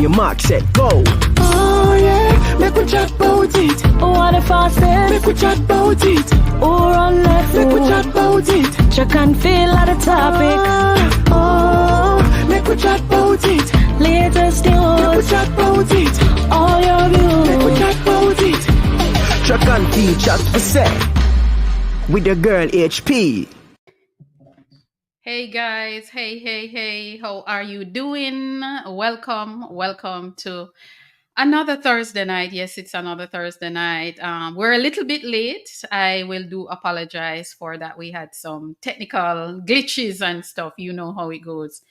your mark, set, go. Oh yeah, make we chat about it. What the fastest? Make we chat about it. Or on left Make we chat about it. check and feel of the topic. Oh, make we chat about it. Latest Make we news, chat about it. all your Make we views. chat about it. Track and feel, chat for set. With your girl HP. Hey guys, hey, how are you doing? Welcome to another Thursday night. Yes, it's another Thursday night. We're a little bit late. I do apologize for that. We had some technical glitches and stuff. You know how it goes.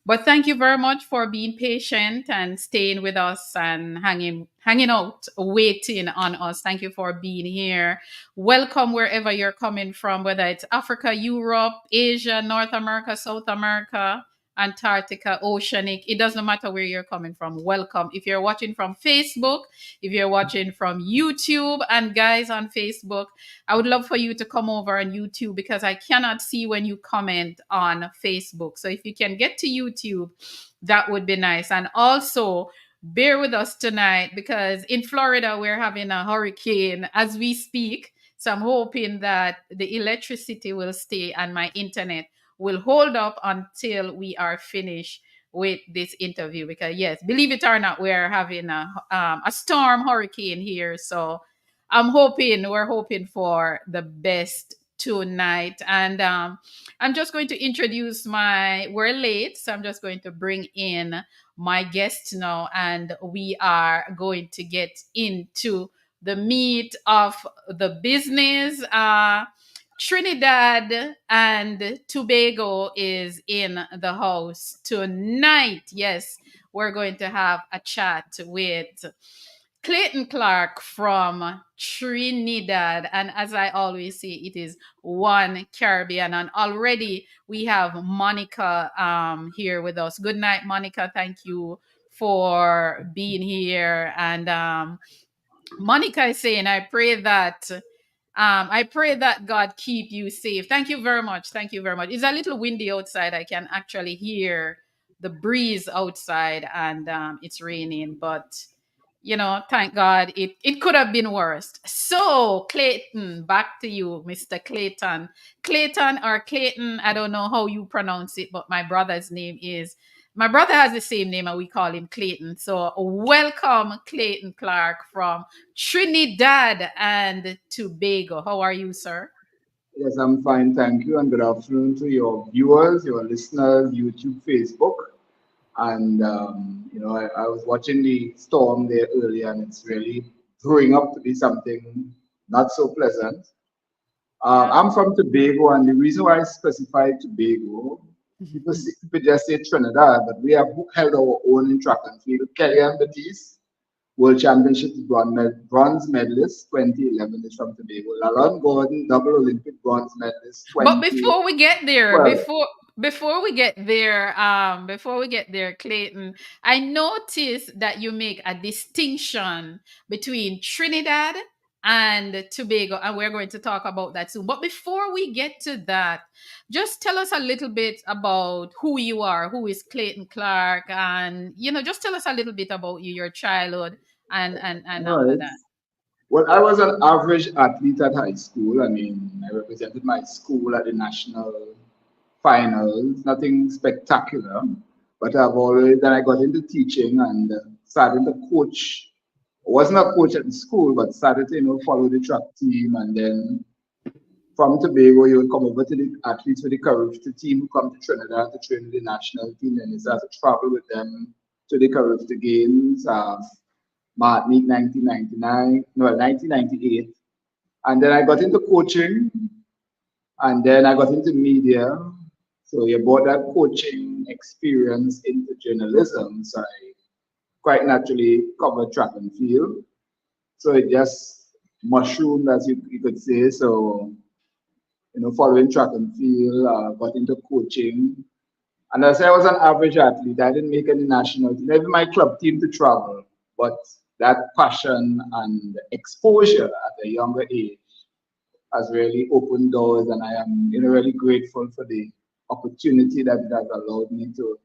But thank you very much for being patient and staying with us and hanging out, waiting on us. Thank you for being here. Welcome wherever you're coming from, whether it's Africa, Europe, Asia, North America, South America, Antarctica, Oceanic. It doesn't matter where you're coming from. Welcome. If you're watching from Facebook, if you're watching from YouTube, and guys on Facebook, I would love for you to come over on YouTube because I cannot see when you comment on Facebook. So if you can get to YouTube, that would be nice. And also, bear with us tonight because in Florida, we're having a hurricane as we speak. So I'm hoping that the electricity will stay and my internet will hold up until we are finished with this interview. Because yes, believe it or not, we're having a storm hurricane here. So we're hoping for the best tonight. And I'm just going to introduce we're late, so I'm just going to bring in my guest now, and we are going to get into the meat of the business. Trinidad and Tobago is in the house tonight. Yes, we're going to have a chat with Clayton Clark from Trinidad. And as I always say, it is one Caribbean. And already we have Monica here with us. Good night, Monica. Thank you for being here. And Monica is saying, I pray that God keep you safe. Thank you very much. Thank you very much. It's a little windy outside. I can actually hear the breeze outside, and it's raining. But thank God it could have been worse. So Clayton, back to you, Mr. Clayton. Clayton or Clayton, I don't know how you pronounce it, but my brother has the same name and we call him Clayton. So welcome, Clayton Clark from Trinidad and Tobago. How are you, sir? Yes, I'm fine, thank you, and good afternoon to your viewers, your listeners, YouTube, Facebook. And, I was watching the storm there earlier, and it's really growing up to be something not so pleasant. I'm from Tobago, and the reason why I specified Tobago, people just say Trinidad, but we have held our own in track and field. Kelly and Batiste, World Championships bronze medalist, 2011 is from Tobago. Lalon Gordon, double Olympic bronze medalist, But before we get there, 2012. before we get there, Clayton, I noticed that you make a distinction between Trinidad and Tobago, and we're going to talk about that soon. But before we get to that, just tell us a little bit about who you are, who is Clayton Clark, and just tell us a little bit about you, your childhood, and all of Right. that. Well, I was an average athlete at high school. I mean, I represented my school at the national finals, nothing spectacular. But then I got into teaching and started to coach. I wasn't a coach at the school, but started to, follow the track team. And then from Tobago, you would come over to the athletes with the courage, the team who come to Trinidad to train with the national team. And you start to travel with them to the courage games. Martinique 1999, no, 1998. And then I got into coaching, and then I got into media. So you brought that coaching experience into journalism. So I quite naturally covered track and field. So it just mushroomed, as you could say. So, following track and field, got into coaching. And as I was an average athlete, I didn't make any national team, maybe my club team to travel. But that passion and exposure at a younger age has really opened doors, and I am really grateful for the opportunity that it has allowed me to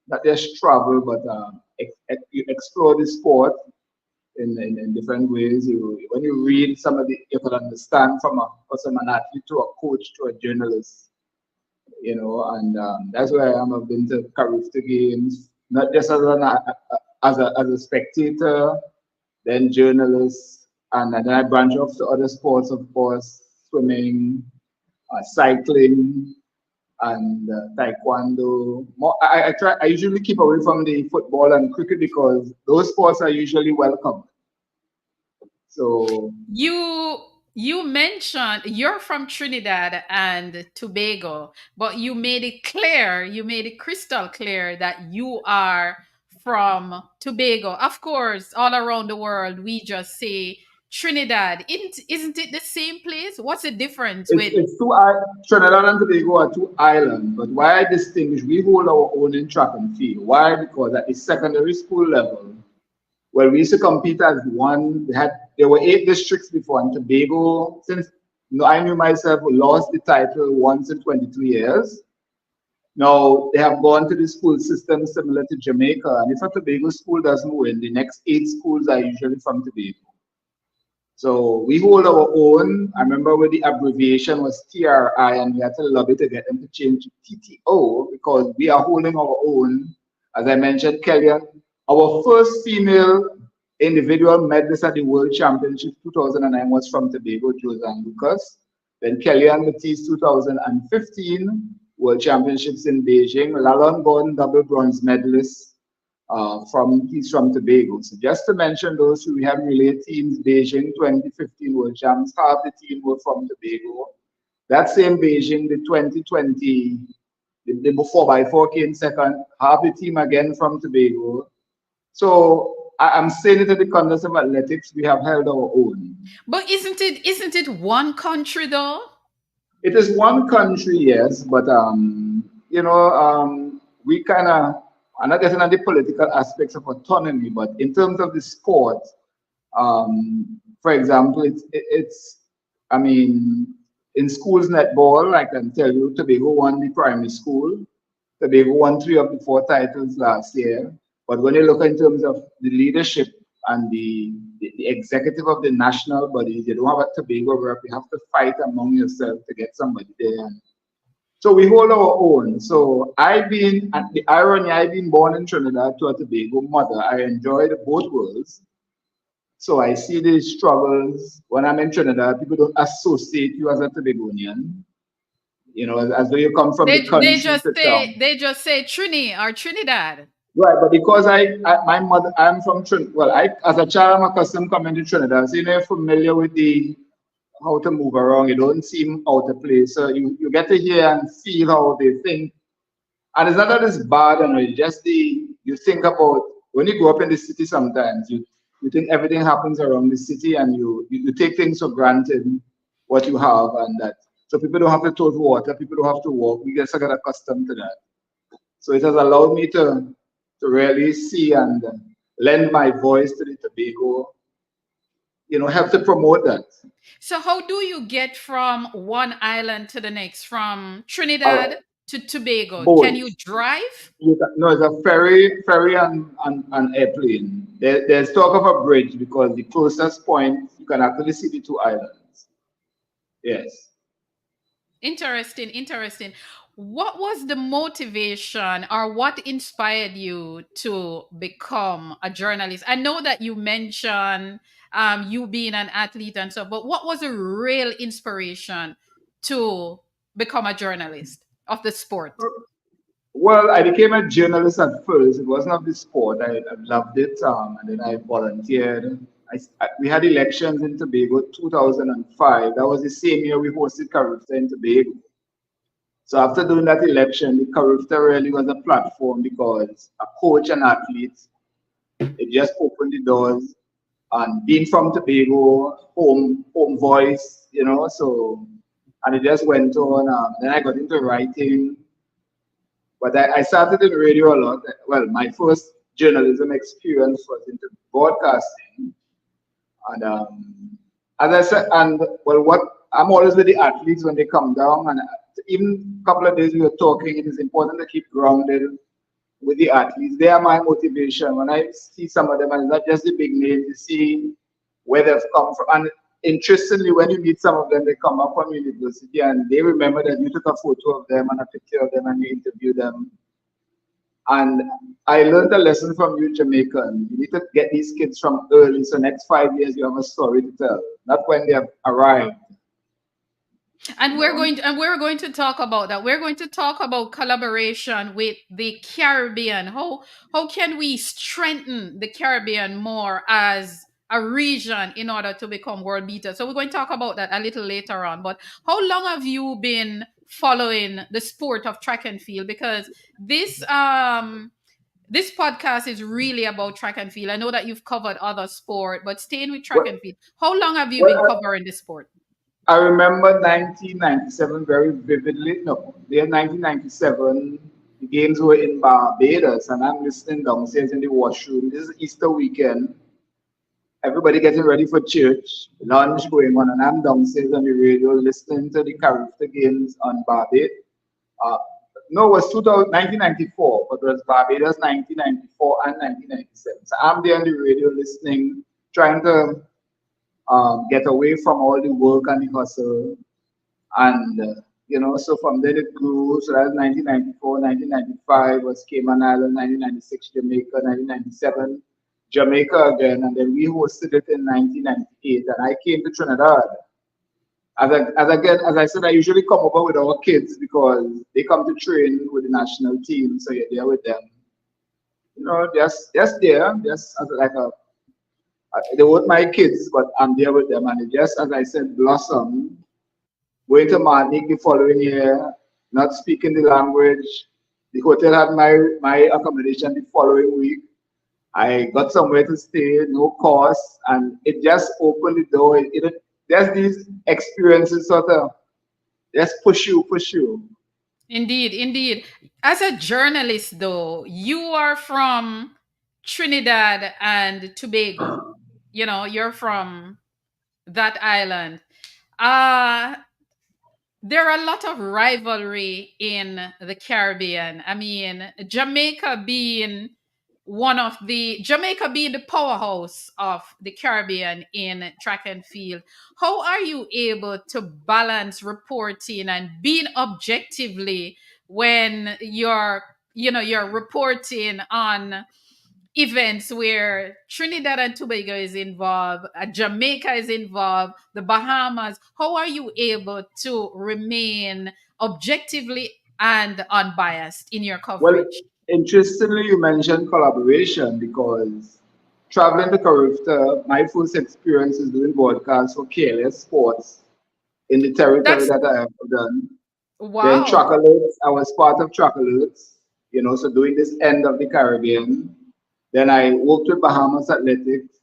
not just travel but you explore the sport in different ways. When you read some of the, you can understand from an athlete to a coach to a journalist, and that's why I've been to Carifta Games, not just as a spectator, then journalist, and then I branch off to other sports, of course, swimming, cycling, and taekwondo. I usually keep away from the football and cricket because those sports are usually welcome. So you mentioned you're from Trinidad and Tobago, but you made it clear, you made it crystal clear that you are from Tobago. Of course, all around the world we just say Trinidad. Isn't it the same place? What's the difference with it's Trinidad and Tobago are two islands, but why I distinguish, we hold our own in track and field. Why? Because at the secondary school level, well, we used to compete as one. There were 8 districts before, and Tobago, since I knew myself, lost the title once in 22 years. Now they have gone to the school system similar to Jamaica, and if a Tobago school doesn't win, the next 8 schools are usually from Tobago. So we hold our own. I remember when the abbreviation was TRI, and we had to lobby to get them to change to TTO because we are holding our own. As I mentioned, Kellyanne, our first female individual medalist at the World Championship 2009 was from Tobago, Josanne Lucas. Then Kellyanne Matisse 2015 World Championships in Beijing. Lalon Gordon, double bronze medalist. He's from Tobago. So just to mention those who we have relay teams, Beijing 2015 World Champs, half the team were from Tobago. That same Beijing, the 2020, the 4x4 came second, half the team again from Tobago. So I'm saying it in the context of athletics, we have held our own. But isn't it one country though? It is one country, yes, but we kind of, I'm not getting into the political aspects of autonomy, but in terms of the sport, for example, in schools netball, I can tell you, Tobago won the primary school. Tobago won 3 of the 4 titles last year. But when you look in terms of the leadership and the executive of the national bodies, you don't have a Tobago rep. You have to fight among yourself to get somebody there. So we hold our own. So the irony, I've been born in Trinidad to a Tobago mother. I enjoy both worlds. So I see the struggles when I'm in Trinidad. People don't associate you as a Tobagonian. As though you come from the country to town. They just say Trini or Trinidad. Right, but because my mother, I'm from Trinidad. Well, as a child, I'm accustomed coming to Trinidad. So you're familiar with how to move around. You don't seem out of place. So you get to hear and feel how they think. And it's not that it's bad, it's just you think about when you grow up in the city sometimes, you think everything happens around the city and you take things for granted, what you have and that. So people don't have to tote water, people don't have to walk. We get accustomed to that. So it has allowed me to really see and lend my voice to the Tobago, help to promote that. So how do you get from one island to the next, from Trinidad to Tobago? Both. Can you drive? No, it's a ferry and airplane. There's talk of a bridge because the closest point you can actually see the 2 islands. Yes. Interesting. What was the motivation or what inspired you to become a journalist? I know that you mentioned you being an athlete and so, but what was the real inspiration to become a journalist of the sport? Well, I became a journalist at first. It wasn't of the sport. I loved it, and then I volunteered. We had elections in Tobago 2005. That was the same year we hosted Carifta in Tobago. So after doing that election, the Carifta really was a platform because a coach and athlete, it just opened the doors. And being from Tobago, home voice, so, and it just went on. Then I got into writing. But I started in radio a lot. Well, my first journalism experience was into broadcasting. And as I said, what I'm always with the athletes when they come down. And even a couple of days we were talking, it is important to keep grounded with the athletes. They are my motivation. When I see some of them, and it's not just the big names, you see where they've come from. And interestingly, when you meet some of them, they come up from university and they remember that you took a photo of them and a picture of them and you interview them. And I learned a lesson from you, Jamaican. You need to get these kids from early, so next 5 years you have a story to tell, not when they have arrived. And You we're know? going to, and we're going to talk about that. We're going to talk about collaboration with the Caribbean. How can we strengthen the Caribbean more as a region in order to become world beaters? So we're going to talk about that a little later on. But how long have you been following the sport of track and field? Because this podcast is really about track and field. I know that you've covered other sport, but staying with track Well, and field, how long have you been well, covering the sport? I remember 1997 very vividly. No, there 1997, the games were in Barbados, and I'm listening downstairs in the washroom. This is Easter weekend. Everybody getting ready for church, lunch going on, and I'm downstairs on the radio listening to the Caribbean games on Barbados. Uh, no, it was 2000, 1994, but it was Barbados 1994 and 1997. So I'm there on the radio listening, trying to get away from all the work and the hustle. And, so from there it grew. So that was 1994, 1995 was Cayman Island, 1996 Jamaica, 1997 Jamaica again. And then we hosted it in 1998. And I came to Trinidad. As I said, I usually come over with our kids because they come to train with the national team. So you're there with them. Just there, just as like they weren't my kids, but I'm there with them. And it just, as I said, blossomed. Going to Martinique the following year, not speaking the language. The hotel had my accommodation the following week. I got somewhere to stay, no cost, and it just opened the door. There's these experiences sort of just push you. Indeed, indeed. As a journalist, though, you are from Trinidad and Tobago. You're from that island. Uh, there are a lot of rivalry in the Caribbean. I mean, Jamaica being the powerhouse of the Caribbean in track and field. How are you able to balance reporting and being objectively when you're reporting on events where Trinidad and Tobago is involved, Jamaica is involved, the Bahamas? How are you able to remain objectively and unbiased in your Well, coverage? interestingly, you mentioned collaboration because traveling to Carifta, my first experience is doing broadcasts for KLS Sports in the territory That's that I have done. Then wow. Track Alerts, I was part of Track Alerts, so doing this end of the Caribbean. Then I worked with Bahamas Athletics,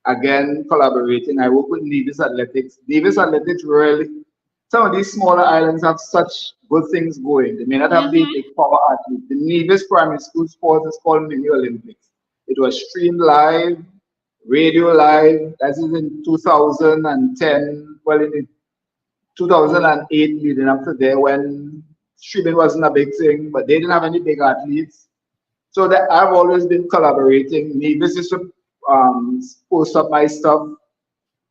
again collaborating. I work with Nevis Athletics. Nevis Athletics really, some of these smaller islands have such good things going. They may not have the Mm-hmm. big power athletes. The Nevis Primary School Sports is called Mini Olympics. It was streamed live, radio live. That is in 2010. Well, in the 2008 leading up to there when streaming wasn't a big thing, but they didn't have any big athletes. So that I've always been collaborating. Nevis is to post up my stuff.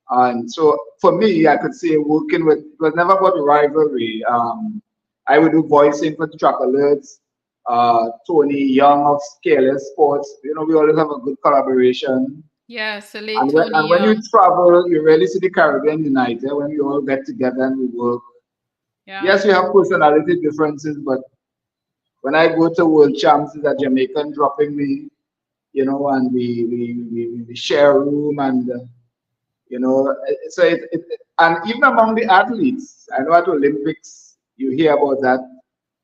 And so for me, I could say working with, it was never about rivalry. I would do voicing for Track Alerts, Tony Young of Careless Sports. We always have a good collaboration. Yes, late And when, Tony and when you Young. travel, you really see the Caribbean united when we all get together and we work. Yeah. Yes, we have personality differences, but when I go to World Champs, it's a Jamaican dropping me, and we share a room and so and even among the athletes, I know at Olympics you hear about that.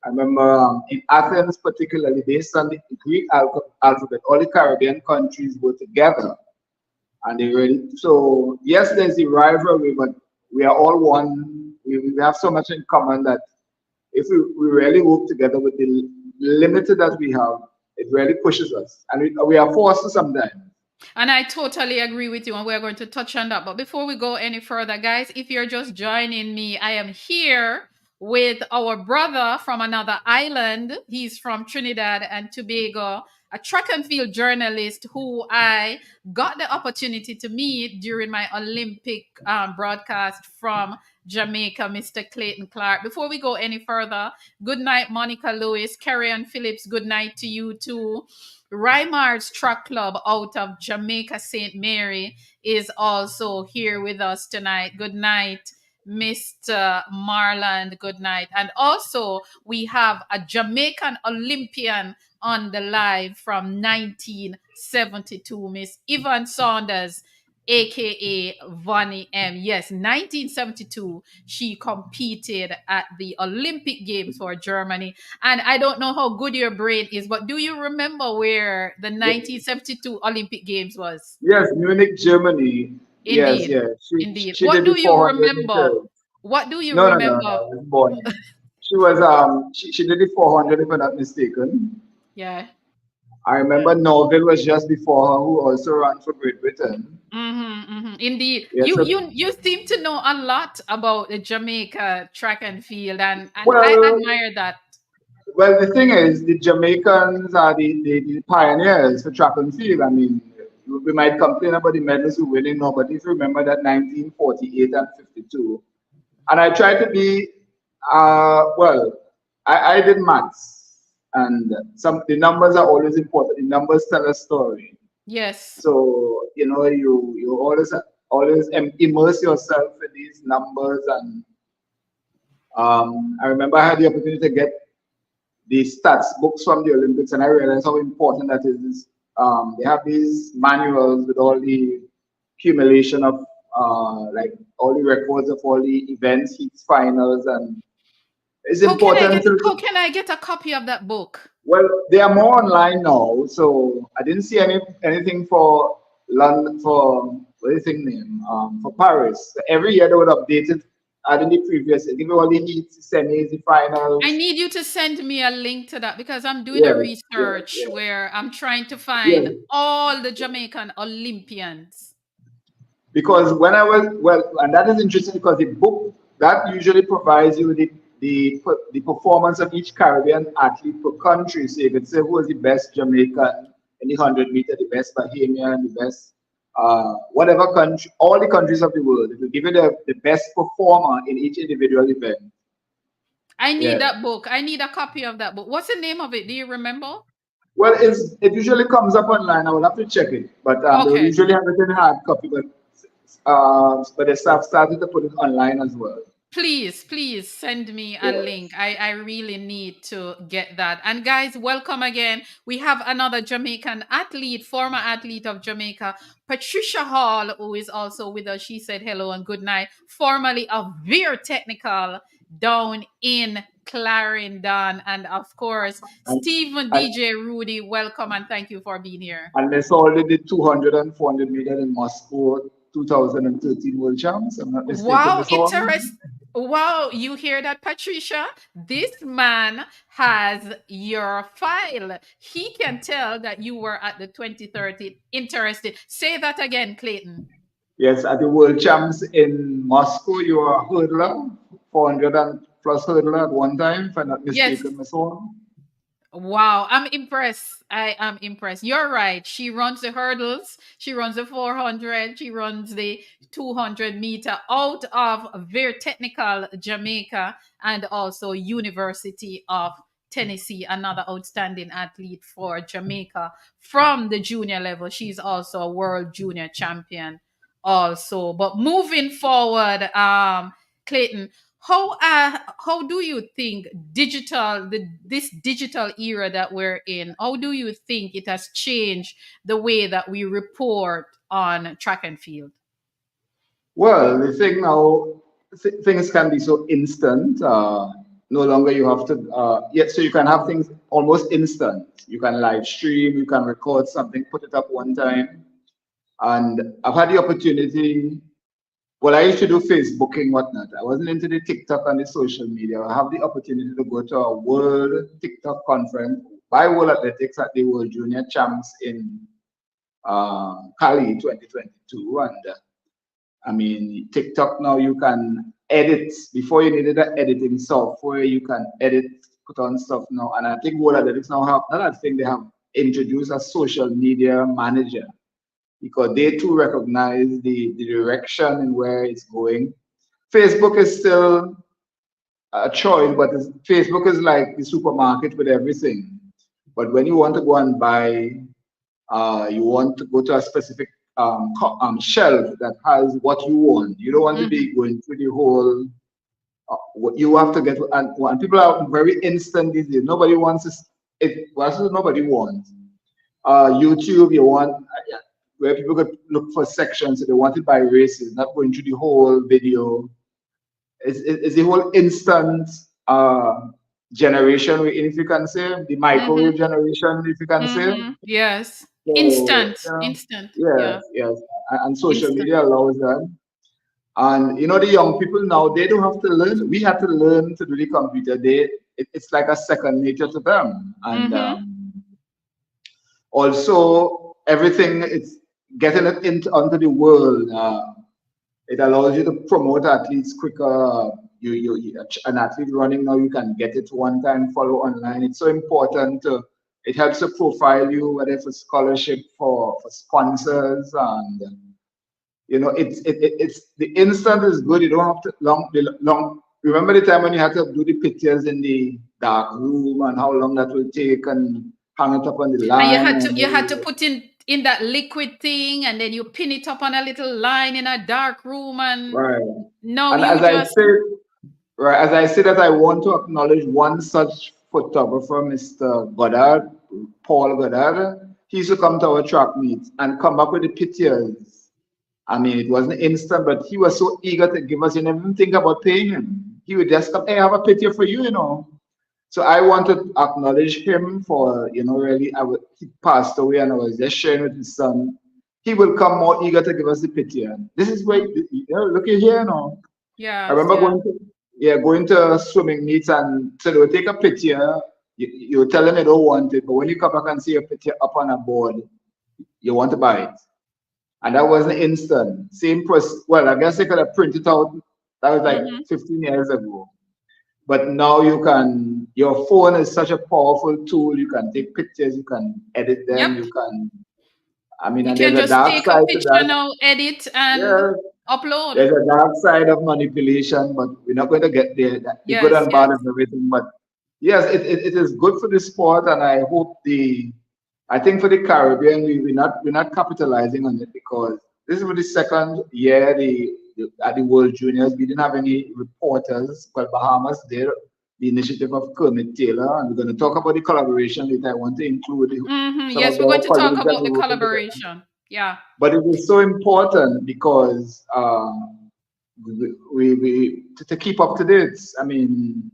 I remember in Athens, particularly based on the Greek alphabet, all the Caribbean countries were together, and they really. So yes, there's the rivalry, but we are all one. We have so much in common that if we really work together with the limited that we have, it really pushes us, and we are forced to sometimes. And I totally agree with you, and we're going to touch on that. But before we go any further, guys, if you're just joining me, I am here with our brother from another island. He's from Trinidad and Tobago, a track and field journalist who I got the opportunity to meet during my Olympic broadcast from Jamaica, Mr. Clayton Clark. Before we go any further, good night, Monica Lewis, Carrie Phillips, good night to you too. Rymar's Truck Club out of Jamaica, St. Mary is also here with us tonight. Good night, Mr. Marland. Good night. And also, we have a Jamaican Olympian on the live from 1972, Miss Yvonne Saunders, aka Vonnie M. Yes, 1972, she competed at the Olympic Games for Germany. And I don't know how good your brain is, but do you remember where the 1972 Olympic Games was? Yes, Munich, Germany. Yes, Indeed. yes. Indeed. She What did do the you 400 remember? meters. What do you No, no, no, no. remember? I was born. She was she did the 400 if I'm not mistaken. Yeah. I remember Norville was just before her, who also ran for Great Britain. Indeed. Yes. You seem to know a lot about the Jamaica track and field, and I Well, admire that. well, the thing is, the Jamaicans are the pioneers for track and field. I mean, we might complain about the medals we're winning now, but if you remember that 1948 and 52, and I tried to be, well, I did maths, and the numbers are always important. The numbers tell a story. Yes. So you always immerse yourself in these numbers, and I remember I had the opportunity to get the stats books from the Olympics, and I realized how important that is. They have these manuals with all the accumulation of like all the records of all the events, heats, finals, and it's important How to. can I get a copy of that book? Well, they are more online now, so I didn't see anything for London for what do you think name for Paris. Every year they would update it, adding the previous, give you all the heats, semis, the I finals. need you to send me a link to that because I'm doing a Yes, yes, research yes, where I'm trying to yes. find all the Jamaican Olympians. Because when I was well, and that is interesting because the book that usually provides you the performance of each Caribbean athlete per country. So you could say who was the best Jamaican in the 100 meter, the best Bahamian, the best whatever country, all the countries of the world. It will give you the best performer in each individual event. I need Yeah. that book. I need a copy of that book. What's the name of it? Do you remember? Well, it usually comes up online. I will have to check it, but they will Okay. usually have it in hard copy. But they have started to put it online as well. Please send me a Yes. link. I really need to get that. And guys, welcome again. We have another Jamaican athlete, former athlete of Jamaica, Patricia Hall, who is also with us. She said hello and good night. Formerly of Veer Technical down in Clarendon. And of course, And, Stephen and DJ Rudy, welcome and thank you for being here. And they already did 200 and 400 meter in Moscow 2013 World Champs. I'm not mistaken, Wow, this one. Wow, you hear that, Patricia? This man has your file. He can tell that you were at the 2030. Interested. Say that again, Clayton. Yes, at the World Champs in Moscow, you were a hurdler, 400 and plus hurdler at one time, if I'm not Yes. mistaken, this one. Wow, I'm impressed. I am impressed. You're right. She runs the hurdles. She runs the 400. She runs the 200-meter out of very technical Jamaica and also University of Tennessee, another outstanding athlete for Jamaica from the junior level. She's also a world junior champion also. But moving forward, Clayton, how do you think this digital era that we're in, how do you think it has changed the way that we report on track and field? Well, the thing now, things can be so instant. No longer you have to, so you can have things almost instant. You can live stream, you can record something, put it up one time. And I've had the opportunity. Well, I used to do Facebooking, whatnot. I wasn't into the TikTok and the social media. I have the opportunity to go to a World TikTok conference by World Athletics at the World Junior Champs in Cali 2022. And I mean, TikTok now you can edit. Before you needed an editing software, you can edit, put on stuff now. And I think World Athletics now have another thing, they have introduced a social media manager because they too recognize the direction and where it's going. Facebook is still a choice, but Facebook is like the supermarket with everything. But when you want to go and buy, you want to go to a specific shelf that has what you want. You don't want to be going through the whole. What you have to get, and people are very instant these days. Nobody wants it. What nobody wants? YouTube, you want where people could look for sections. So they want it by races, not going through the whole video. It's the whole instant generation, if you can say, the microwave generation, if you can say. Yes. So, Instant. yeah, Instant. yes, Yeah. yes. And social Instant. media allows that. And you know, the young people now, they don't have to learn. We had to learn to do the computer. It's like a second nature to them. And also, everything, it's getting it into onto the world. It allows you to promote athletes quicker. An athlete running now, you can get it one time, follow online. It's so important. It helps to profile you, whether for scholarship, for sponsors, and you know, it's the instant is good. You don't have to long. Remember the time when you had to do the pictures in the dark room and how long that will take and hang it up on the And line. you had to put in that liquid thing, and then you pin it up on a little line in a dark room, and Right. now And you as I just say, right, as I say that, I want to acknowledge one such photographer, Mr. Goddard, Paul Goddard. He used to come to our track meets and come back with the pictures. I mean, it wasn't instant, but he was so eager to give us. You never even think about paying him. He would just come, hey, I have a picture for you, you know. So I want to acknowledge him for, you know, really, he passed away and I was just sharing with his son. He will come more eager to give us the picture. This is where, you know, look at here, you know. I yes, remember yeah. going to swimming meets and so they would take a picture. You tell them you don't want it, but when you come back and see a picture up on a board, you want to buy it. And that wasn't instant. Same process. Well, I guess they could have printed out. That was like 15 years ago. But now your phone is such a powerful tool. You can take pictures, you can edit them, Yep. you can, I mean, You and can there's a just dark take a side to picture that. now, edit, and Yeah, upload. there's a dark side of manipulation, but we're not going to get there. The good Yes, and yes. bad of everything. But yes, it is good for the sport, and I hope I think for the Caribbean, we're not capitalizing on it because this is for the second year at the World Juniors. We didn't have any reporters. Well, Bahamas did the initiative of Kermit Taylor, and we're going to talk about the collaboration later. I want to include some Yes, of we're going our to talk colleagues that about we the work with together. collaboration. Yeah. But it is so important because to keep up to date. I mean,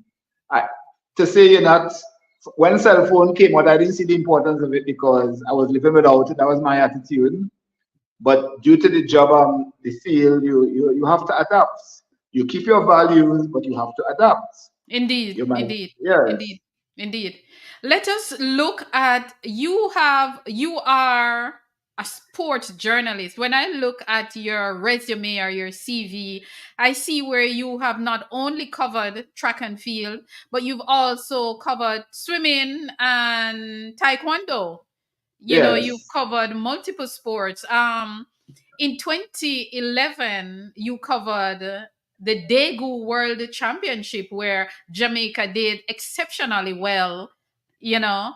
I, to say you're not when cell phone came out, I didn't see the importance of it because I was living without it. That was my attitude. But due to the job the field, you have to adapt. You keep your values, but you have to adapt. Indeed, You might, indeed, yes, indeed, indeed. Let us look at you are a sports journalist. When I look at your resume or your CV, I see where you have not only covered track and field, but you've also covered swimming and taekwondo. You know, you've yes. covered multiple sports. In 2011, you covered the Daegu World Championship where Jamaica did exceptionally well. You know,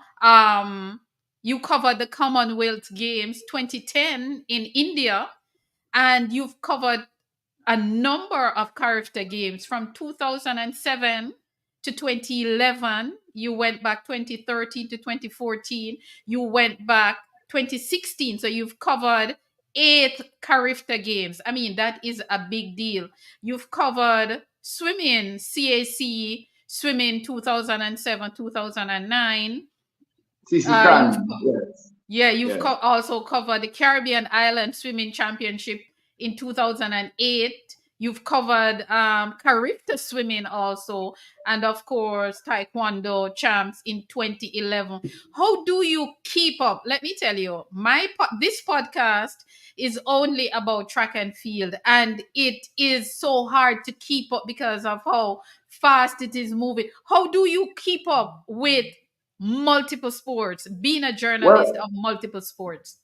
you covered the Commonwealth Games 2010 in India, and you've covered a number of character games from 2007 to 2011. You went back 2013 to 2014. You went back 2016. So you've covered 8 character games. I mean, that is a big deal. You've covered swimming, CAC, swimming 2007, 2009. CC You've Khan, yes, yeah, you've yes. also covered the Caribbean Island Swimming Championship in 2008. You've covered Carifta swimming also, and of course Taekwondo champs in 2011. How do you keep up? Let me tell you, this podcast is only about track and field, and it is so hard to keep up because of how fast it is moving. How do you keep up with multiple sports, being a journalist Well, of multiple sports?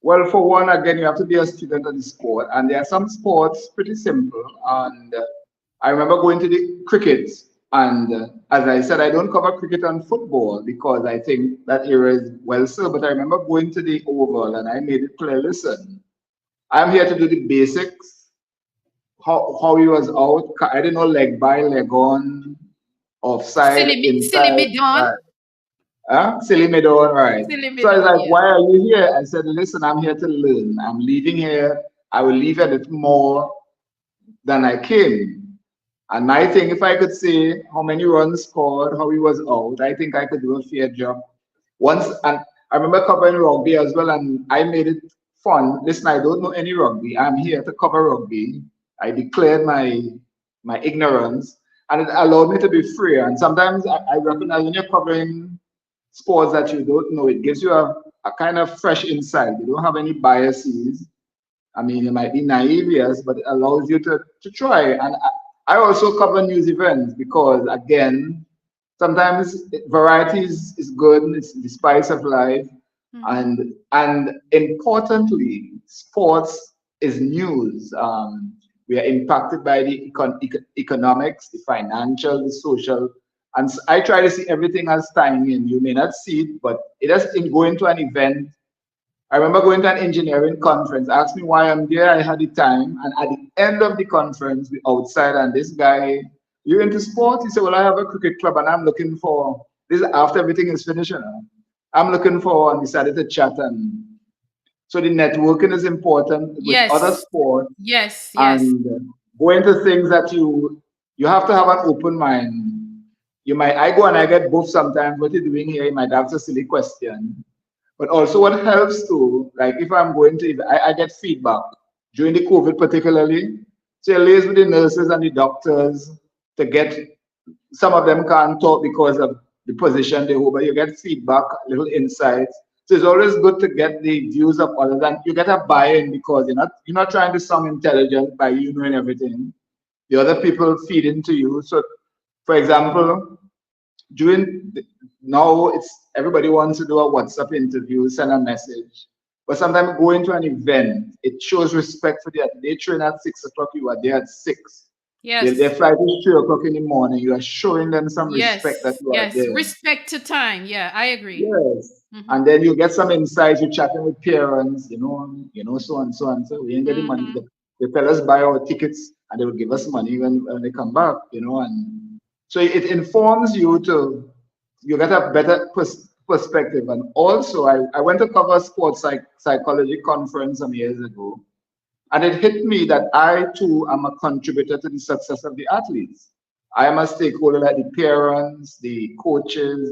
well, for one, again, you have to be a student of the sport, and there are some sports pretty simple. And I remember going to the cricket, and as I said, I don't cover cricket and football because I think that era is well served. But I remember going to the Oval, and I made it clear: listen, I'm here to do the basics. How he was out, I didn't know leg by, leg on, offside, Silly inside. me Don. Huh? Silly me down, right. Silly me So I was Don, like, yeah. why are you here? I said, listen, I'm here to learn. I'm leaving here. I will leave a little more than I came. And my thing, if I could say how many runs scored, how he was out, I think I could do a fair job. Once, and I remember covering rugby as well, and I made it fun. Listen, I don't know any rugby. I'm here to cover rugby. I declared my ignorance, and it allowed me to be free. And sometimes I recognize when you're covering sports that you don't know, it gives you a kind of fresh insight. You don't have any biases. I mean, it might be naive, yes, but it allows you to try. And I also cover news events because, again, sometimes variety is good. It's the spice of life, Mhm. and importantly, sports is news. We are impacted by the economics, the financial, the social, and I try to see everything as tying in. You may not see it, but it has in going to an event. I remember going to an engineering conference, asked me why I'm there. I had the time. And at the end of the conference, we outside, and this guy, you into sports? He said, well, I have a cricket club and I'm looking for this after everything is finished. You know, I'm looking for, and we started to chat. And so the networking is important with other Yes, sports yes, yes. and go into things that you have to have an open mind. You might I go and I get both sometimes. What you're doing here, you might ask a silly question. But also what helps too, like if I'm going to, I get feedback during the COVID particularly. So you liaise with the nurses and the doctors to get, some of them can't talk because of the position they hold, but you get feedback, little insights. So it's always good to get the views of others and you get a buy-in because you're not trying to sound intelligent by you knowing everything. The other people feed into you. So for example, during now it's everybody wants to do a WhatsApp interview, send a message. But sometimes going to an event, it shows respect for the they train at 6 o'clock, you are there at 6. Their Yes, flight is 3 o'clock in the morning. You are showing them some respect that yes, you are yes. there. Respect to time. Yeah, I agree. Yes. Hmm. And then you get some insights, you're chatting with parents, so and so and so. We ain't getting money. Hmm. They tell us buy our tickets and they will give us money when they come back, and so it informs you you get a better perspective. And also I went to cover sports psychology conference some years ago. And it hit me that I too am a contributor to the success of the athletes. I am a stakeholder like the parents, the coaches,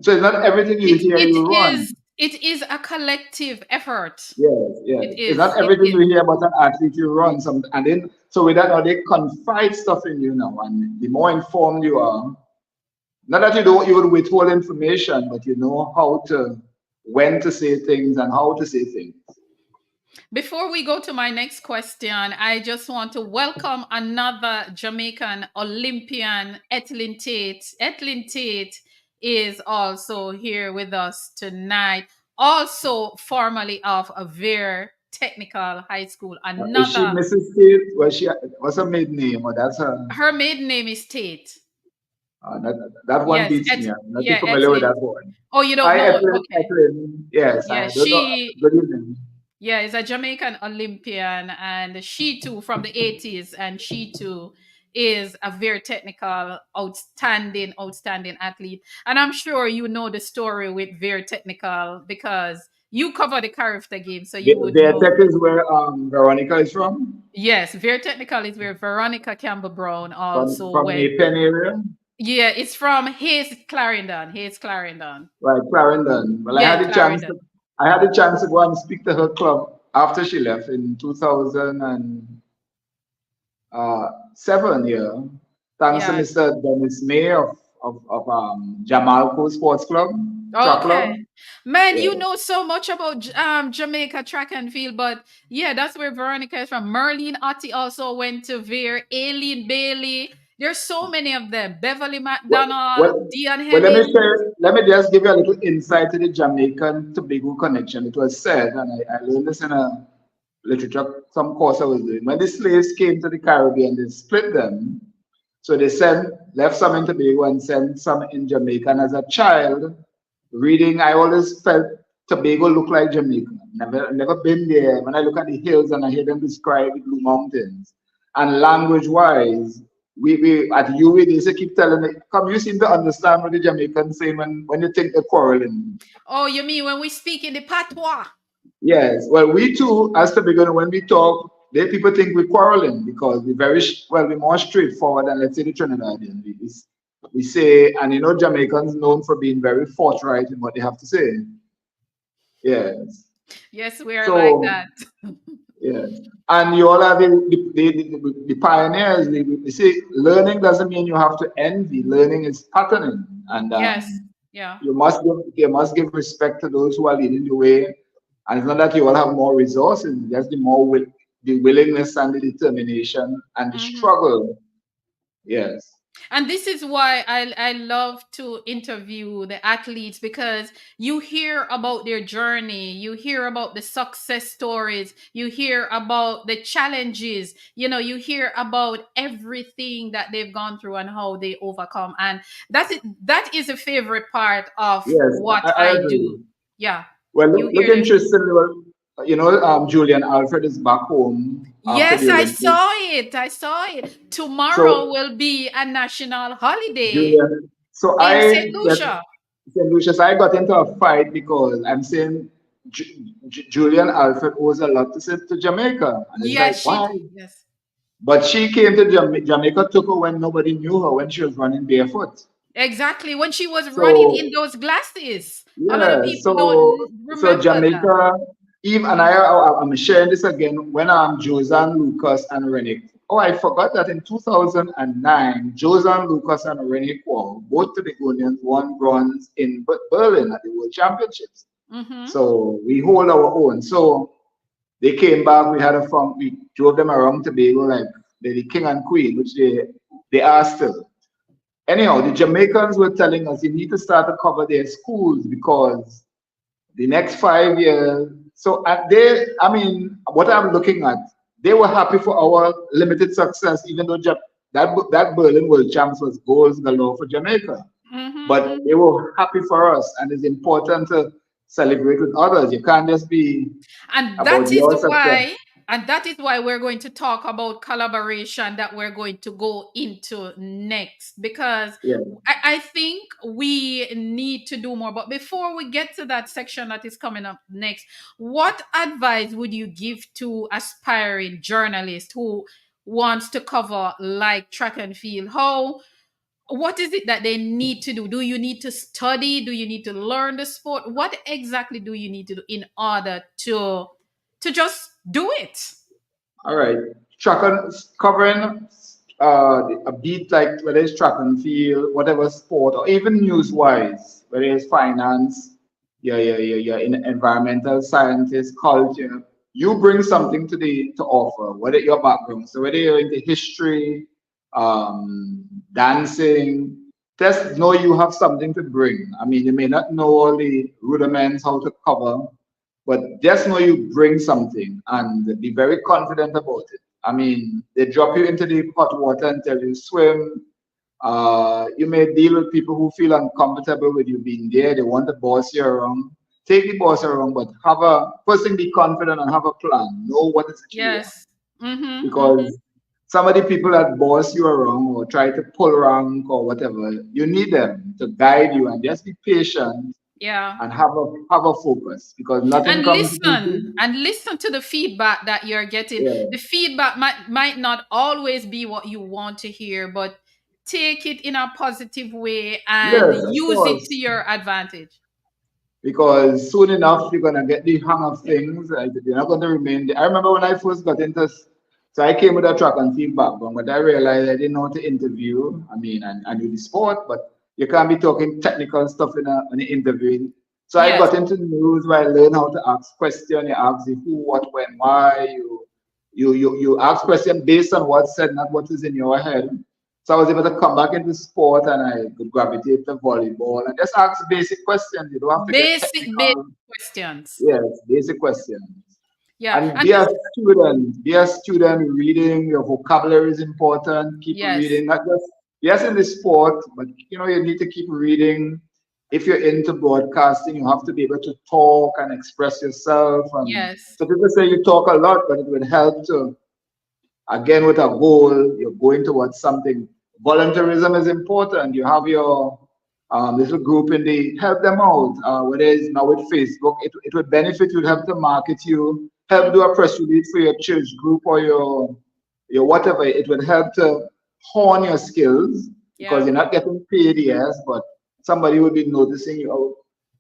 so it's not everything you It hear it you run. is it is a collective effort. Yes, yes. It It's is. not It everything is. you hear about an athlete you run. And then so with that now they confide stuff in you now. And the more informed you are, not that you would withhold information, but you know how to when to say things and how to say things. Before we go to my next question, I just want to welcome another Jamaican Olympian, Etlin Tate. Etlin Tate is also here with us tonight, also formerly of a Veer Technical High School. Is she Another, Mrs. State? What's her maiden name? Or that's her. her maiden name is Tate. That one Yes, beats me. I'm not too yeah, familiar with Etlin. that one. Oh, you don't Hi, know? Ethelyn. Okay. Ethelyn. Yes, Yeah, I don't know. Good evening. yeah, is a Jamaican Olympian, and she too from the 80s, and she too is a very technical, outstanding athlete. And I'm sure you know the story with very technical because you cover the Carifta game, so you would Their know. tech is where Veronica is from, Yes, very technical is where Veronica Campbell Brown from also from went. Maypen area, Yeah, it's from Hayes Clarendon. Hayes Clarendon. right? Clarendon. Well, Yeah, Clarendon. I had the chance to go and speak to her club after she left in 2000 and 7 year, thanks to Yeah. Mr. Dennis May of Jamalco Sports Club, track Okay. club. Man, Yeah. you know so much about Jamaica track and field, but yeah, that's where Veronica is from. Merlene Otti also went to Veer, Aileen Bailey. There's so many of them. Beverly Well, McDonald, well, Dion well, Hemmings. let me just give you a little insight to the Jamaican Tobago connection. It was said, and I learned this in a literature, some course I was doing. When the slaves came to the Caribbean, they split them. So they left some in Tobago and sent some in Jamaica. And as a child, reading, I always felt Tobago looked like Jamaica. Never been there. When I look at the hills and I hear them describe the Blue Mountains, and language-wise, we at UWI, they used to keep telling me, come, you seem to understand what the Jamaicans say when you think they're quarreling. Oh, you mean when we speak in the patois? Yes, well, we too, as the beginner, when we talk, people think we're quarreling because we're more straightforward than, let's say, the Trinidadian. We say, and you know, Jamaicans known for being very forthright in what they have to say. Yes. Yes, we are like So, that. yes. And you all are the pioneers. We say learning doesn't mean you have to envy. Learning is patterning. And Yes. Yeah. you must give respect to those who are leading the way. And it's not that you all have more resources, just the willingness and the determination and the Hmm. struggle. Yes. And this is why I love to interview the athletes, because you hear about their journey, you hear about the success stories, you hear about the challenges, you hear about everything that they've gone through and how they overcome. And that is a favorite part of Yes, what I I agree. do. Yeah. Well, You look hear them. interestingly, well, you know, Julian Alfred is back home after Yes, the I Olympics. saw it. I saw it. Tomorrow So, will be a national holiday Julian, so in St. I get Lucia. St. Lucius, I got into a fight because I'm saying Julian Alfred owes a lot to Jamaica. And it's like, Yes, she. why? Yes. But she came to Jamaica, took her when nobody knew her, when she was running barefoot. Exactly. When she was running in So, those glasses. A lot of yeah, people don't so remember that. Jamaica, even, and I'm sharing this again, when Josan Lucas and Rennie. Oh, I forgot that in 2009, Josan Lucas and Rennie Kwong, both Togolese, won bronze in Berlin at the World Championships. Mm-hmm. So we hold our own. So they came back. We had a fun. We drove them around Tobago like they're the king and queen, which they are still. Anyhow, the Jamaicans were telling us you need to start to cover their schools because the next 5 years. So I mean, what I'm looking at, they were happy for our limited success, even though that Berlin World Champs was goals galore for Jamaica. Mm-hmm. But they were happy for us, and it's important to celebrate with others. You can't just be And about that is your success. why, and that is why we're going to talk about collaboration that we're going to go into next, because Yeah. I think we need to do more. But before we get to that section that is coming up next, what advice would you give to aspiring journalists who wants to cover like track and field? What is it that they need to do? Do you need to study? Do you need to learn the sport? What exactly do you need to do in order to just do it? All right. Covering a beat like whether it's track and field, whatever sport, or even news wise, whether it's finance, yeah, in environmental sciences, culture, you bring something to offer, whether your background. So whether you're into history, dancing, just know you have something to bring. I mean, you may not know all the rudiments, how to cover, but just know you bring something and be very confident about it. I mean, they drop you into the hot water and tell you swim. You may deal with people who feel uncomfortable with you being there. They want to boss you around. Take the boss around, but first thing, be confident and have a plan. Know what is it you want. Yes. Mm-hmm. Mm-hmm. Because some of the people that boss you around or try to pull rank or whatever, you need them to guide you and just be patient Yeah. and have a focus because nothing And comes easy. listen to the feedback that you're getting. Yeah. The feedback might not always be what you want to hear, but take it in a positive way and Yes, of use it to course. your advantage. Because soon enough you're gonna get the hang of things. You're not gonna remain there. I remember when I first got into So I came with a track and field background, but I realized I didn't know how to interview. I mean, I knew the sport, but you can't be talking technical stuff in an interview. So I Yes. got into news where I learned how to ask questions. You ask the who, what, when, why. You ask questions based on what's said, not what is in your head. So I was able to come back into sport and I could gravitate to volleyball and just ask basic questions. You don't have to get Basic technical. questions. Yes, basic questions. Yeah. And And be a student reading, your vocabulary is important. Keep yes. reading, not just yes in the sport, but you need to keep reading. If you're into broadcasting, you have to be able to talk and express yourself. And Yes. so people say you talk a lot, but it would help to again with a goal, you're going towards something. Volunteerism is important. You have your little group in the help them out. Whether it's now with Facebook, it would benefit you, help to market you, help do a press release for your church group or your whatever. It would help to hone your skills because Yeah. you're not getting paid, yes, but somebody will be noticing you.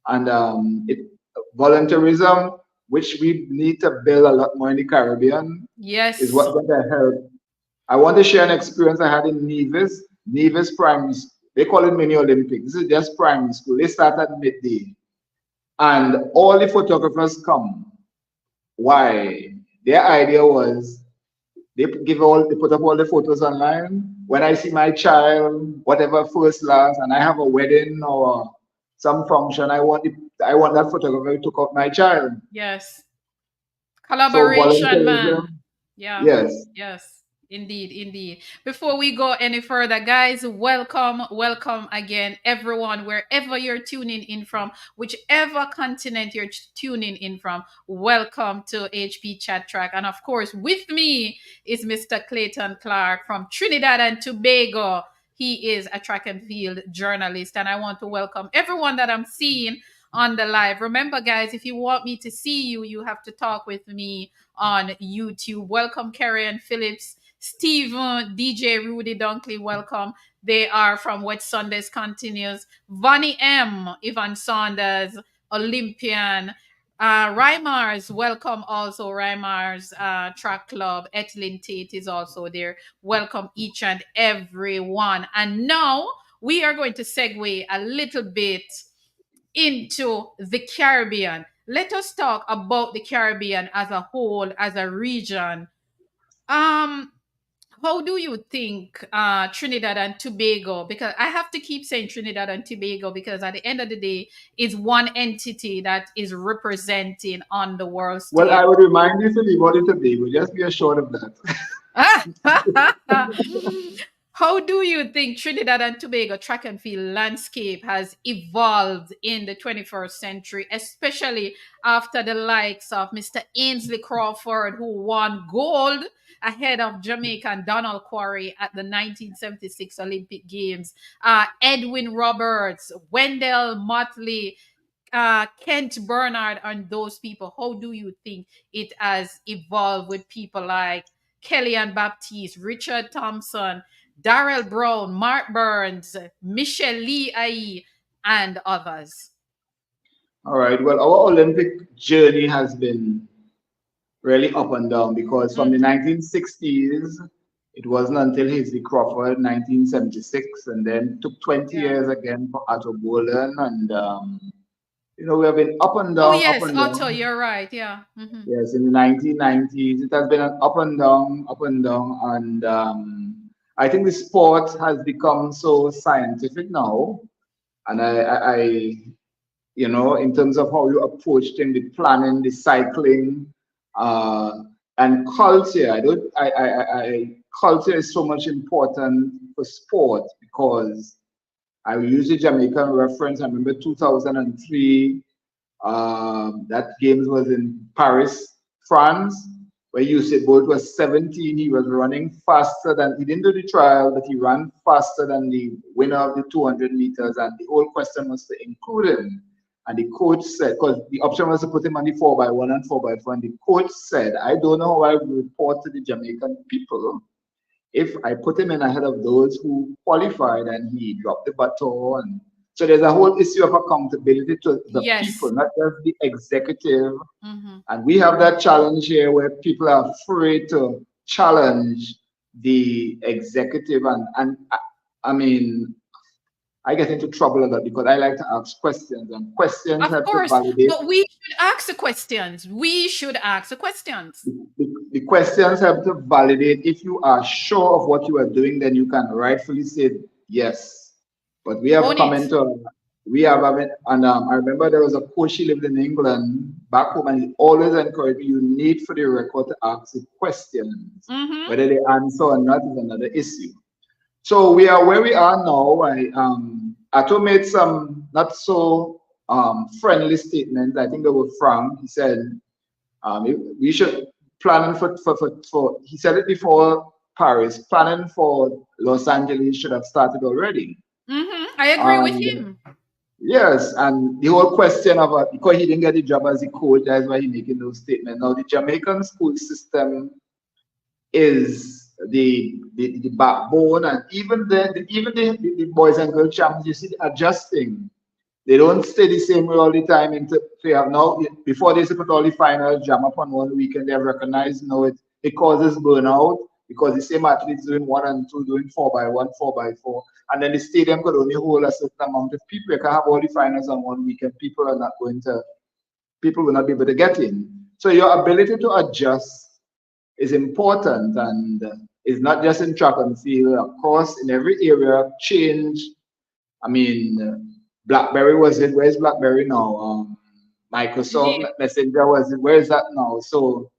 And volunteerism, which we need to build a lot more in the Caribbean, is Yes. what's going to help. I want to share an experience I had in Nevis Primary School. They call it mini Olympics. This is just primary school. They start at midday. And all the photographers come. Why? Their idea was they put up all the photos online. When I see my child, whatever first last, and I have a wedding or some function, I want that photographer to took out my child. Yes. So Collaboration, man. volunteerism, Yeah. yes. Yes. Indeed, indeed. Before we go any further, guys, welcome again, everyone, wherever you're tuning in from, whichever continent you're tuning in from. Welcome to HP Chat Track. And of course, with me is Mr. Clayton Clark from Trinidad and Tobago. He is a track and field journalist. And I want to welcome everyone that I'm seeing on the live. Remember, guys, if you want me to see you, you have to talk with me on YouTube. Welcome, Kerry and Phillips. Stephen, DJ Rudy Dunkley, welcome. They are from Wet Sundays Continues. Vonnie M, Ivan Saunders, Olympian. Rymars, welcome also. Rymars Track Club. Etlin Tate is also there. Welcome each and every one. And now we are going to segue a little bit into the Caribbean. Let us talk about the Caribbean as a whole, as a region. Um, how do you think Trinidad and Tobago? Because I have to keep saying Trinidad and Tobago because at the end of the day, it's one entity that is representing on the world Well, stage. I would remind you to leave out it today. We'll just be assured of that. How do you think Trinidad and Tobago track and field landscape has evolved in the 21st century, especially after the likes of Mr. Ainsley Crawford, who won gold ahead of Jamaican Donald Quarry at the 1976 Olympic Games, Edwin Roberts, Wendell Motley, Kent Bernard, and those people? How do you think it has evolved with people like Kellyanne Baptiste, Richard Thompson, Darrell Brown, Mark Burns, Michelle Lee Ai, and others? All right. Well, our Olympic journey has been really up and down because from the Mhm. 1960s, it wasn't until Hasely Crawford, 1976, and then took 20 Yeah. years again for Otto Bolen. And, we have been Oh, up yes, and Otto, down. you're right. Yeah. Hmm. Yes, in the 1990s, it has been an up and down, up and down. And I think the sport has become so scientific now. And in terms of how you approach things, the planning, the cycling, uh, and culture. Culture is so much important for sport because I will use a Jamaican reference. I remember 2003, that games was in Paris, France, where Usain Bolt was 17. He was running faster than, he didn't do the trial, but he ran faster than the winner of the 200 meters. And the whole question was to include him. And the coach said, because the option was to put him on the 4x1 and 4x4, and the coach said, I don't know how I will report to the Jamaican people if I put him in ahead of those who qualified and he dropped the baton. And so there's a whole issue of accountability to the people, Yes. not just the executive. Hmm. And we have that challenge here where people are afraid to challenge the executive, and I mean, I get into trouble a lot because I like to ask questions, and questions Of help to course, validate. but we should ask the questions. We should ask the questions. The questions help to validate. If you are sure of what you are doing, then you can rightfully say yes. But we have Own come it. into, we have, and I remember there was a coach, she lived in England back home, and he always encouraged me, you need for the record to ask the questions. Mm-hmm. Whether they answer or not is another issue. So we are where we are now. Ato made some not so friendly statements. I think they were frank. He said we should planning for he said it before Paris, planning for Los Angeles should have started already. Mm-hmm. I agree with And him. yes, and the whole question of because he didn't get the job as a coach, that's why he's making those statements. Now the Jamaican school system is the backbone, and even the boys and girls champs, you see, adjusting. They don't stay the same way all the time. They have now, before they used to put all the finals jam up on one weekend, they have recognized now it causes burnout because the same athletes doing 1 and 2, doing 4x1, 4x4, and then the stadium could only hold a certain amount of people. You can have all the finals on one weekend. People will not be able to get in. So your ability to adjust is important, and it's not just in track and field. Of course, in every area, change. I mean, BlackBerry was it? Where's BlackBerry now? Microsoft Yeah. Messenger was it? Where is that now? So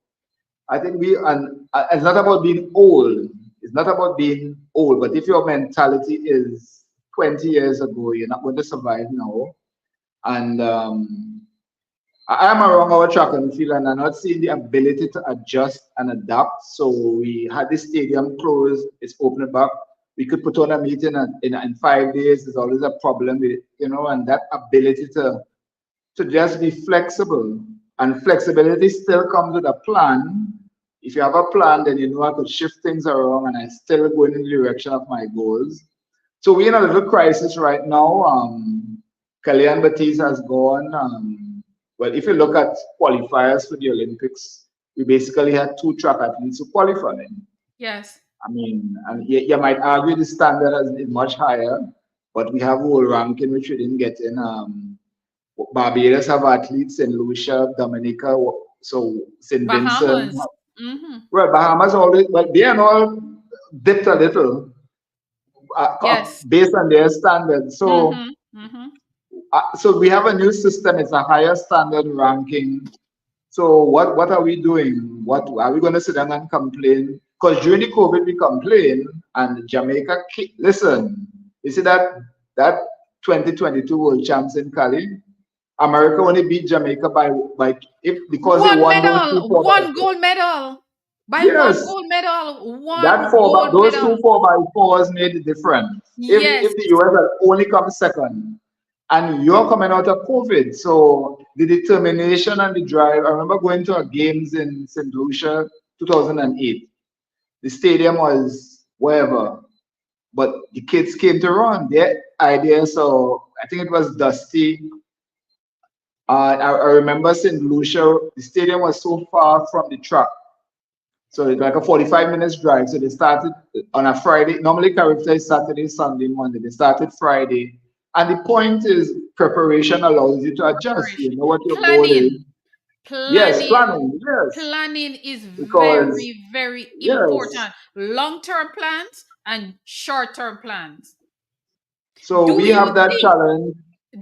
I think it's not about being old. It's not about being old, but if your mentality is 20 years ago, you're not going to survive now. And I'm around our track and field, and I'm not seeing the ability to adjust and adapt. So we had the stadium closed, it's opened back. We could put on a meeting in 5 days. There's always a problem with it, and that ability to just be flexible. And flexibility still comes with a plan. If you have a plan, then you know I could shift things around and I still go in the direction of my goals. So we're in a little crisis right now. Kalyan Batiste has gone. Well, if you look at qualifiers for the Olympics, we basically had 2 track athletes who qualified. Yes. I mean, and you might argue the standard is much higher, but we have world ranking which we didn't get in. Barbados have athletes in Lucia, Dominica, so St. Vincent. Bahamas. Mm-hmm. Well, Bahamas always, but they and all dipped a little Yes. based on their standards. So, Mm-hmm. Mm-hmm. so we have a new system. It's a higher standard ranking. So what are we doing? What are we going to sit down and complain? Because during the COVID we complained, and Jamaica. Listen, you see that 2022 World Champs in Cali, America only beat Jamaica because they One won those two medal, four by one four. gold medal. By one Yes, gold medal, that one gold those two medal. 4x4s made the difference. Yes. If the US had only come second, and you're coming out of COVID, so the determination and the drive. I remember going to a games in St. Lucia, 2008. The stadium was wherever, but the kids came to run. Their idea, so I think it was Dusty. I remember St. Lucia. The stadium was so far from the track. So it's like a 45 minutes drive. So they started on a Friday. Normally character is Saturday, Sunday, Monday. They started Friday. And the point is preparation allows you to adjust. You Preparation. know what your goal is. Planning. Yes, Planning. planning, yes. Planning is Because very, very yes. important. Long-term plans and short-term plans. So Do we you have that think challenge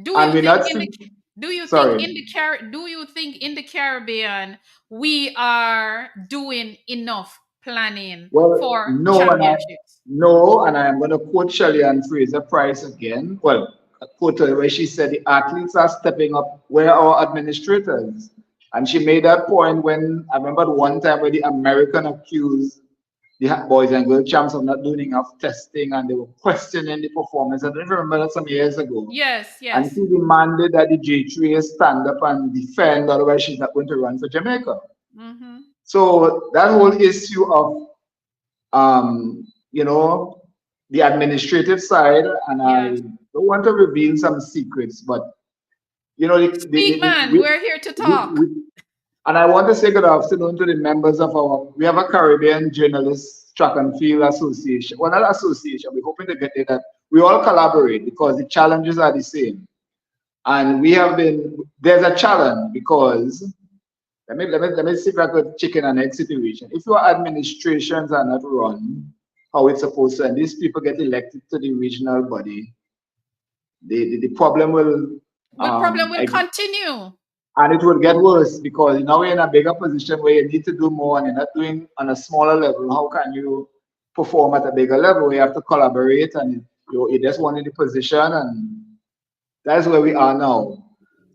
do and you we're think not in the seeing, do you think sorry. in the do you think in the Caribbean we are doing enough planning Well, for championships? no, and I am going to quote Shelley and Fraser Price again. Well, a quote her where she said the athletes are stepping up. Where are our administrators? And she made that point when I remember one time where the American accused the boys and girls champs of not doing enough testing, and they were questioning the performance. I don't remember that some years ago. Yes, And yes. she demanded that the J3 stand up and defend, otherwise she's not going to run for Jamaica. Mm-hmm. So that whole issue of you know, the administrative side, and I Yes. don't want to reveal some secrets, but you know, Speak, man. We're here to talk. And I want to say good afternoon to the members of we have a Caribbean Journalists Track and Field Association. Well, not association, we're hoping to get it that we all collaborate because the challenges are the same. And there's a challenge because, let me see if I could chicken and egg situation. If your administrations are not run how it's supposed to, and these people get elected to the regional body, the problem will The problem will continue. and it will get worse because now we're in a bigger position where you need to do more and you're not doing on a smaller level. How can you perform at a bigger level? You have to collaborate and you just want in the position, and that's where we are now.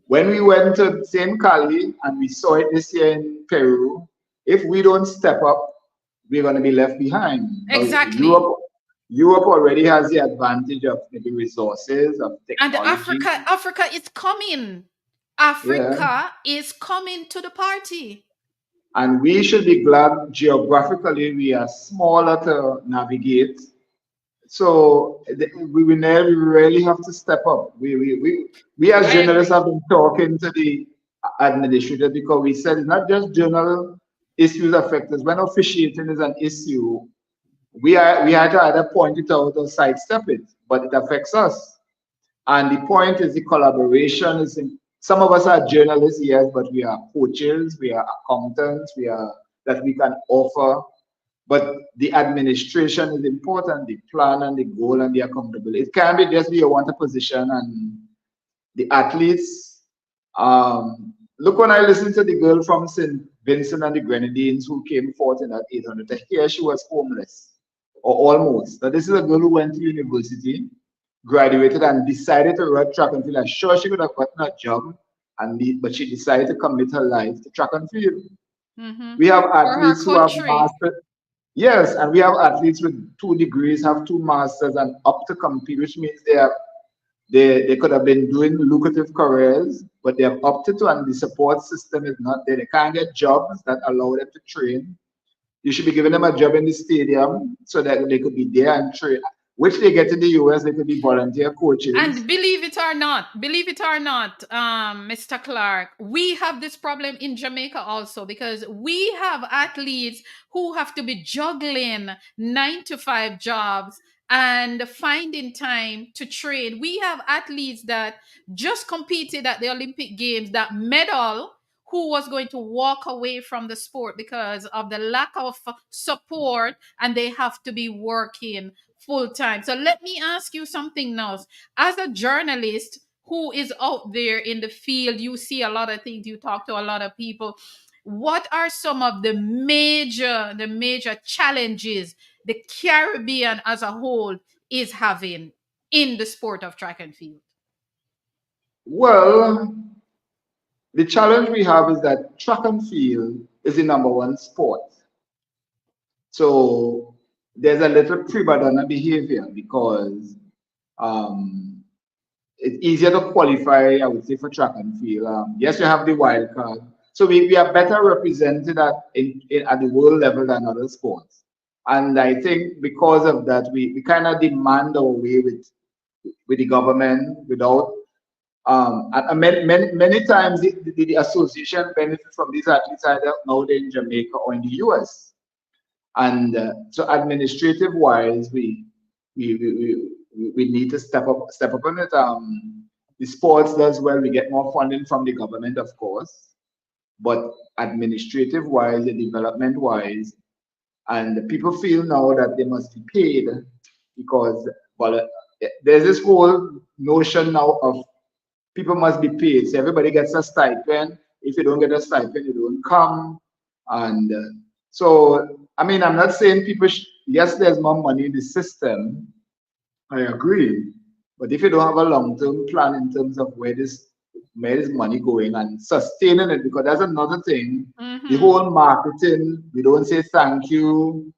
When we went to St. Cali and we saw it this year in Peru, if we don't step up, we're going to be left behind. Exactly. Europe already has the advantage of maybe resources, of technology. And Africa is coming. Africa is coming to the party. And we should be glad geographically we are smaller to navigate. So we really have to step up. We as journalists have been talking to the administrator because we said it's not just journal issues affect us. When officiating is an issue, we had to either point it out or sidestep it, but it affects us. And the point is the collaboration is in, some of us are journalists, yes, but we are coaches, we are accountants, that we can offer. But the administration is important, the plan and the goal and the accountability. It can't be just you want a position and the athletes. Look, when I listened to the girl from St. Vincent and the Grenadines who came forth in that 800, here she was homeless, or almost. Now, this is a girl who went to university, graduated and decided to run track and field. I'm sure she could have gotten a job, but she decided to commit her life to track and field. We have athletes who have masters. Yes, and we have athletes with 2 degrees, have 2 masters, and up to compete, which means they could have been doing lucrative careers, but they have opted to, and the support system is not there. They can't get jobs that allow them to train. You should be giving them a job in the stadium so that they could be there and train, which they get in the US. They could be volunteer coaches. And believe it or not, Mr. Clark, we have this problem in Jamaica also because we have athletes who have to be juggling 9-to-5 jobs and finding time to train. We have athletes that just competed at the Olympic Games that medal, who was going to walk away from the sport because of the lack of support, and they have to be working full time. So let me ask you something else. As a journalist who is out there in the field, you see a lot of things, you talk to a lot of people. What are some of the major challenges the Caribbean as a whole is having in the sport of track and field? Well, the challenge we have is that track and field is the #1 sport. So there's a little pre-Madonna behavior because it's easier to qualify, I would say, for track and field. Yes, you have the wild card. So we are better represented at the world level than other sports. And I think because of that, we kind of demand our way with the government without and many times the association benefits from these athletes either now they're in Jamaica or in the US. And so administrative wise, we need to step up on it. The sports does well, we get more funding from the government, of course, but administrative wise, the development wise, and the people feel now that they must be paid because there's this whole notion now of people must be paid. So everybody gets a stipend. If you don't get a stipend, you don't come. And so, I mean, I'm not saying people, yes, there's more money in the system. I agree. But if you don't have a long-term plan in terms of where this money going and sustaining it, because that's another thing. The whole marketing, we don't say thank you.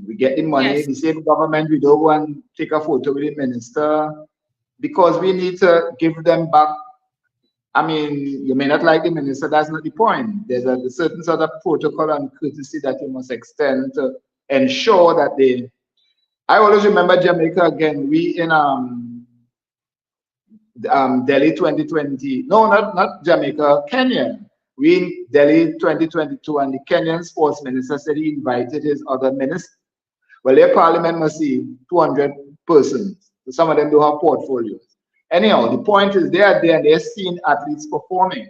We get the money, yes. The same government, we don't go and take a photo with the minister because we need to give them back. I mean, you may not like the minister, that's not the point. There's a certain sort of protocol and courtesy that you must extend to ensure that I always remember Jamaica again. We in Delhi 2020. No, not Jamaica, Kenya. we in Delhi 2022, and the Kenyan sports minister said he invited his other ministers. Well, their parliament must see 200 persons. So some of them do have portfolios. Anyhow, the point is they are there and they're seeing athletes performing.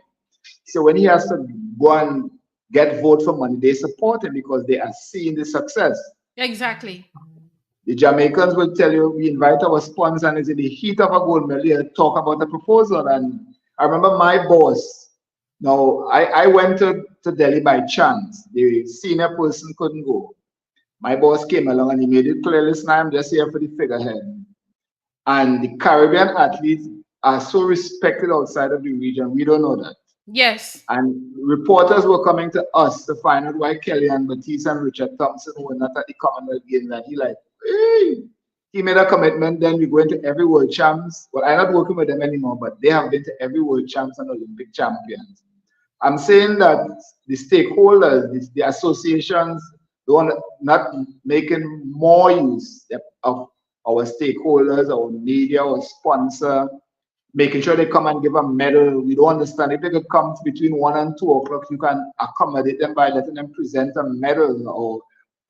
So when he has to go and get vote for money, they support him because they are seeing the success. Exactly. The Jamaicans will tell you, we invite our sponsor, and it's in the heat of a gold medal, talk about the proposal. And I remember my boss, now I went to Delhi by chance. The senior person couldn't go. My boss came along and he made it clear, listen, I'm just here for the figurehead. And the Caribbean athletes are so respected outside of the region, we don't know that. Yes. And reporters were coming to us to find out why Kelly and Batiste and Richard Thompson were not at the Commonwealth Games. And he like, hey, he made a commitment. Then we go into every World Champs. Well, I'm not working with them anymore, but they have been to every World Champs and Olympic champions. I'm saying that the stakeholders, the associations, don't not making more use of our stakeholders, our media, our sponsor, making sure they come and give a medal. We don't understand. If they could come between 1 and 2 o'clock, you can accommodate them by letting them present a medal or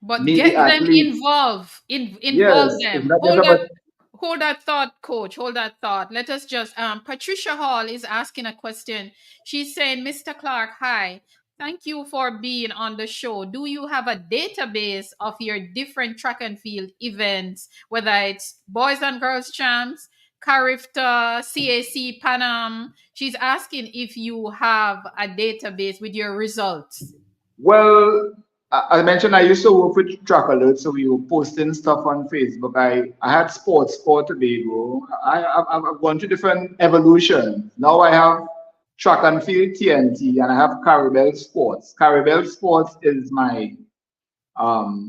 But meet the get them athlete. involved. Yes, Involve it's them. not just about. Hold that thought, coach. Hold that thought. Let us just Patricia Hall is asking a question. She's saying, Mr. Clark, hi. Thank you for being on the show. Do you have a database of your different track and field events, whether it's boys and girls champs, Carifta, CAC, Panam? She's asking if you have a database with your results. Well, I mentioned I used to work with Track Alert, so we were posting stuff on Facebook. I had sports for Tobago. I've gone through different evolutions. Now I have track and field TNT, and I have Caribel Sports. Caribel Sports is my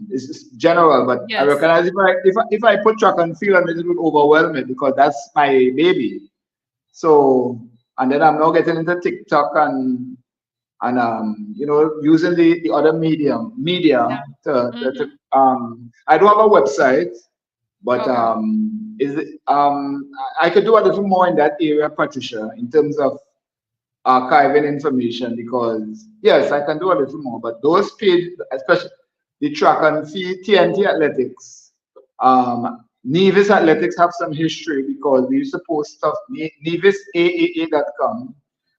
it's general, but I Yes. recognize if I put track and field on it, it would overwhelm me because that's my baby. So and then I'm now getting into TikTok and you know, using the other media Yeah. to I don't have a website, but Okay. is it, I could do a little more in that area, Patricia, in terms of archiving information because yes, I can do a little more, but those pages, especially the track and field TNT athletics, Nevis athletics have some history because we used to post stuff nevisaaa.com,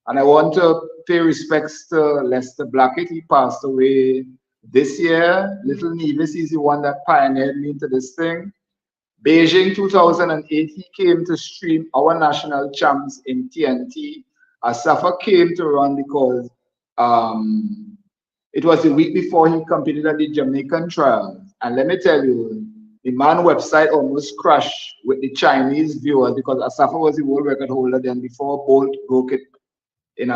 and I want to pay respects to Lester Blackett. He passed away this year. Little Nevis is the one that pioneered me into this thing. Beijing 2008, he came to stream our national champs in TNT. Asafa came to run because it was the week before he competed at the Jamaican trials. And let me tell you, the man website almost crashed with the Chinese viewers because Asafa was the world record holder then before Bolt broke it in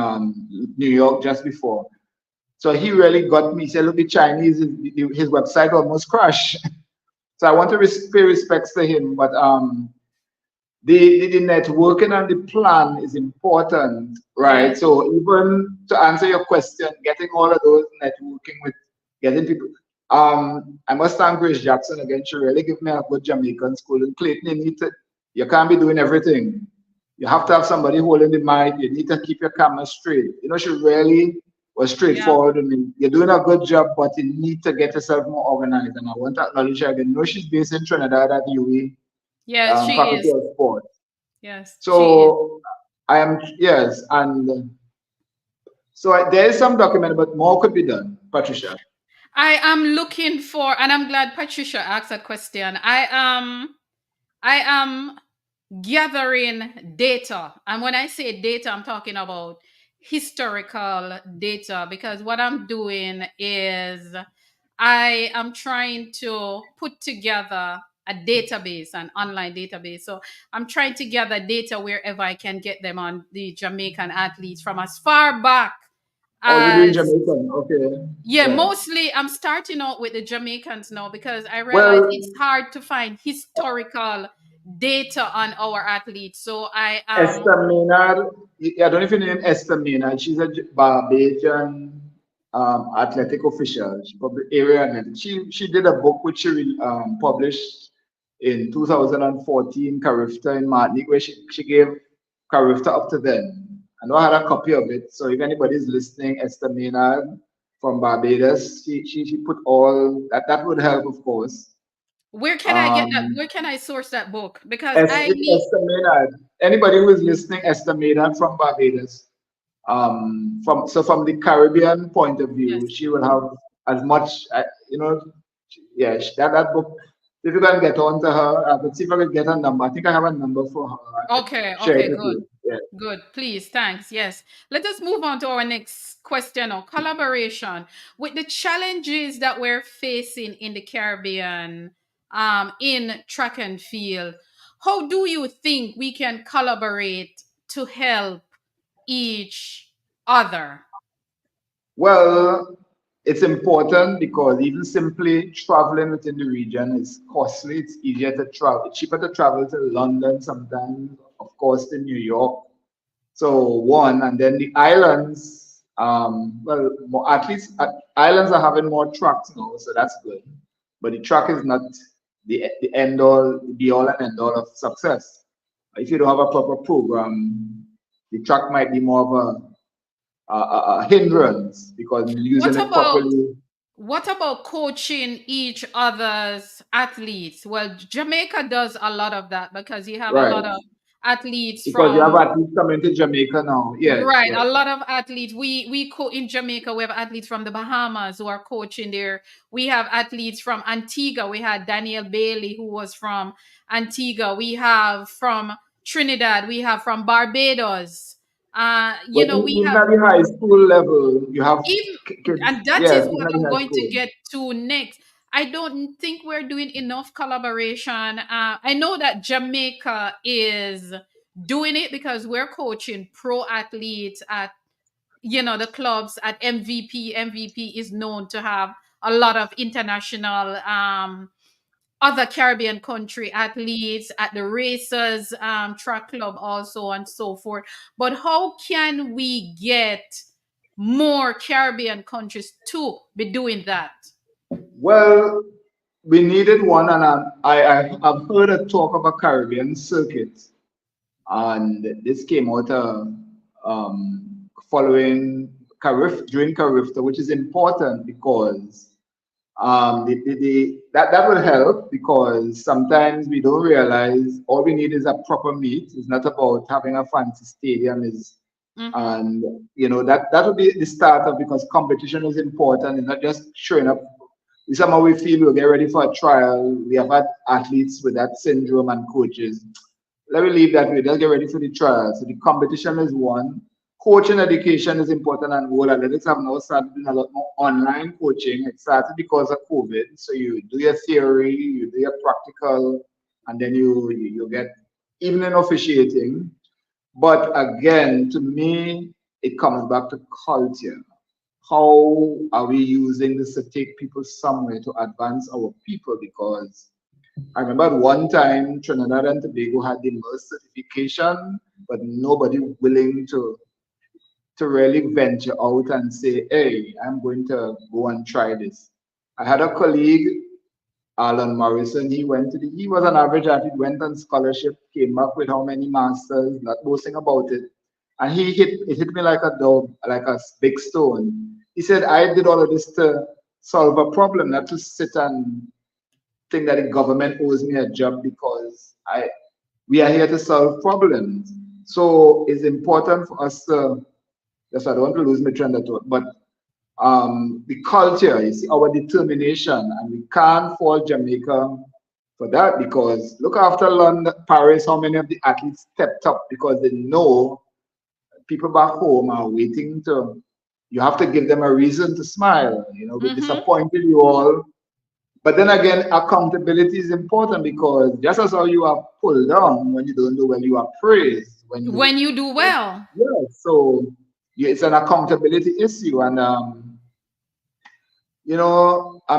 New York just before. So he really got me. He said, look, the Chinese, his website almost crashed. So I want to pay respects to him, but the networking and the plan is important, right? Yes. So even to answer your question, getting all of those networking with getting people. I must thank Grace Jackson again. She really gave me a good Jamaican school in Clayton. You can't be doing everything. You have to have somebody holding the mic. You need to keep your camera straight. You know, she really was Yeah. straightforward with me. You're doing a good job, but you need to get yourself more organized. And I want to acknowledge her again. You know, she's based in Trinidad at UWI, Yes, she Faculty is. of Sport. Yes, she is. So I am, yes, and so there is some document, but more could be done, Patricia. I am looking for, and I'm glad Patricia asked that question. I am gathering data. And when I say data, I'm talking about historical data because what I'm doing is I am trying to put together a database, an online database. So I'm trying to gather data wherever I can get them on the Jamaican athletes from as far back Oh, you're doing as, Jamaican, okay. yeah, Yeah. mostly I'm starting out with the Jamaicans now because I realize Well, it's hard to find historical data on our athletes. So I Esther Maynard, I don't know if you know Esther Maynard. She's a Barbadian athletic official. She published area athletic. She did a book which she published in 2014, Carifta in Martinique, where she gave Carifta up to then. I know I had a copy of it. So if anybody's listening, Esther Maynard from Barbados, she put all that. That would help, of course. Where can I get that? Um, Where can I source that book? Because I It's need. Esther Maynard. Anybody who is listening, Esther Maynard from Barbados. From the Caribbean point of view, Yes. she will have as much, yeah, that book. If you can get on to her, I could see if I could get her number. I think I have a number for her. I could Okay. share it Okay. with Good. you. Yeah. Good. Please. Thanks. Yes. Let us move on to our next question or collaboration with the challenges that we're facing in the Caribbean, in track and field. How do you think we can collaborate to help each other? Well, it's important because even simply traveling within the region is costly. It's easier to travel. It's cheaper to travel to London sometimes, of course, to New York. So one, and then the islands, well, more, at least islands are having more trucks now, so that's good. But the truck is not the end all, the all and end all of success. If you don't have a proper program, the truck might be more of a hindrance because using What it about properly. What about coaching each other's athletes? Well, Jamaica does a lot of that because you have a Right. lot of athletes Because you have from. athletes coming to Jamaica now. Yes, Right, yes. a lot of athletes. In Jamaica. We have athletes from the Bahamas who are coaching there. We have athletes from Antigua. We had Daniel Bailey who was from Antigua. We have from Trinidad. We have from Barbados. But We even have. at the high school level, you have Even, kids. and that Yes, is even what at the I'm high going to school. get to next. I don't think we're doing enough collaboration. I know that Jamaica is doing it because we're coaching pro athletes at the clubs at MVP. MVP is known to have a lot of international other Caribbean country athletes at the racers track club also and so forth. But how can we get more Caribbean countries to be doing that? Well, we needed one, and I've heard a talk of a Caribbean circuit, and this came out following during Carifta, which is important because that will help because sometimes we don't realize all we need is a proper meet. It's not about having a fancy stadium. Is Mm-hmm. and that would be the start of because competition is important. It's not just showing up. Somehow we feel we'll get ready for a trial. We have had athletes with that syndrome and coaches. Let me leave that way. Let's get ready for the trial. So the competition is one. Coaching education is important, and world athletics have now started doing a lot more online coaching. It started because of COVID. So you do your theory, you do your practical, and then you get even in officiating. But again, to me, it comes back to culture. How are we using this to take people somewhere to advance our people? Because I remember at one time Trinidad and Tobago had the MERS certification, but nobody willing to really venture out and say, hey, I'm going to go and try this. I had a colleague, Alan Morrison, he was an average athlete, went on scholarship, came back with how many masters, not boasting about it. And it hit me like a dog, like a big stone. He said, I did all of this to solve a problem, not to sit and think that the government owes me a job because we are here to solve problems. So it's important for us to, yes, I don't want to lose my trend of thought, but the culture, you see, our determination, and we can't fault Jamaica for that because look after London, Paris, how many of the athletes stepped up because they know people back home are waiting to, you have to give them a reason to smile. We Mm-hmm. disappointed you all. But then again, accountability is important because just as how you are pulled down when you don't do well, you are praised When you do well. yeah. So yeah, it's an accountability issue, and I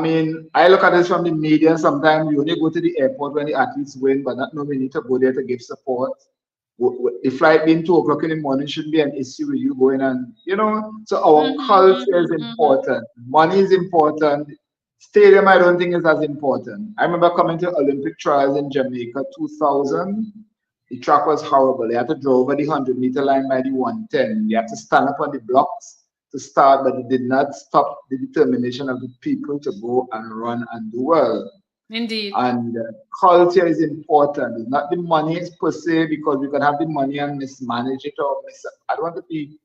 mean, I look at this from the media. Sometimes you only go to the airport when the athletes win, but not know we need to go there to give support. The flight being 2 o'clock in the morning shouldn't be an issue with you going and So our Mm-hmm, culture is mm-hmm, mm-hmm. important. Money is important. Stadium, I don't think is as important. I remember coming to Olympic trials in Jamaica 2000. The track was horrible. They had to draw over the 100-meter line by the 110. They had to stand up on the blocks to start, but it did not stop the determination of the people to go and run and do well. Indeed. And culture is important. It's not the money per se, because we can have the money and mismanage it, or I don't want to be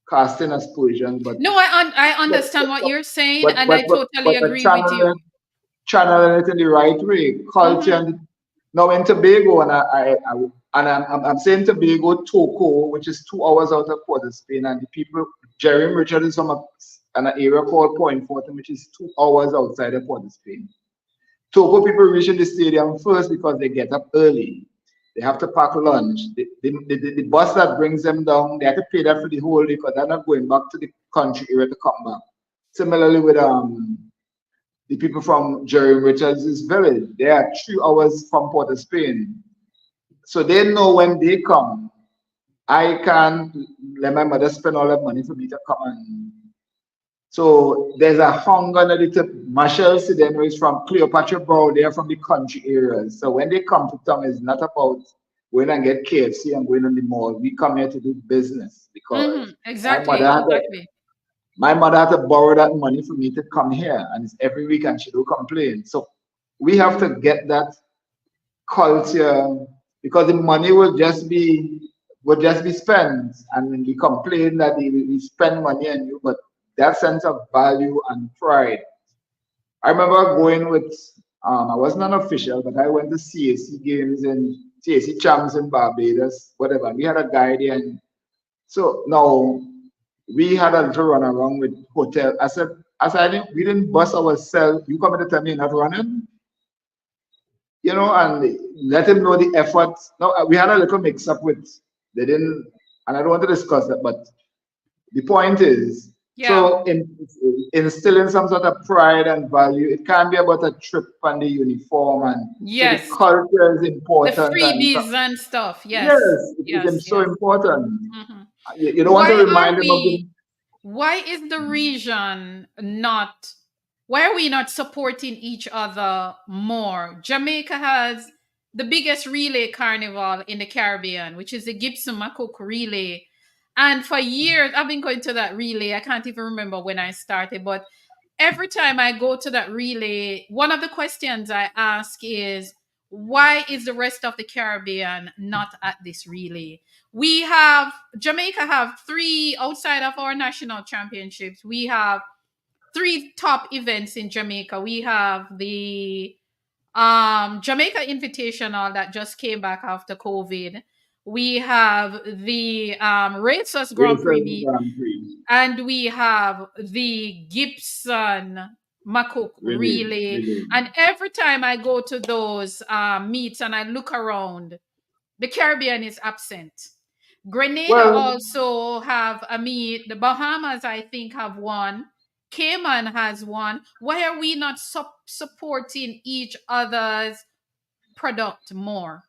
casting aspersions, but No, I understand what you're saying, and I but totally agree with you. channeling it in the right way. Culture and now in Tobago, and I'm saying Tobago, Toco, which is 2 hours out of Port of Spain, and the people, Jeremy Richard is from an area called Point Fortin, which is 2 hours outside of Port of Spain. Togo people reach the stadium first because they get up early. They have to pack lunch. The bus that brings them down, they have to pay that for the whole day because they're not going back to the country area to come back. Similarly with the people from Jerry Richards' village, they are 3 hours from Port of Spain. So they know when they come, I can't let my mother spend all that money for me to come and. So there's a hunger that it. Marshall Sideno is from Cleopatra Brow, they're from the country areas. So when they come to town, it's not about going and get KFC and going on the mall. We come here to do business because Exactly. my mother had to borrow that money for me to come here, and it's every week and she don't complain. So we have to get that culture, because the money will just be spent, and when we complain that we spend money on you, but that sense of value and pride. I remember going with, I wasn't an official, but I went to CAC games and CAC champs in Barbados, whatever. We had a guide there, and so now we had a little run around with hotel. We didn't bust ourselves. You come in to tell me you're not running, you know, and let him know the effort. No, we had a little mix up with, they didn't, and I don't want to discuss that, but the point is, so instilling some sort of pride and value, it can't be about a trip and the uniform, and so the culture is important. The freebies and stuff, it's so important. You don't want to remind them of the. Why is the region not? Why are we not supporting each other more? Jamaica has the biggest relay carnival in the Caribbean, which is the Gibson Macook Relay. And for years, I've been going to that relay. I can't even remember when I started, but every time I go to that relay, one of the questions I ask is, why is the rest of the Caribbean not at this relay? Jamaica have 3 outside of our national championships. We have 3 top events in Jamaica. We have the Jamaica Invitational that just came back after COVID. We have the Racers Grand Prix meet, and we have the Gibson Macook Relay. And every time I go to those meets and I look around, the Caribbean is absent. Grenada also have a meet. The Bahamas, I think, have one. Cayman has one. Why are we not supporting each other's product more?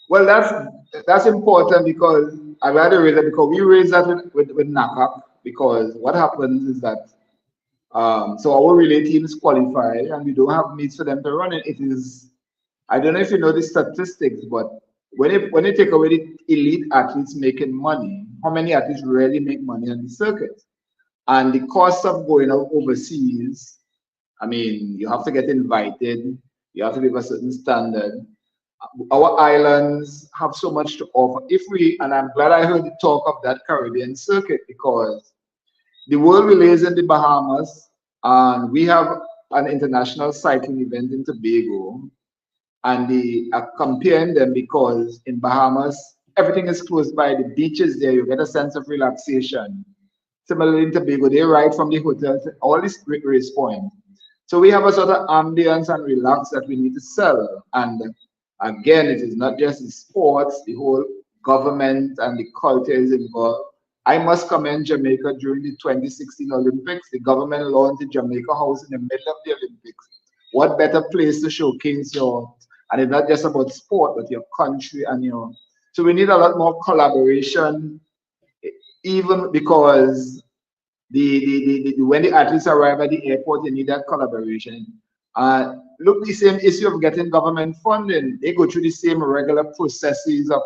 Well, that's important, because I'd rather raise that, because we raise that with NACAP, because what happens is that so our relay teams qualify and we don't have meets for them to run it. It is, I don't know if you know the statistics, but when you take away the elite athletes making money, how many athletes really make money on the circuit? And the cost of going out overseas, I mean, you have to get invited, you have to be of a certain standard. Our islands have so much to offer. And I'm glad I heard the talk of that Caribbean circuit, because the World Relays in the Bahamas, and we have an international cycling event in Tobago, and they are comparing them, because in Bahamas, everything is close by. The beaches there, you get a sense of relaxation. Similarly in Tobago, they ride from the hotel to all these race points. So we have a sort of ambience and relax that we need to sell. And again, it is not just the sports, the whole government and the culture is involved. I must commend Jamaica during the 2016 Olympics. The government launched the Jamaica House in the middle of the Olympics. What better place to showcase and it's not just about sport, but your country and your. So we need a lot more collaboration, even because when the athletes arrive at the airport, you need that collaboration. Look, the same issue of getting government funding. They go through the same regular processes of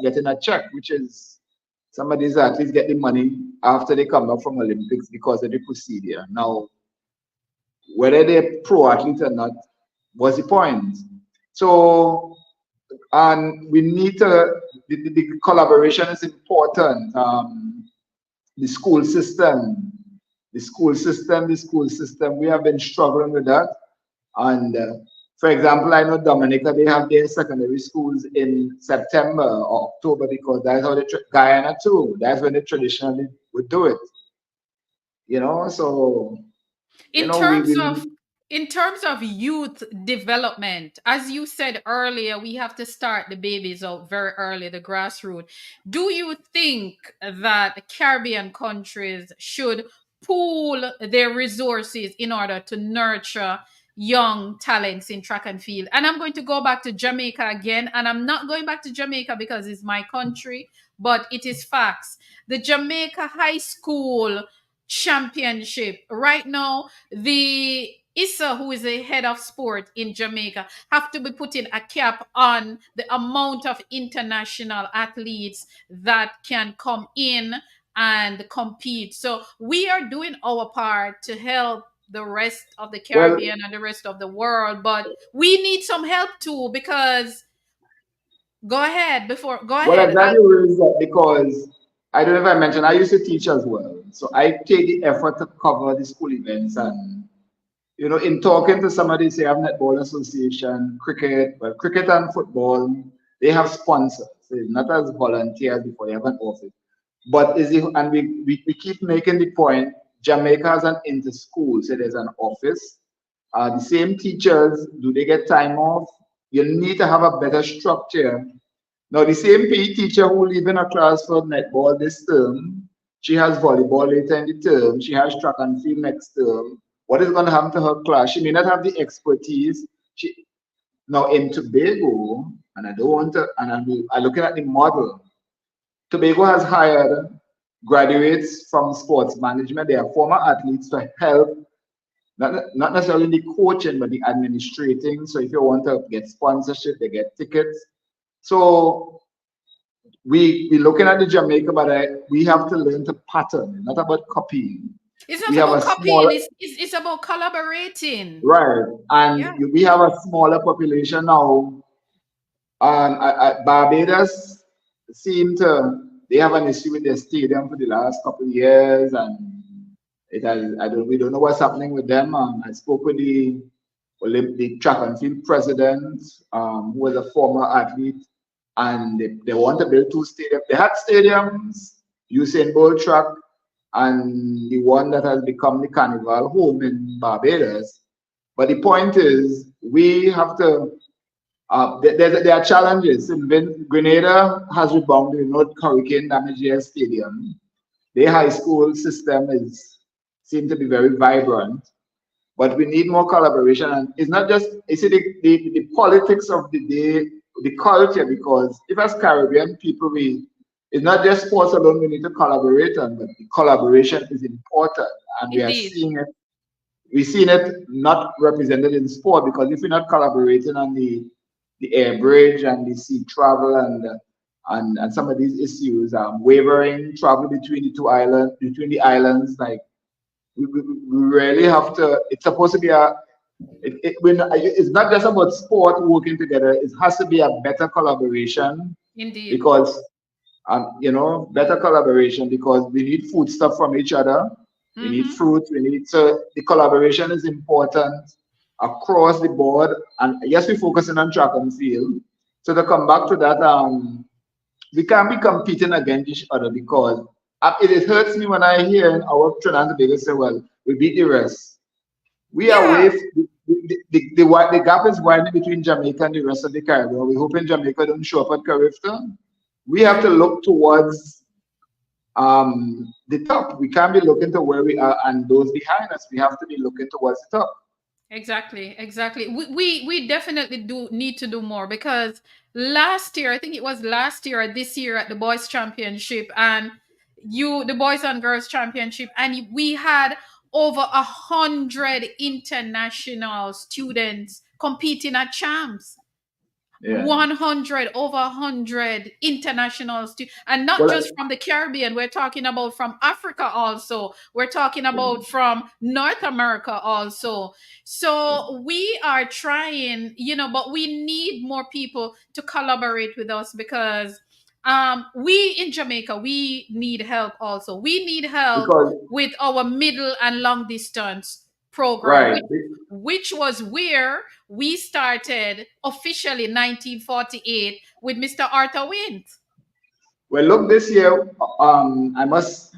getting a check, which is some of these athletes get the money after they come back from Olympics because of the procedure. Now, whether they're pro athletes or not, was the point. So, and we need to, the collaboration is important. The school system, the school system, we have been struggling with that. And for example, I know Dominica, they have their secondary schools in September or October because that's how Guyana too, that's when they traditionally would do it. So, in we terms of will. in terms of youth development, as you said earlier, we have to start the babies out very early, the grassroots. Do you think that Caribbean countries should pool their resources in order to nurture young talents in track and field? And I'm going to go back to Jamaica again, and I'm not going back to Jamaica because it's my country, but it is facts. The Jamaica High School Championship right now, the Issa, who is the head of sport in Jamaica, have to be putting a cap on the amount of international athletes that can come in and compete. So we are doing our part to help the rest of the Well, Caribbean and the rest of the world, but we need some help too because go Well, ahead. exactly where is that because I don't know if I mentioned I used to teach as well. So I take the effort to cover the school events and in talking to somebody, say I'm Netball Association, cricket, well, cricket and football, they have sponsors. So it's not as volunteers before you have an office. But and we keep making the point, Jamaica has an inter-school, so there's an office. The same teachers, do they get time off? You need to have a better structure. Now, the same PE teacher who leave in a class for netball this term, she has volleyball later in the term, she has track and field next term. What is going to happen to her class? She may not have the expertise. Now, in Tobago, and I don't want to, and I'm looking at the model, Tobago has hired graduates from sports management. They are former athletes to help, not necessarily the coaching, but the administrating. So if you want to get sponsorship, they get tickets. So we looking at the Jamaica, but we have to learn to pattern, not about copying. It's We not have a about copying, smaller, it's about collaborating. right, Yeah. and we have a smaller population now. Barbados seem to they have an issue with their stadium for the last couple of years, and it has we don't know what's happening with them. I spoke with the Olympic track and field president, who was a former athlete, and they want to build two stadiums. They had stadiums, Usain Bolt track, and the one that has become the Carnival home in Barbados. But the point is, we have to. There are challenges. Grenada has rebounded, hurricane damaged their stadium. Their high school system seems to be very vibrant, but we need more collaboration. And it's not just, the politics of the day, the culture, because if as Caribbean people, it's not just sports alone we need to collaborate on, but the collaboration is important. And we are Indeed. seeing it, we've seen it not represented in sport because if we're not collaborating on the air bridge and the sea travel and some of these issues, wavering travel between the islands, like we really have to. It's supposed to be it's not just about sport working together. It has to be a better collaboration Indeed. because better collaboration because we need food stuff from each other. We need Mm-hmm. fruit. So the collaboration is important across the board. And yes, we're focusing on track and field. So to come back to that, we can't be competing against each other because it hurts me when I hear our Trinidad and Tobago say, "Well, we beat the rest." We are Yeah, way the gap is widening between Jamaica and the rest of the Caribbean. We hoping Jamaica don't show up at Carifta. We have to look towards the top. We can't be looking to where we are and those behind us. We have to be looking towards the top. exactly. We definitely do need to do more because last year, I think it was last year or this year at the boys championship and the boys and girls championship, and we had over 100 international students competing at champs. Yeah. 100, over 100 international students, and not Well, just from the Caribbean. We're talking about from Africa also. We're talking yeah, about from North America also. So we are trying, but we need more people to collaborate with us, because we in Jamaica, we need help also. We need help because with our middle and long distance program, right. which was where we started officially 1948 with Mr. Arthur Wint. Well, look, this year, I must,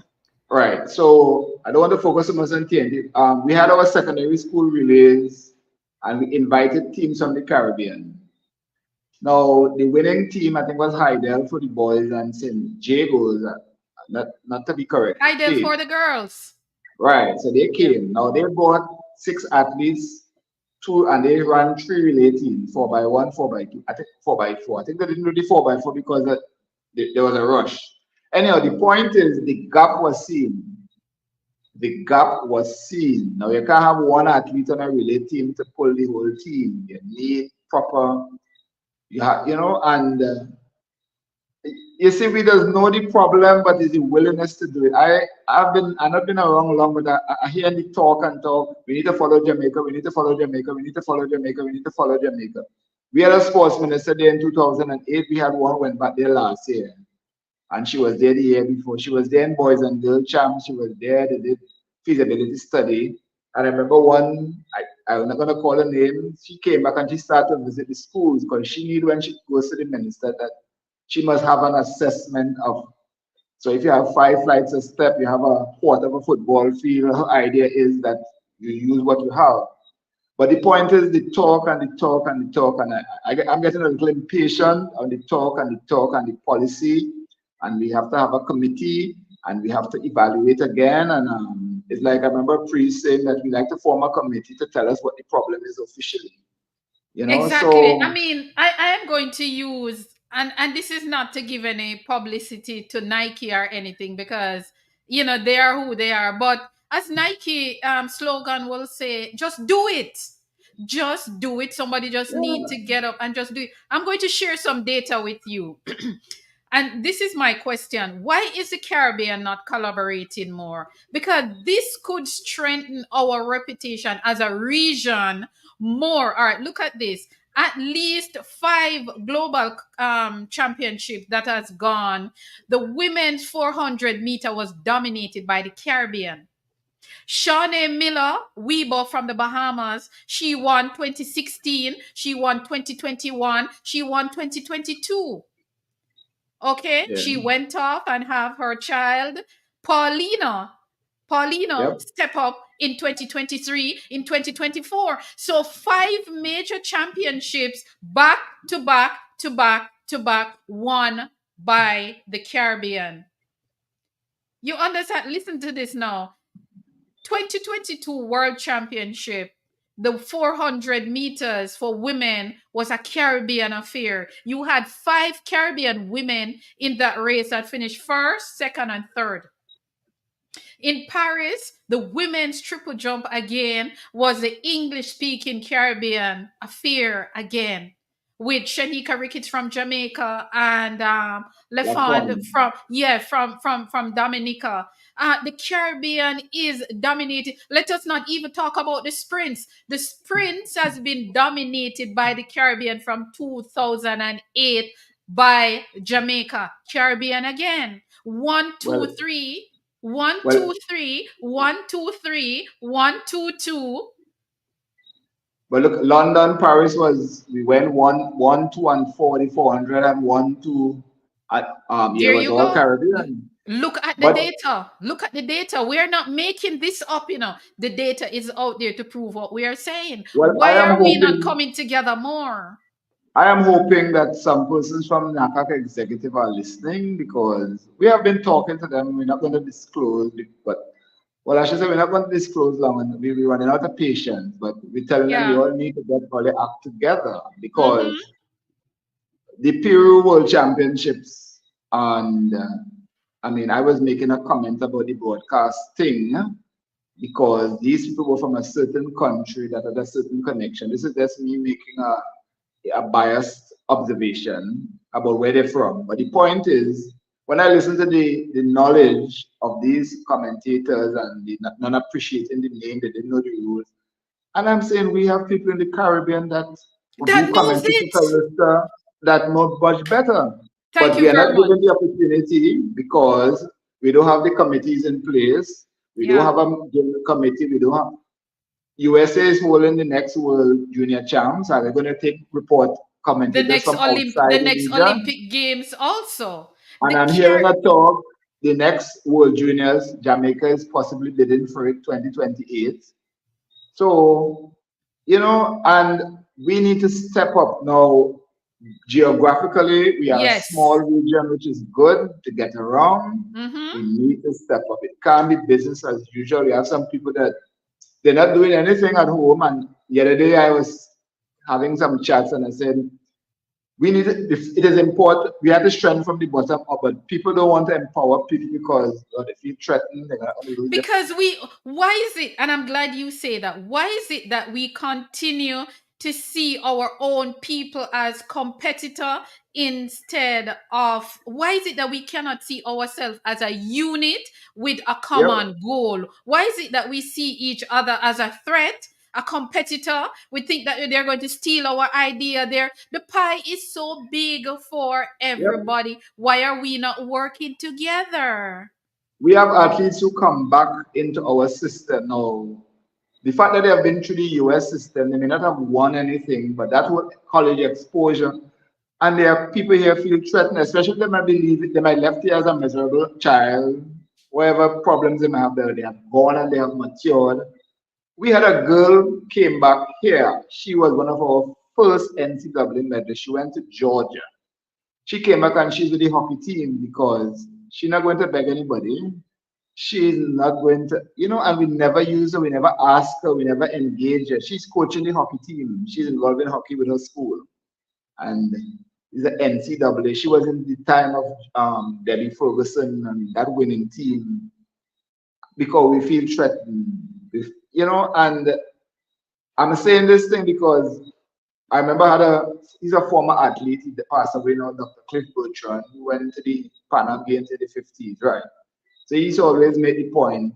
right. So I don't want to focus so much on TNT. We had our secondary school relays, and we invited teams from the Caribbean. Now, the winning team, I think, was Heidel for the boys and St. Jago's, not to be correct, Ideal came. for the girls. Right. So they Yeah. came. Now they brought 6 athletes, two, and they ran three relay teams, 4x1, 4x2, I think 4x4. I think they didn't do the 4x4 because there was a rush. Anyhow, the point is the gap was seen. The gap was seen. Now you can't have one athlete on a relay team to pull the whole team. You need proper, and you see, we does know the problem, but is the willingness to do it. I've not been around long, but I hear the talk and talk. We need to follow Jamaica. We need to follow Jamaica. We need to follow Jamaica. We need to follow Jamaica. We had a sports minister there in 2008. We had one went back there last year, and she was there the year before. She was there in boys and girls champ. She was there. They did feasibility study. And I remember one. I'm not gonna call her name. She came back and she started to visit the schools because she knew when she goes to the minister that she must have an assessment of. So if you have 5 flights of step, you have a quarter of a football field. Her idea is that you use what you have. But the point is the talk and the talk and the talk, and I'm getting a little impatient on the talk and the talk and the policy, and we have to have a committee and we have to evaluate again. And it's like I remember Pre saying that we like to form a committee to tell us what the problem is officially. Exactly. I So mean, I am going to use, and this is not to give any publicity to Nike or anything, because they are who they are. But as Nike slogan will say, just do it. Just do it. Somebody just need to get up and just do it. I'm going to share some data with you. And this is my question. Why is the Caribbean not collaborating more? Because this could strengthen our reputation as a region more. All right, look at this. At least 5 global championship that has gone. The women's 400 meter was dominated by the Caribbean. Shawnee Miller, Weber from the Bahamas, she won 2016, she won 2021, she won 2022. Okay, yeah, she went off and have her child. Paulina, yep. step up in 2023, in 2024. So 5 major championships back to back to back to back, won by the Caribbean. You understand? Listen to this now. 2022 World Championship, the 400 meters for women was a Caribbean affair. You had 5 Caribbean women in that race that finished first, second, and third. In Paris, the women's triple jump again was the English speaking Caribbean affair again, with Shanika Ricketts from Jamaica and That's Lefond one. from Dominica. The Caribbean is dominated. Let us not even talk about the sprints. The sprints has been dominated by the Caribbean from 2008 by Jamaica. Caribbean again. One, two, Well, three. One, well, two, three, 1, 2, 3, 1, 2, 2. But look, London, Paris was we went 1, 1, 2, and 4, the 400 and 1, 2. Yeah, it There was you all go. Caribbean. Look at the But data. Look at the data. We are not making this up. The data is out there to prove what we are saying. well, Why are we not coming together more? I am hoping that some persons from NACAC executive are listening because we have been talking to them. We're not going to disclose, but well, I should say we're not going to disclose long, and we're running out of patience. But we're telling them we Yeah. all need to get all the act together Mm-hmm. because the Peru World Championships, and I mean, I was making a comment about the broadcast thing because these people were from a certain country that had a certain connection. This is just me making a biased observation about where they're from. But the point is, when I listen to the knowledge of these commentators and the not appreciating the name, they didn't know the rules. And I'm saying we have people in the Caribbean that who That do knows commentary it. career that know much better. Thank But you we are very not much. given the opportunity because we don't have the committees in place. We don't Yeah. have a general committee. We don't have USA is holding the next World Junior Champs. Are they going to take report commentators from outside The the next region? Olympic Games also. And The I'm hearing care a talk, the next World Juniors, Jamaica is possibly bidding for it 2028. So, and we need to step up now. Geographically, we are a yes. small region, which is good to get around. Mm-hmm. We need to step up. It can't be business as usual. We have some people that they're not doing anything at home. And the other day I was having some chats and I said, we need it is important. We have to strengthen from the bottom up, but people don't want to empower people because they feel threatened. They're going to lose their. Because why is it, and I'm glad you say that, why is it that we continue to see our own people as competitor instead of, why is it that we cannot see ourselves as a unit with a Yep, common goal? Why is it that we see each other as a threat, a competitor? We think that they're going to steal our idea there. The pie is so big for yep. everybody. Why are we not working together? We have athletes who come back into our system now. The fact that they have been through the US system, they may not have won anything, but that's what college exposure. And there are people here feel threatened, especially if they might believe they might left here as a miserable child, whatever problems they might have there, they have gone and they have matured. We had a girl came back here. She was one of our first NCAA medalists. She went to Georgia. She came back and she's with the hockey team because she's not going to beg anybody. She's not going to, and we never use her, we never ask her, we never engage her. She's coaching the hockey team. She's involved in hockey with her school. And it's the NCAA. She was in the time of Debbie Ferguson and that winning team because we feel threatened. And I'm saying this thing because I remember he's a former athlete, he passed away now, Dr. Cliff Bertrand, who went into the Pan Am Games in the 50s, right? So he's always made the point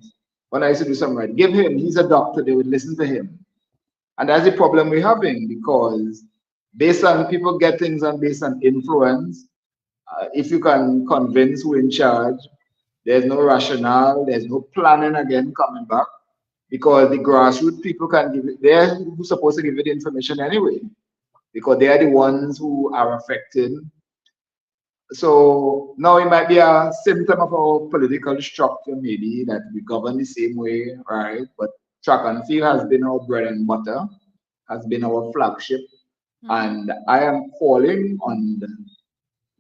when I used to do something right, give him, he's a doctor, they would listen to him. And that's the problem we're having because based on people get things and based on influence, if you can convince who in charge, there's no rationale, there's no planning again coming back because the grassroots people can give it, they're who's supposed to give it the information anyway because they are the ones who are affected. So now it might be a symptom of our political structure, maybe that we govern the same way, right? But track and field has been our bread and butter, has been our flagship. Mhm. And I am calling on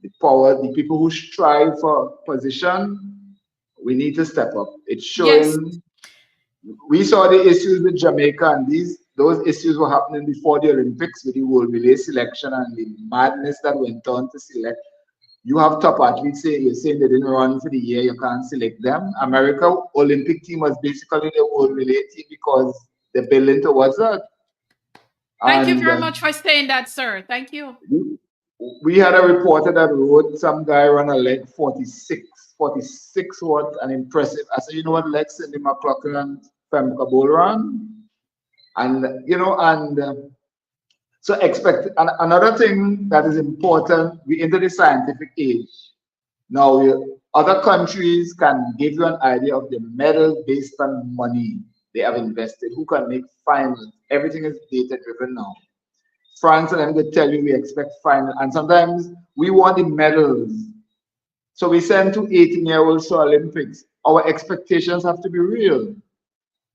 the power, the people who strive for position, we need to step up. It's Yes. showing we saw the issues with Jamaica, and those issues were happening before the Olympics with the world relay selection and the madness that went on to select. You have top athletes say you're saying they didn't run for the year, you can't select them. America Olympic team was basically the world relay team because they're building towards that. Thank you And very much for saying that, sir. Thank you. we had a reporter that wrote some guy run a leg 46, 46 what an impressive. I said, you know what, Lex Cindy McLaughlin and Femke Bowl run? And so expect another thing that is important. We enter the scientific age now. Other countries can give you an idea of the medal based on money they have invested. Who can make finals? Everything is data driven now. France and I'm going to tell you we expect final, and sometimes we want the medals. So we send to 18-year-olds to Olympics. Our expectations have to be real.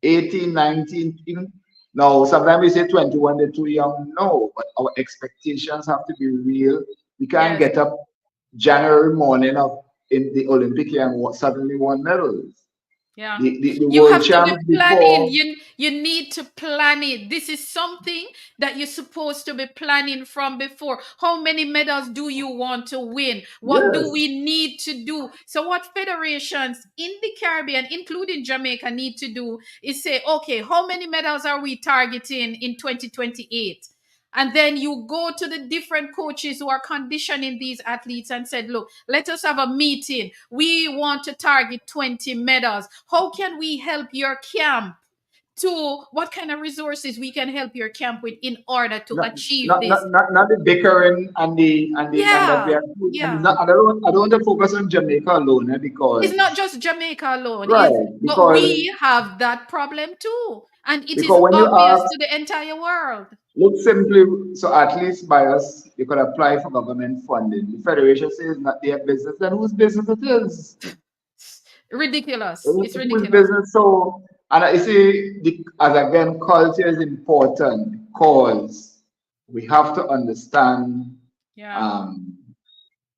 18, 19, even now sometimes we say 21, they're too young. No, but our expectations have to be real. We can't Yes. get up January morning of in the Olympic year and suddenly won medals. Yeah. The You world have to be champs planning. before, You need to plan it. This is something that you're supposed to be planning from before. How many medals do you want to win? What do yes, we need to do? So what federations in the Caribbean, including Jamaica, need to do is say, okay, how many medals are we targeting in 2028? And then you go to the different coaches who are conditioning these athletes and said, look, let us have a meeting. We want to target 20 medals. How can we help your camp? To what kind of resources we can help your camp with in order to Not, achieve not, not, this? not, not the bickering and that we Yeah, are. And yeah. not, I don't want to focus on Jamaica alone, It's because not just Jamaica alone, right, is but because we have that problem too. And it is when you obvious ask, to the entire world. look simply, so athletes by us, you could apply for government funding. The federation says it's not their business, then whose business it is? Ridiculous. It's Whose ridiculous. business? So, and I see, as again, culture is important because we have to understand. Yeah. Um,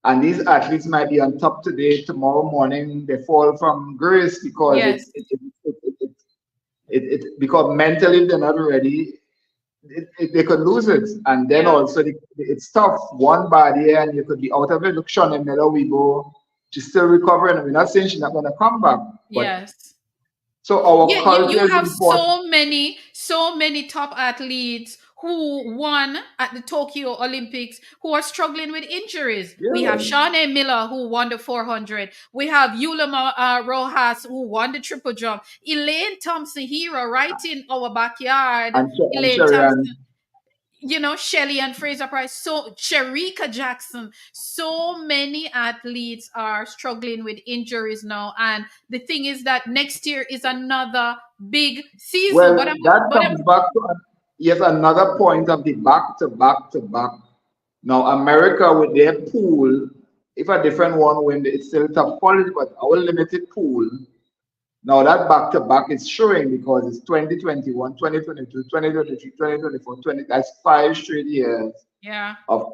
and these athletes might be on top today, tomorrow morning they fall from grace because Yes. because mentally they're not ready. They could lose it, and then Yeah. also it's tough. One bad year and you could be out of it. Look, Shawn Miller, we go, she's still recovering. We're not saying she's not going to come back, but Yes. so our Yeah, you culture is have important. so many top athletes who won at the Tokyo Olympics who are struggling with injuries. We have Yes, Shawn Miller who won the 400. We have Yulama Rojas who won the triple jump. Elaine Thompson Hero right in our backyard. and Elaine Sharon. Thompson, Shelly and Fraser Price, so Sherika Jackson, so many athletes are struggling with injuries now. And the thing is that next year is another big season. Well, that comes back to yet another point of the back to back to back. Now, America with their pool, if a different one win, it's still top quality, but our limited pool. Now that back to back is showing because it's 2021, 2022, 2023, 2024, 20. That's 5 straight years Yeah. of,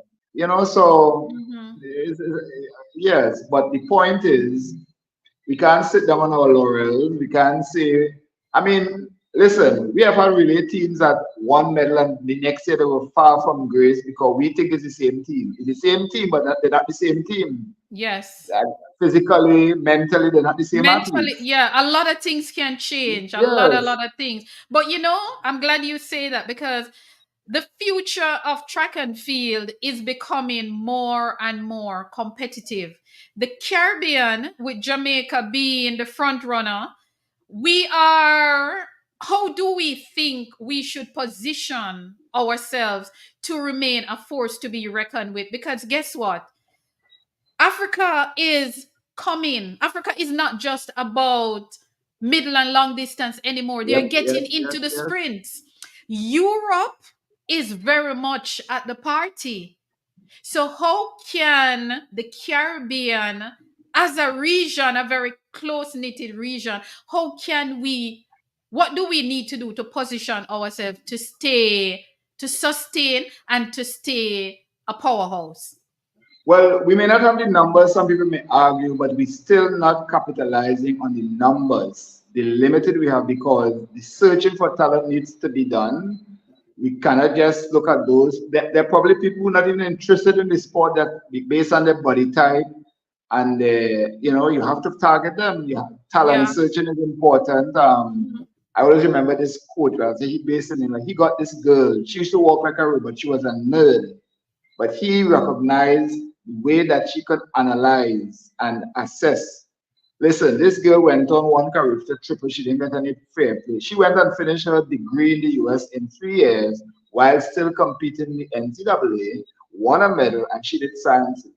so Hmm. yes, but the point is, we can't sit down on our laurels. We can't say, I mean, listen, we have had relay teams that won medal and the next year they were far from grace because we think it's the same team. It's the same team, but they're not the same team. Yes. Physically, mentally, they're not the same Mentally, athletes. yeah, a lot of things can change. A Yes. lot of things. But I'm glad you say that because the future of track and field is becoming more and more competitive. The Caribbean, with Jamaica being the front runner, we are. How do we think we should position ourselves to remain a force to be reckoned with? Because guess what? Africa is coming. Africa is not just about middle and long distance anymore. They are Yep. getting Yes. Yes. into the Yes. sprints. Europe is very much at the party. So, how can the Caribbean, as a region, a very close knitted region, what do we need to do to position ourselves to sustain, and to stay a powerhouse? Well, we may not have the numbers, some people may argue, but we're still not capitalizing on the numbers, the limited we have, because the searching for talent needs to be done. We cannot just look at those. There are probably people who are not even interested in the sport that based on their body type, and you have to target them. Yeah, talent Yeah. searching is important. Mhm. I always remember this quote where I say he based in he got this girl. She used to walk like a robot. She was a nerd, but he recognized the way that she could analyze and assess. Listen, this girl went on one career to triple. She didn't get any fair play. She went and finished her degree in the US in 3 years while still competing in the NCAA, won a medal, and she did sciences.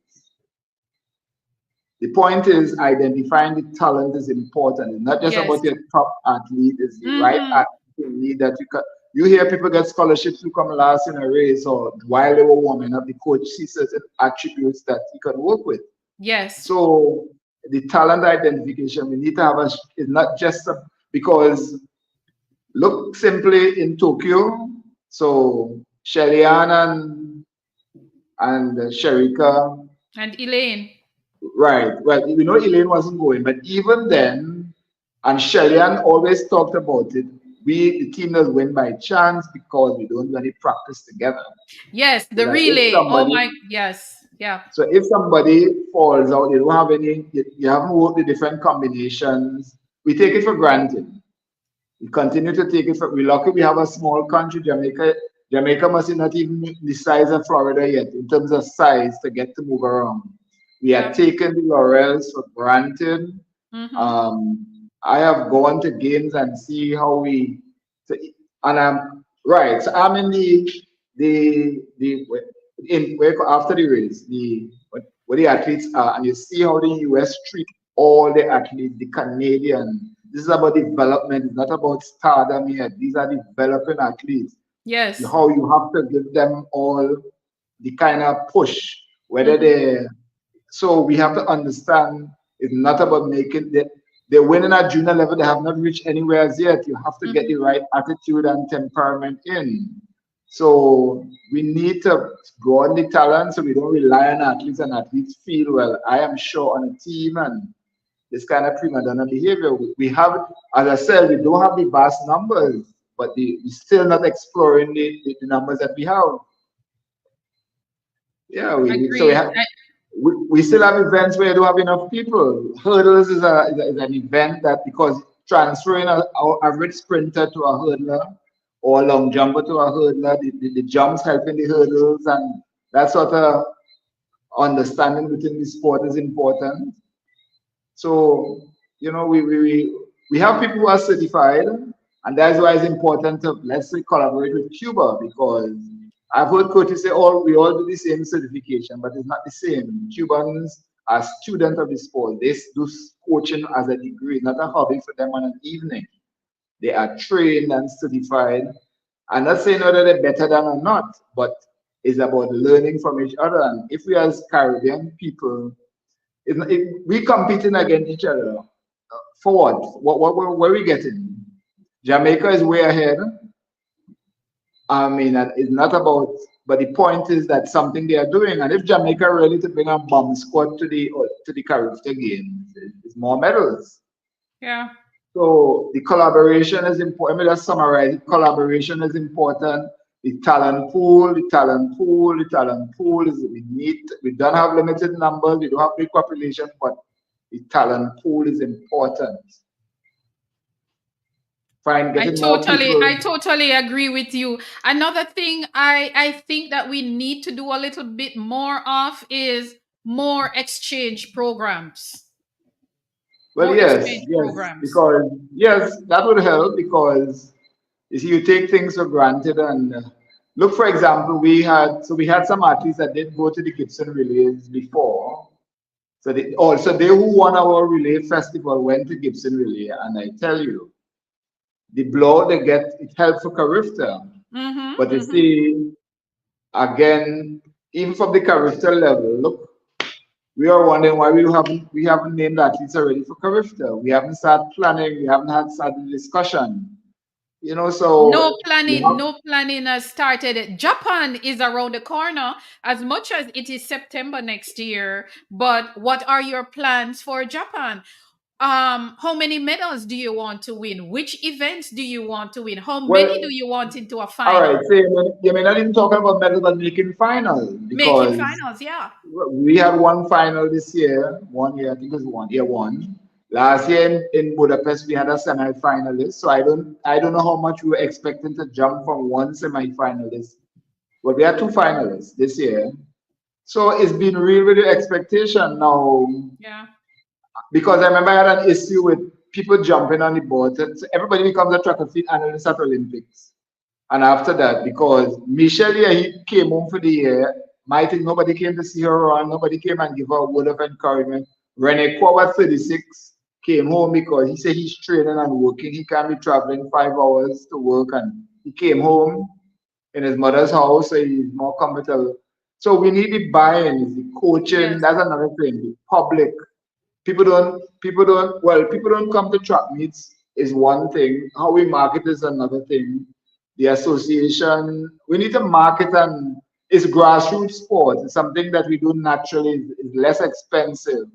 The point is identifying the talent is important. It's not just Yes. about your top athlete, it's the right Hmm. athlete you need that you can. You hear people get scholarships to come last in a race or while they were warming up, the coach sees certain attributes that he can work with. Yes. So the talent identification we need to have is not just because look simply in Tokyo. So Shellyan and Sherika. And Elaine. Right. Well, we know Elaine wasn't going, but even then, and Shellyan always talked about it. The team does win by chance because we don't do any practice together. Yes, So the that if relay. Oh somebody, my, yes. Yeah. so if somebody falls out, they don't have any, you haven't worked the different combinations. We take it for granted. We continue to take it for. We're lucky we have a small country, Jamaica. Jamaica must not even the size of Florida yet in terms of size to get to move around. We are Yeah. taking the laurels for granted. Mm-hmm. I have gone to games and see how we, so- and I'm right. So I'm in the in where after the race, the where the athletes are, and you see how the US treat all the athletes, the Canadian. This is about development. It's not about stardom yet. These are developing athletes. Yes. How you have to give them all the kind of push, whether Mm-hmm. they. So we have to understand it's not about making they're winning at junior level. They have not reached anywhere as yet. You have to get Mm-hmm. the right attitude and temperament in. So we need to grow on the talent so we don't rely on athletes and athletes feel well. I am sure on a team and this kind of prima donna behavior. We have, as I said, we don't have the vast numbers, but we still not exploring the numbers that we have. Yeah, so we Agreed. have we still have events where you don't have enough people. Hurdles is an event that because transferring our average sprinter to a hurdler or a long jumper to a hurdler, the jumps helping the hurdles and that sort of understanding within the sport is important. So, we have people who are certified, and that's why it's important to, let's say, collaborate with Cuba because I've heard coaches say, "Oh, we all do the same certification," but it's not the same. Cubans are students of the sport. They do coaching as a degree, not a hobby for them on an evening. They are trained and certified. I'm not saying whether they're better than or not, but it's about learning from each other. And if we as Caribbean people we competing against each other for what? Where are we getting? Jamaica is way ahead. I mean, and it's not about. But the point is that something they are doing, and if Jamaica are ready to bring a bomb squad to the Caribbean Games, it's more medals. Yeah. So the collaboration is important. Let me just summarize. It. Collaboration is important. The talent pool, the talent pool, the talent pool is we need. We don't have limited numbers. We don't have big population, but the talent pool is important. Find I getting more totally, people. I totally agree with you. Another thing I think that we need to do a little bit more of is more exchange programs. Well, More yes, exchange yes, programs. because yes, that would help because you see, you take things for granted and look, for example, we had some athletes that did go to the Gibson Relays before. So they who won our relay festival went to Gibson Relay, and I tell you, the blow they get it helps for Carifta. But Mm-hmm. you Mm-hmm. see, again, even from the Carifta level, look, we are wondering why we haven't named athletes already for Carifta. We haven't started planning. We haven't had started discussion. So you have, No planning has started. Japan is around the corner as much as it is September next year. But what are your plans for Japan? How many medals do you want to win? Which events do you want to win? How many well, do you want into a all right. final? So you may not even talk about medals, but making finals Making because finals, yeah. we had one final this year, 1 year, I think it was year one. Last year in Budapest, we had a semi-finalist. So I don't know how much we were expecting to jump from one semi-finalist, but we had two finalists this year. So it's been really the expectation now Yeah. because I remember I had an issue with people jumping on the board. So everybody becomes a track and field analyst at Olympics. And after that, because Michelle, yeah, he came home for the year, I think nobody came to see her run, nobody came and give her a word of encouragement. Rene Kwaba, 36, came home because he said he's training and working. He can't be traveling 5 hours to work, and he came home in his mother's house, so he's more comfortable. So we need the buy-in, the coaching. Yes. That's another thing. The public, people don't come to track meets is one thing. How we market is another thing. The association, we need to market and it's grassroots sport. It's something that we do naturally. It's less expensive.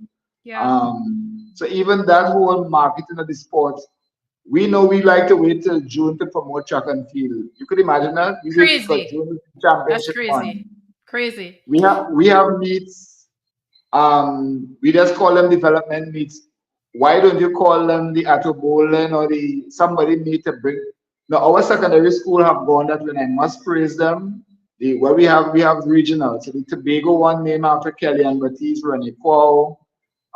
Yeah. So even that whole marketing of the sport, we know we like to wait till June to promote track and field. You could imagine that we wait because Crazy. June is the That's championship crazy. month. Crazy. We have meets. We just call them development meets. Why don't you call them the Auto Bowling or the somebody meet to bring? Now our secondary school have gone that way, and I must praise them. Where we have regional. So the Tobago one named after Kelly and Batiste, Renee Paul.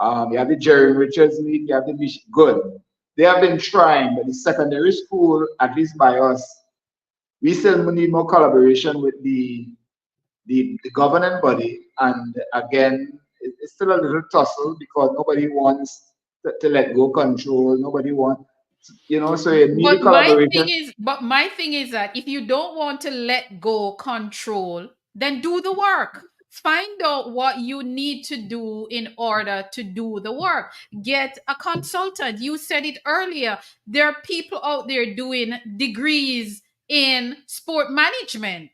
You have the Jerry Richards League, you have the good. They have been trying, but the secondary school, at least by us, we still need more collaboration with the governing body. And again, it's still a little tussle because nobody wants to let go control. Nobody wants, so you need the collaboration. But my thing is that if you don't want to let go control, then do the work. Find out what you need to do in order to do the work. Get a consultant. You said it earlier. There are people out there doing degrees in sport management.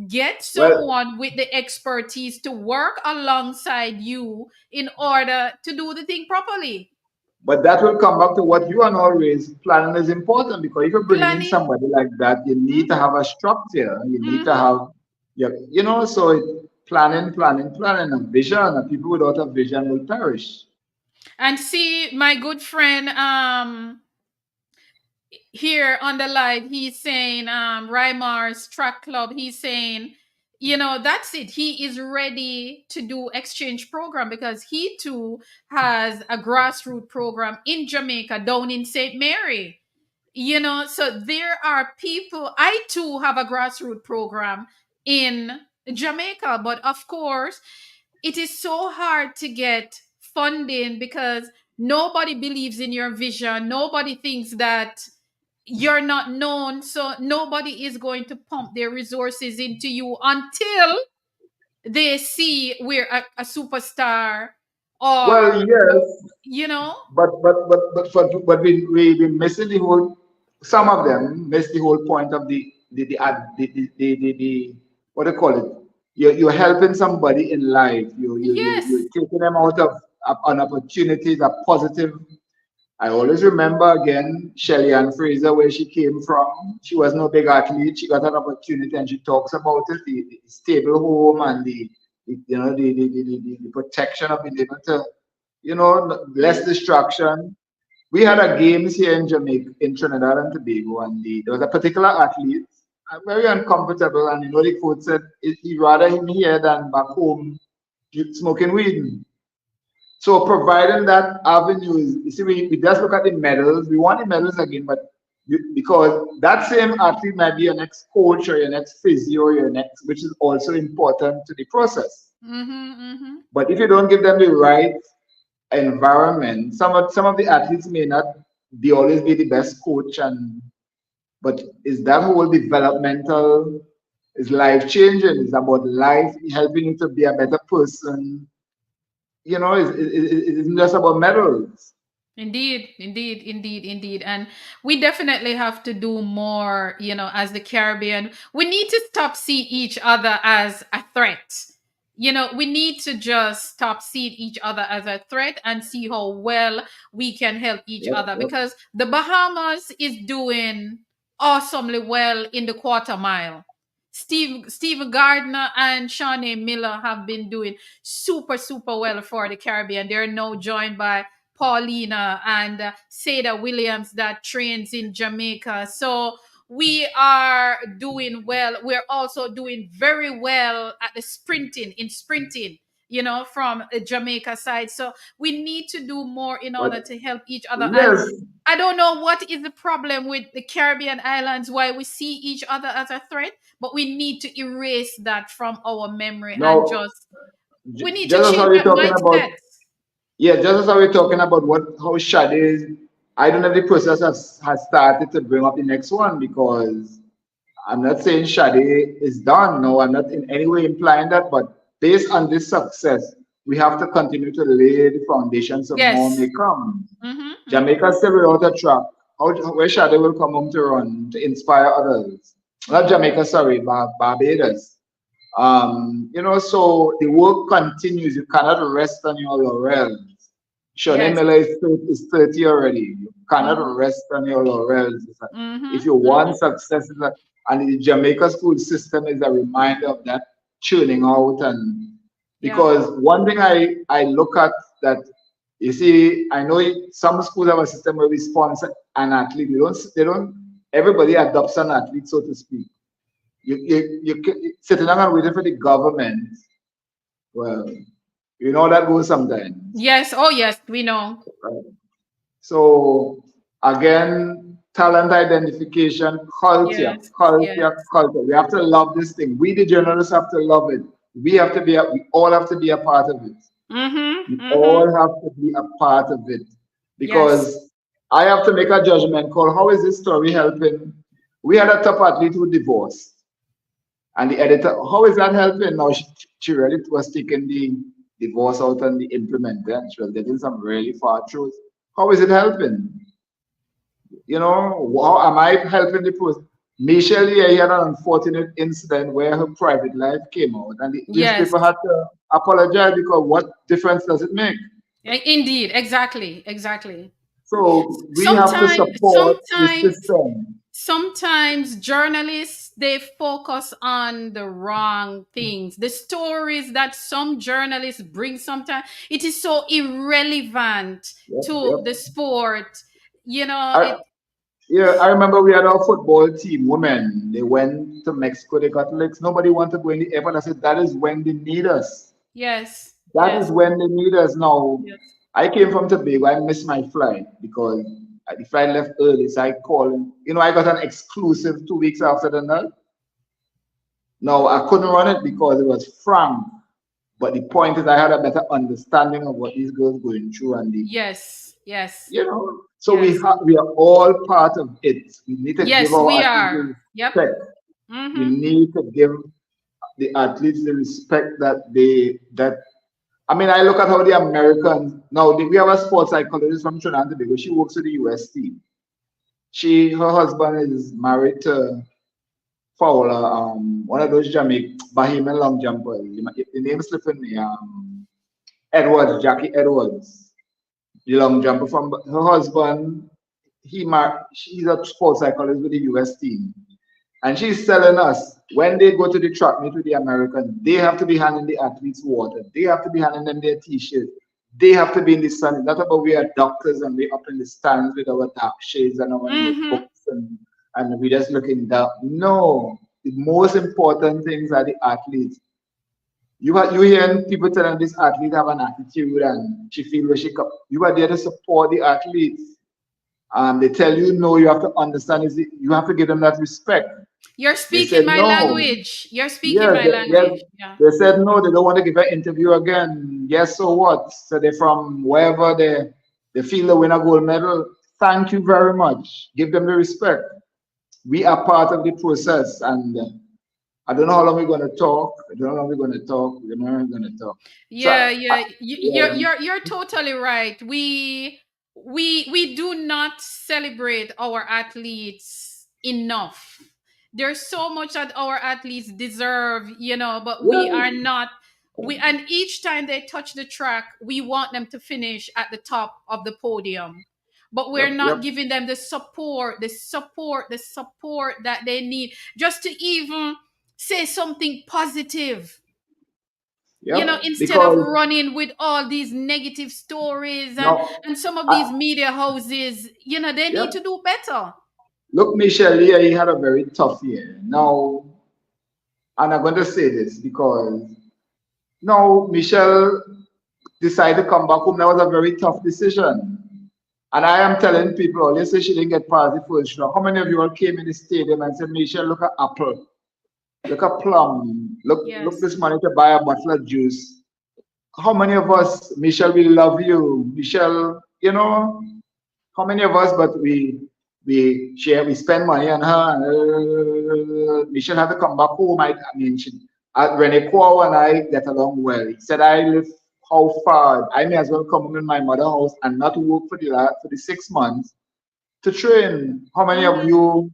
Get Well, someone with the expertise to work alongside you in order to do the thing properly. but that will come back to what you and always planning is important because if you're bringing in Planning. somebody like that, you need to have a structure. You need to Mhm. have, so planning, a vision. And people without a vision will perish. And see, my good friend, here on the line, he's saying, Rymar's track club, he's saying, that's it. He is ready to do exchange program because he too has a grassroots program in Jamaica down in St. Mary. So there are people. I too have a grassroots program in Jamaica, but of course it is so hard to get funding because nobody believes in your vision. Nobody thinks that you're not known, so nobody is going to pump their resources into you until they see we're a superstar, or Well, yes, you know but we missing the whole. Some of them miss the whole point of the what do you call it? You're helping somebody in life. You're yes. taking them out of an opportunity, a positive. I always remember again Shelly Ann Fraser, where she came from. She was no big athlete. She got an opportunity, and she talks about it: the stable home and the protection of being able to, less distraction. We had a games here in Jamaica, in Trinidad and Tobago, and there was a particular athlete, very uncomfortable, and the coach said he'd rather him here than back home smoking weed. So providing that avenue is, you see, we just look at the medals. We want the medals again, but because that same athlete might be your next coach or your next physio or your next, which is also important to the process. Mm-hmm, mm-hmm. But if you don't give them the right environment, some of the athletes may not be always be the best coach, but is that whole developmental is life changing? It's about life helping you to be a better person. It isn't just about medals. Indeed, indeed, indeed, indeed. And we definitely have to do more, as the Caribbean. We need to stop seeing each other as a threat. We need to just stop seeing each other as a threat and see how well we can help each Yep, other, yep. because the Bahamas is doing awesomely well in the quarter mile. Steve Gardner and Shawnee Miller have been doing super, super well for the Caribbean. They're now joined by Paulina and Seda Williams that trains in Jamaica. So we are doing well. We're also doing very well at the sprinting, from the Jamaica side. So we need to do more in But order to help each other. And yes, I don't know what is the problem with the Caribbean islands, why we see each other as a threat, but we need to erase that from our memory and now just, we need to just as how change we're that talking about, mindset. yeah, just as how we're talking about how Shade is, I don't know if the process has started to bring up the next one because I'm not saying Shade is done. No, I'm not in any way implying that. But based on this success, we have to continue to lay the foundation so more Yes. may come. Mm-hmm, mm-hmm. Jamaica still without a track. Where Shade will come home to run to inspire others. Not Mm-hmm. Jamaica, sorry, Barbados. So the work continues. You cannot rest on your laurels. Shoney Yes. Miller is 30 already. You cannot Mm-hmm, rest on your laurels. If mm-hmm, you mm-hmm. want success, and the Jamaica school system is a reminder of that churning out. And Yeah. because one thing I look at that, you see, I know some schools have a system where we sponsor an athlete. They don't everybody adopts an athlete, so to speak. Sitting down and waiting for the government. Well, you know that goes sometimes. Yes. Oh, yes. We know. Right? So again, talent identification, culture, Yes. Yes. culture, culture. We have to love this thing. We the journalists have to love it. We all have to be a part of it. Mm-hmm. We Mm-hmm. all have to be a part of it Yes. because I have to make a judgment call. How is this story helping? We had a top athlete who divorced, and the editor, how is that helping? Now she really was taking the divorce out and the implement, and she was getting some really far truth. How is it helping? You know, how am I helping the person? Michelle here had an unfortunate incident where her private life came out, and the Yes. newspaper had to apologize because what difference does it make? Indeed. Exactly. Exactly. So we have to Sometimes, support the sometimes, system. sometimes journalists they focus on the wrong things. The stories that some journalists bring sometimes it is so irrelevant Yep, to yep. the sport. You know I, it. yeah, I remember we had our football team, women. They went to Mexico, they got licks. Nobody wanted to go in the airport. I said, that is when they need us. Yes. That is Yes. when they need us now. Yes. I came from Tobago. I missed my flight because the flight left early. So I called. You know, I got an exclusive 2 weeks after the night. No, I couldn't run it because it was Frank. But the point is, I had a better understanding of what these girls going through, and Yes. Yes. you know, so Yes. we are all part of it. We need to give Yes. our We athletes are. the Yep. respect. We Mm-hmm. need to give the athletes the respect that I mean, I look at how the Americans now. We have a sports psychologist from Trinidad and Tobago. She works with the US team. Her husband is married to Fowler, one of those Jamaican Bahamian long jumpers. The name slipping me. Edwards, Jackie Edwards, the long jumper from her husband. She's a sports psychologist with the US team. And she's telling us when they go to the track meet with the Americans, they have to be handing the athletes water. They have to be handing them their t-shirts. They have to be in the sun. It's not about we are doctors and we're up in the stands with our dark shades and our Mm-hmm. notebooks and we're just looking down. No, the most important things are the athletes. You hearing people telling this athlete have an attitude and she feel where she come. You are there to support the athletes. They tell you no, you have to understand is you have to give them that respect. You're They speaking said my no. language. You're speaking Yes, my language. Yeah. they said no, they don't want to give an interview again. Yes, so what? So they're from wherever they feel they win a gold medal. Thank you very much. Give them the respect. We are part of the process, and I don't know how long we're going to talk. I don't know how long we're going to talk. We don't know how we're going to talk. So, Yeah, yeah. You're yeah, you're totally right. We do not celebrate our athletes enough. There's so much that our athletes deserve, but we yeah, are not. And each time they touch the track, we want them to finish at the top of the podium. But we're yep, not yep, giving them the support that they need just to even say something positive, yep. instead of Because running with all these negative stories and now, and some of these I, media houses, they need yep. to do better. Look, Michelle, here he had a very tough year. Now, and I'm going to say this because now Michelle decided to come back home. That was a very tough decision. And I am telling people, oh, let's say she didn't get past the first round. How many of you all came in the stadium and said, Michelle, look at apple, look at plum, look Yes. this money to buy a bottle of juice. How many of us, Michelle, we love you, Michelle, how many of us, but we spend money on her. And, Michelle had to come back home. I mean, Rene Kwao and I get along well. He said, I live how far? I may as well come home in my mother's house and not work for the 6 months to train. How many of Mm-hmm. you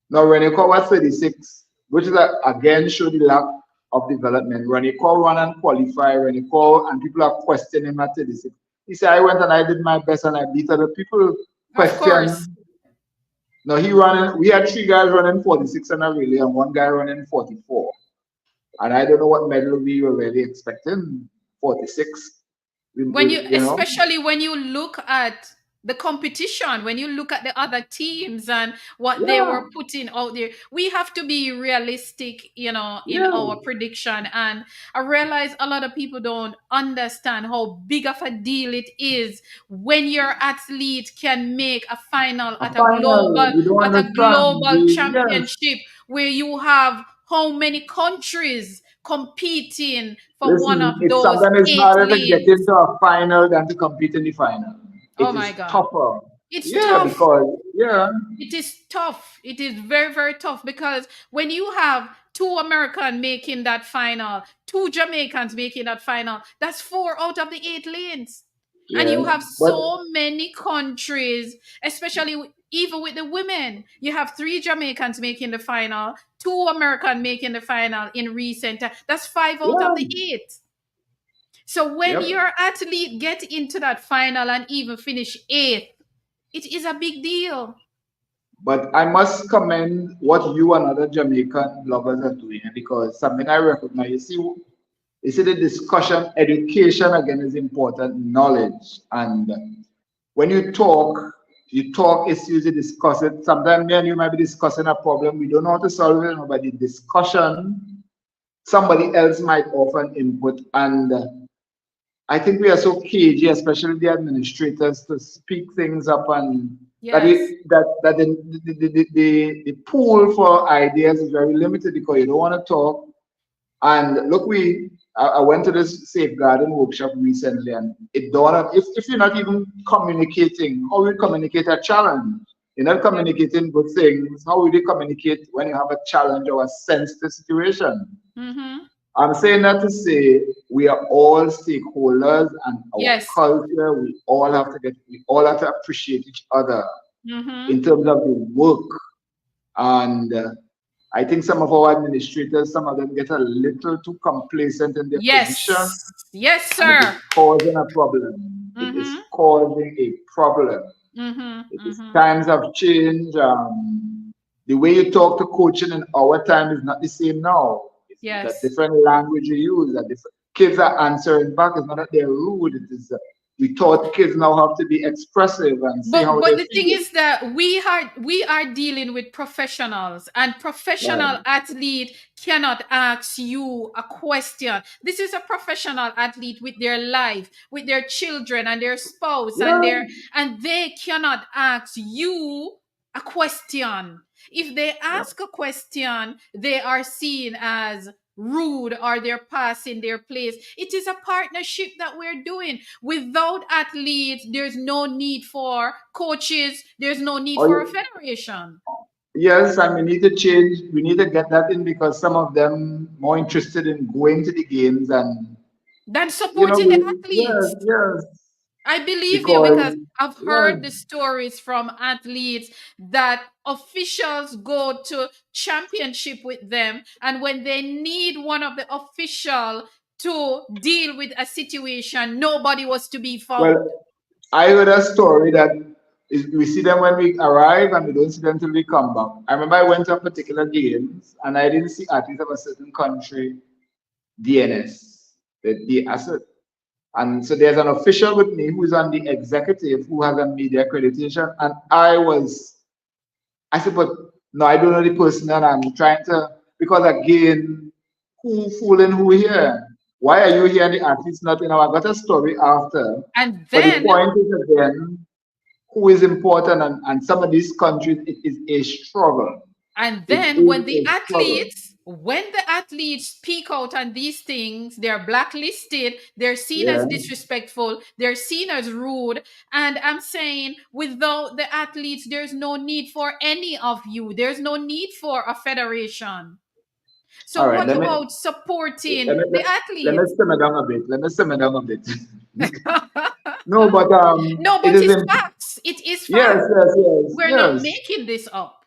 now Rene Kwao was 36, which is again show the lack of development. Rene Kwao run and qualify. Rene Kwao and people are questioning him at 36. He said, I went and I did my best and I beat other people. Of course. Question. No, he running. We had three guys running 46 and a relay, and one guy running 44. And I don't know what medal we were really expecting. 46. When you You know. especially when you look at the competition. When you look at the other teams and what they Yeah, were putting out there, we have to be realistic, in yeah. our prediction. And I realize a lot of people don't understand how big of a deal it is when your athlete can make a final A final. You don't at a understand. global Yes. championship where you have how many countries competing for one of Listen, it's those sometimes it's 8 harder to get lanes. into a final than to compete in the final. Oh It my is God. tougher. It's Yeah, tough. because yeah, It is tough. It is very, very tough because when you have two Americans making that final, two Jamaicans making that final, that's 4 out of the 8 lanes. And yes. you have But so many countries, especially even with the women. You have 3 Jamaicans making the final, 2 Americans making the final in recent time. That's 5 out of the 8. So when yep. your athlete get into that final and even finish 8th, it is a big deal. But I must commend what you and other Jamaican bloggers are doing because something I recognize. You see the discussion, education again is important, knowledge. And when you talk issues, you discuss it. Sometimes me and you might be discussing a problem, we don't know how to solve it, but the discussion, somebody else might offer an input. And I think we are so cagey, especially the administrators, to speak things up and that Yes. the pool for ideas is very limited because you don't want to talk. And look, I went to this safeguarding workshop recently, and it dawned on if you're not even communicating, how will you communicate a challenge? You're not Yep. communicating good things. How will you communicate when you have a challenge or a sensitive situation? Mm-hmm. I'm saying that to say we are all stakeholders and our Yes. culture, we all have to appreciate each other Mm-hmm. in terms of the work. And I think some of our administrators, some of them get a little too complacent in their position, Yes. Yes, and it is sir. causing a problem. It is Mm-hmm. causing a problem. Mm-hmm. It is Mm-hmm. times have changed. The way you talk to coaching in our time is not the same now. It's a Yes. different language you use. A different, kids are answering back. It's not that they're rude. It is we taught kids now have to be expressive and say But how they but the thing feel. is that we are dealing with professionals, and Right. professional athlete cannot ask you a question. This is a professional athlete with their life, with their children and their spouse and Yeah. they cannot ask you a question. If they Yep. ask a question, they are seen as rude or they're passing their place. It is a partnership that we're doing. Without athletes, there's no need for coaches, there's no need Or for a you, federation. yes, and we need to change. We need to get that in because some of them more interested in going to the games and Than supporting the yes, athletes. yes, I believe you because because I've yes, heard the stories from athletes that officials go to championship with them, and when they need one of the official to deal with a situation, nobody was to be found. well, I heard a story that we see them when we arrive and we don't see them till we come back. I remember I went to a particular games and I didn't see athletes of a certain country DNS, the asset. And so there's an official with me who is on the executive who has a media accreditation. And I said, but no, I don't know the person and I'm trying to, because again, who fooling who here? Why are you here and the athlete's not? I got a story after. And But the then point is again, who is important and some of these countries, it is a struggle. And It then is when the a struggle. athletes, when the athletes speak out on these things, they're blacklisted, they're seen as Yeah. disrespectful, they're seen as rude. And I'm saying, without the athletes, there's no need for any of you. There's no need for a federation. All So right, what about let supporting me the let me athletes? simmer down a bit. Let me simmer down a bit. No, but No, it but is it's in, facts. It is yes, fact. yes, yes, We're not yes. making this up.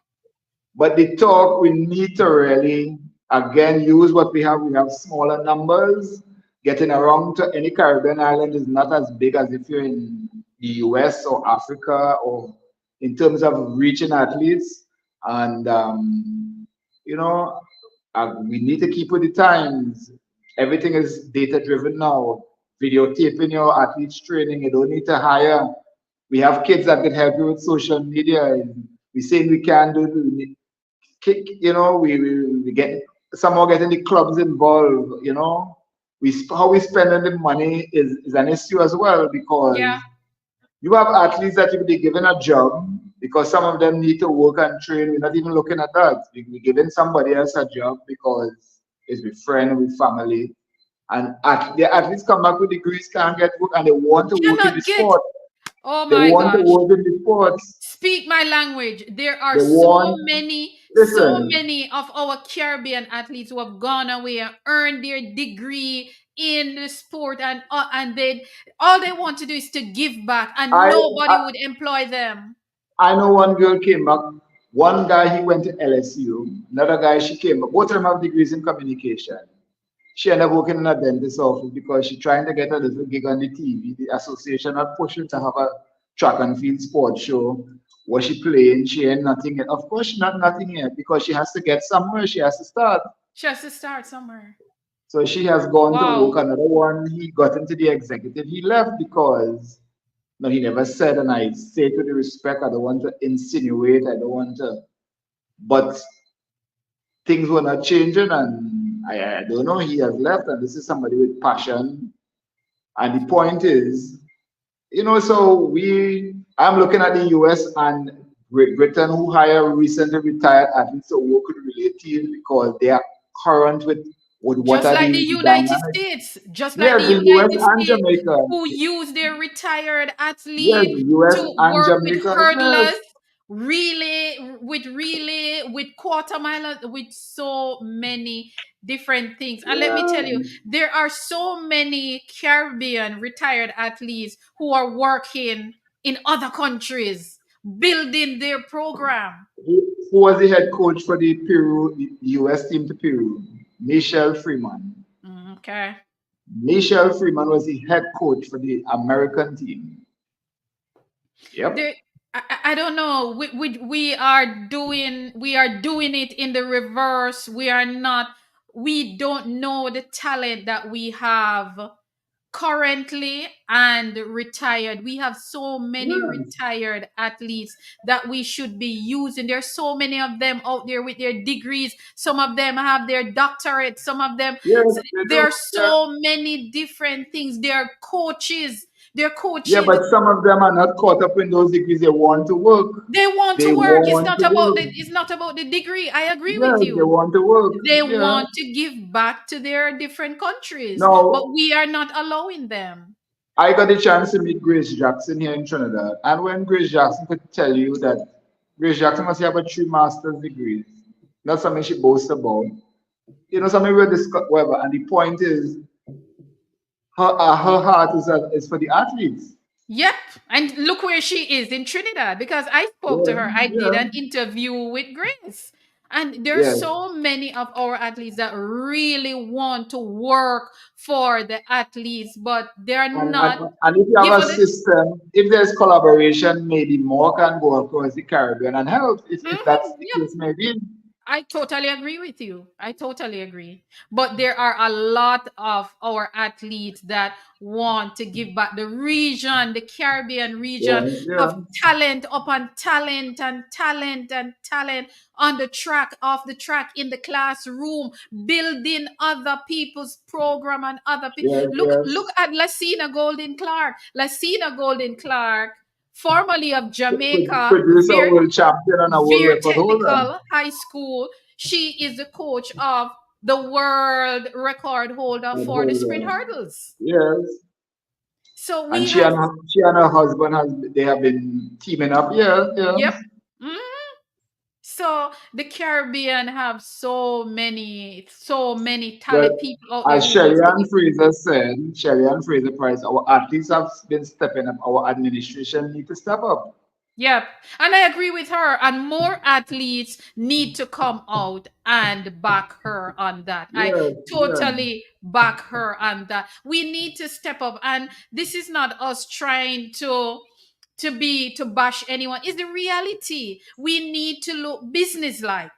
But the talk, we need to really, again, use what we have. We have smaller numbers. Getting around to any Caribbean island is not as big as if you're in the US or Africa or in terms of reaching athletes. And, you know, we need to keep with the times. Everything is data driven now. Videotaping your athletes training, you don't need to hire We have kids that can help you with social media. And we say we can do, you know, we get somehow getting the clubs involved, you know. How we spending the money is an issue as well Yeah. because you have athletes that you'll be given a job because some of them need to work and train. We're not even looking at that. We're giving somebody else a job because it's with friend, with family. And the athletes come back with degrees, can't get work, and they want to work in the Cannot get. sport. Oh They my want to gosh. work in the sports. Speak my language. There are They want, so listen, many of our Caribbean athletes who have gone away and earned their degree in the sport, and they all they want to do is to give back, and I, nobody I would employ them. I know one girl came back. One guy he went to LSU. Another guy she came back. Both of them have degrees in communication. She ended up working in a dentist office because she trying to get a little gig on the TV. The association had pushed her to have a track and field sports show. Was she playing? She ain't nothing yet. Of course, she not nothing yet because she has to get somewhere. She has to start. She has to start somewhere. So she has gone to work. Wow. Another one, he got into the executive. He left because no, he never said, and I say to the respect, I don't want to insinuate, I don't want to, but things were not changing, and I don't know, he has left, and this is somebody with passion. And the point is, you know, I'm looking at the US and Great Britain, who hire recently retired athletes to work with relay teams because they are current with what Just are like the the United dynamics. States, just like Yes, the the US United and States, Jamaica. who use their retired Yes, athlete US to and work with Jamaica. hurdlers, Yes. relay, with quarter milers, with so many different things. And let me tell you, Yeah. there are so many Caribbean retired athletes who are working in other countries, building their program. Who was the head coach for the Peru, the US team to Peru? Michelle Freeman. Okay. Michelle Freeman was the head coach for the American team. Yep. There, I don't know. We are doing it in the reverse. We don't know the talent that we have currently and retired. We have so many Yes. retired athletes that we should be using. There's so many of them out there with their degrees. Some of them have their doctorate. Some of them, Yes, they there do. are Yeah. so many different things. They're coaches. They're Yeah, coaching. but some of them are not caught up in those degrees. They want to work. They want They to work. It's want not to about work. the degree. I agree with Yes, they you. want to work. They Yeah. want to give back to their different countries, but Now, we are not allowing them. I got the chance to meet Grace Jackson here in Trinidad. And when Grace Jackson could tell you that Grace Jackson must have a 3 master's degrees, not something she boasts about. You know, something we'll discuss, whatever. And the point is, her heart is for the athletes. Yep. And look where she is in Trinidad, because I spoke to Yeah, her. I did yeah, an interview with Grace. And there's yeah. so many of our athletes that really want to work for the athletes, but they're not And if you have a given it. system, if there's collaboration, maybe more can go across the Caribbean and help, if that's the Yep. case, maybe. I totally agree with you. I totally agree. But there are a lot of our athletes that want to give back. The region, the Caribbean region, Yeah, yeah. have talent upon talent and talent and talent on the track, off the track, in the classroom, building other people's program and other people. Yes, Look yes. at Lasina Golden Clark. Lasina Golden Clark, formerly of Jamaica, Produce a world champion and a world Veer record holder. Technical High School. She is the coach of the world record holder And for the sprint holder. hurdles. Yes. So And we have, she and her husband they have been teaming up. Yeah, yeah. yep. Mhm. So the Caribbean have so many Well, talented people out there as who wants Shelly to and give. Fraser said, Shelly and Fraser Price, our athletes have been stepping up. Our administration need to step up. Yep. And I agree with her. And more athletes need to come out and back her on that. I Yes, yeah. totally back her on that. We need to step up. And this is not us trying to bash anyone. It's the reality. We need to look businesslike.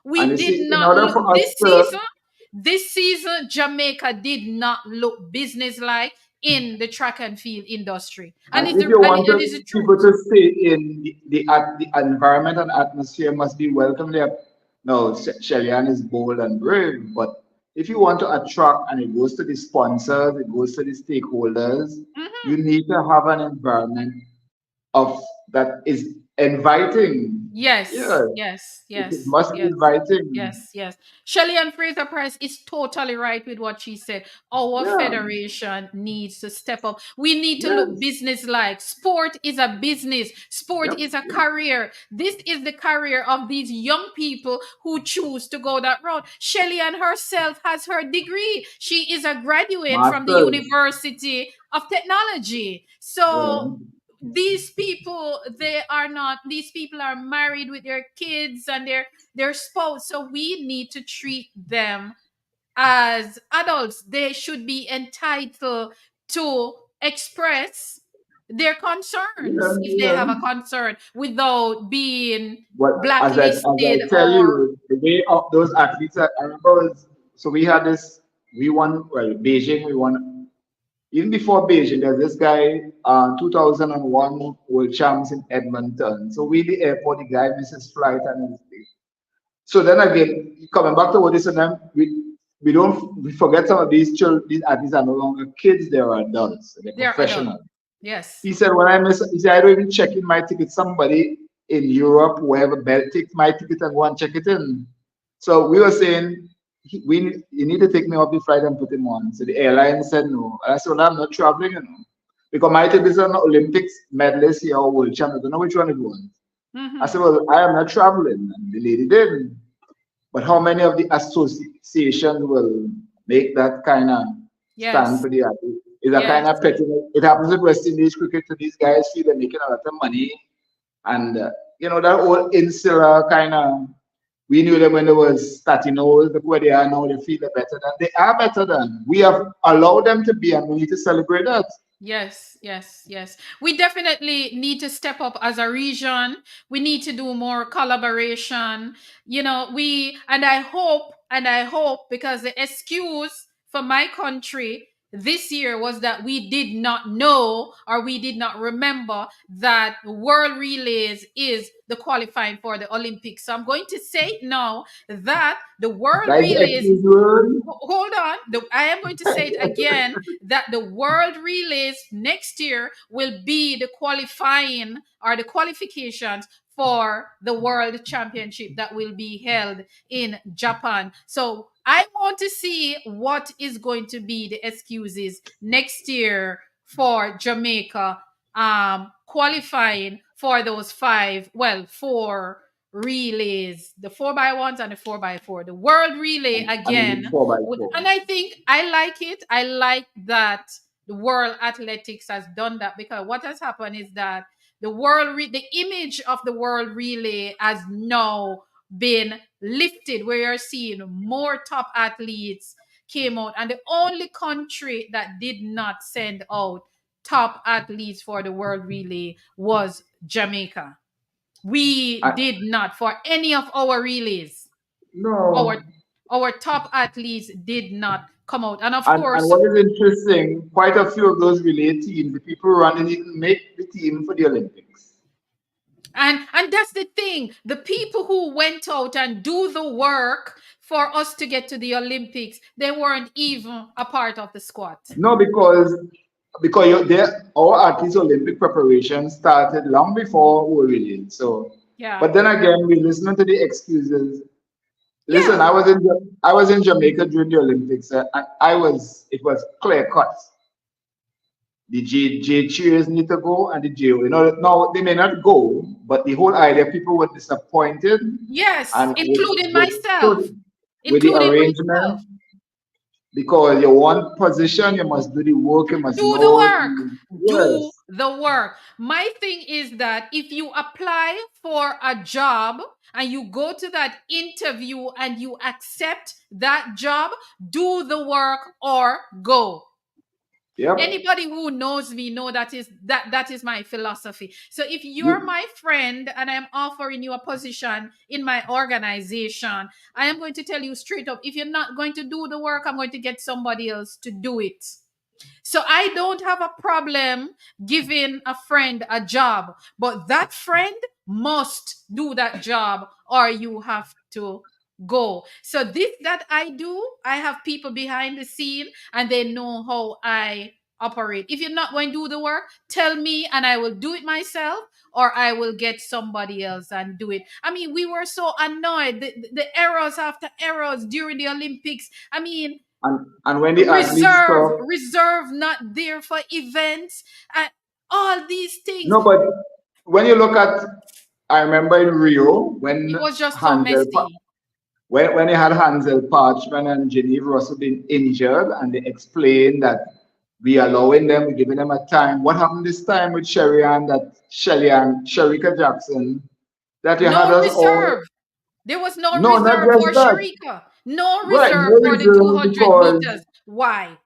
And We you did see, in not order look for us to, this season, Jamaica did not look businesslike. in the track and field industry. And And if you want and it's the people truth. to stay in the environment and atmosphere must be welcome there. No, Shellyan is bold and brave, but if you want to attract and it goes to the sponsors, it goes to the stakeholders, you Mhm. need to have an environment of that is inviting. Yes, Yeah, yes, it yes, must be yes, inviting. yes, yes. Shelley and Fraser Price is totally right with what she said. Our Yeah, federation needs to step up. We need to look yes, business like. Sport is a business, sport yep, is a yep. career. This is the career of these young people who choose to go that route. Shelley and herself has her degree. She is a graduate from the Masters. University of Technology. Yeah. So these people, these people are married with their kids and their spouse, so we need to treat them as adults. They should be entitled to express their Yeah, concerns if they yeah. have a concern without being But as I blacklisted tell or you, the way of those athletes, I remember so we had this, we won, well, Beijing, we won, even before Beijing, there's this guy, 2001 world champs in Edmonton. So we, the airport, the guy misses flight and everything. So then again, coming back to what is them, we don't, we forget some of these children, these athletes are no longer kids, they are adults, they're they're adults. professionals. Yes. He said, when I miss, he said, I don't even check in my ticket. Somebody in Europe, wherever, take my ticket and go and check it in. So we were saying, you need to take me off the flight and put him on. So the airline said no. And I said, well, I'm not traveling, because my ticket is an Olympics medalist here or world champion. I don't know which one it was. I Hmm. said, well, I am not traveling. And the lady did. But how many of the associations will make that kind of stand Yes. for the athlete? It's a kind Yes. of petty. It happens with West Indies cricket. So these guys feel they're making a lot of money, and that old insular kind of. We knew them when they was Statinos. Look where they are now. They feel they're better than they are better than. We have allowed them to be, and we need to celebrate that. Yes, yes, yes. We definitely need to step up as a region. We need to do more collaboration. And I hope, because the excuse for my country this year was that we did not know or we did not remember that World Relays is the qualifying for the Olympics. So I'm going to say now that the World That is the Relays, excuse word. hold on, I am going to say it again, that the World Relays next year will be the qualifying or the qualifications for the World Championship that will be held in Japan. So I want to see what is going to be the excuses next year for Jamaica qualifying for those four relays, the 4x1s and the 4x4, the world relay And again. the 4x4. And I think I like it. I like that the world athletics has done that, because what has happened is that the image of the world relay has now been lifted, where you're seeing more top athletes came out, and the only country that did not send out top athletes for the world relay was Jamaica. We I, did not for any of our relays. no. Our our top athletes did not come out, and of And course, what is interesting, quite a few of those relay teams, the people running it make the team for the Olympics. and that's the thing. The people who went out and do the work for us to get to the Olympics, they weren't even a part of the squad. No, because our athletes' Olympic preparation started long before we really. So, Yeah, but then again, we listening to the excuses. Listen, yeah, I was in Jamaica during the Olympics, and it was clear cut. The J cheers need to go, and the J, no, they may not go, but the whole idea, people were disappointed, yes, and including with myself, with the including arrangement, myself. because you want position, you must do the work, you must Do the know. work. Do Yes. the work. My thing is that if you apply for a job and you go to that interview and you accept that job, do the work or go. Yep. Anybody who knows me know that is my philosophy. So if you're You, my friend and I'm offering you a position in my organization, I am going to tell you straight up, if you're not going to do the work, I'm going to get somebody else to do it. So I don't have a problem giving a friend a job, but that friend must do that job or you have to go. So this that I do, I have people behind the scene and they know how I operate. If you're not going to do the work, tell me and I will do it myself or I will get somebody else and do it. I mean, we were so annoyed. The errors after errors during the Olympics. I mean, And when the athletes talk, reserve not there for events and all these things. no, but when you look at, I remember in Rio It was just so Hansel, messy. when he had Hansel Parchman and Geneva Russell being injured, and they explained that we allowing them, we're giving them a time. What happened this time with Sherry and that Shelly and Sherika Jackson? That you had No us all. reserve. There was no No, not reserve just for that. Sharika. No Right, reserve no for the reserve 200 because meters. Why?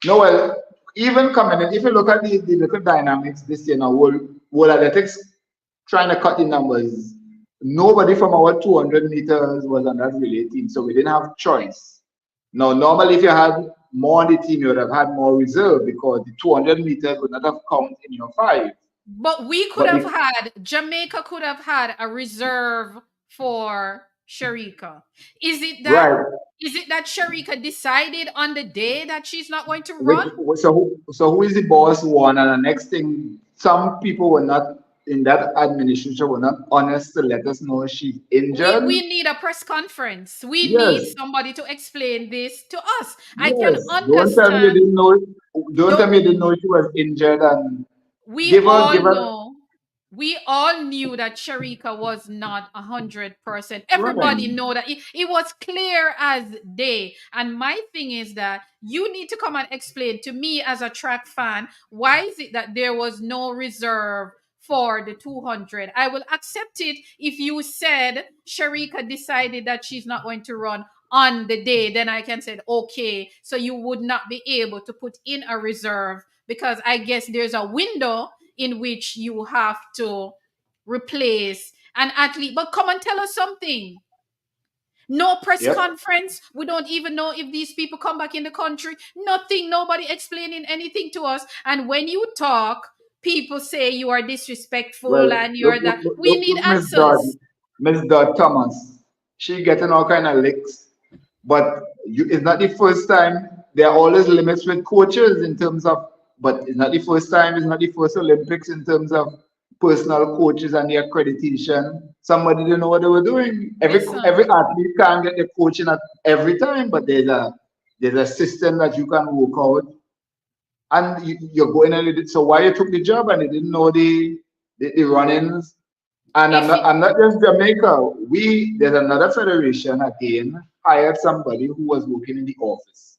no, well, even coming in, if you look at the little dynamics this year now, World Athletics trying to cut the numbers. Nobody from our 200 meters was on that relay team, so we didn't have choice. Now, normally, if you had more on the team, you would have had more reserve because the 200 meters would not have counted in your five. But we could But have the, had, Jamaica could have had a reserve for Sharika. Is it that right, Sharika decided on the day that she's not going to which, run? so who is the boss one? And the next thing, some people were not in that administration were not honest to let us know she's injured. We need a press conference. We need Yes, somebody to explain this to us. I can yes. Don't tell me you understand. didn't know. Don't tell Don't me you didn't know she was injured and we give all her know we all knew that Sharika was not 100%. Everybody running. know that it was clear as day. And my thing is that you need to come and explain to me as a track fan, why is it that there was no reserve for the 200? I will accept it if you said Sharika decided that she's not going to run on the day. Then I can say, okay, so you would not be able to put in a reserve because I guess there's a window in which you have to replace an athlete. But come and tell us something. No press Yep. conference. We don't even know if these people come back in the country. Nothing. Nobody explaining anything to us. And when you talk, people say you are disrespectful Well, and you're that. We need look, answers. Miss Dodd Thomas. She getting all kind of licks, but it's not the first time. There are always limits with coaches in terms of, but it's not the first time. It's not the first Olympics in terms of personal coaches and the accreditation. Somebody didn't know what they were doing. Every Listen, athlete can't get the coaching at every time, but there's a system that you can work out and you're going and so why you took the job and you didn't know the runnings. And if it, I'm not just Jamaica. There's another federation again hired somebody who was working in the office,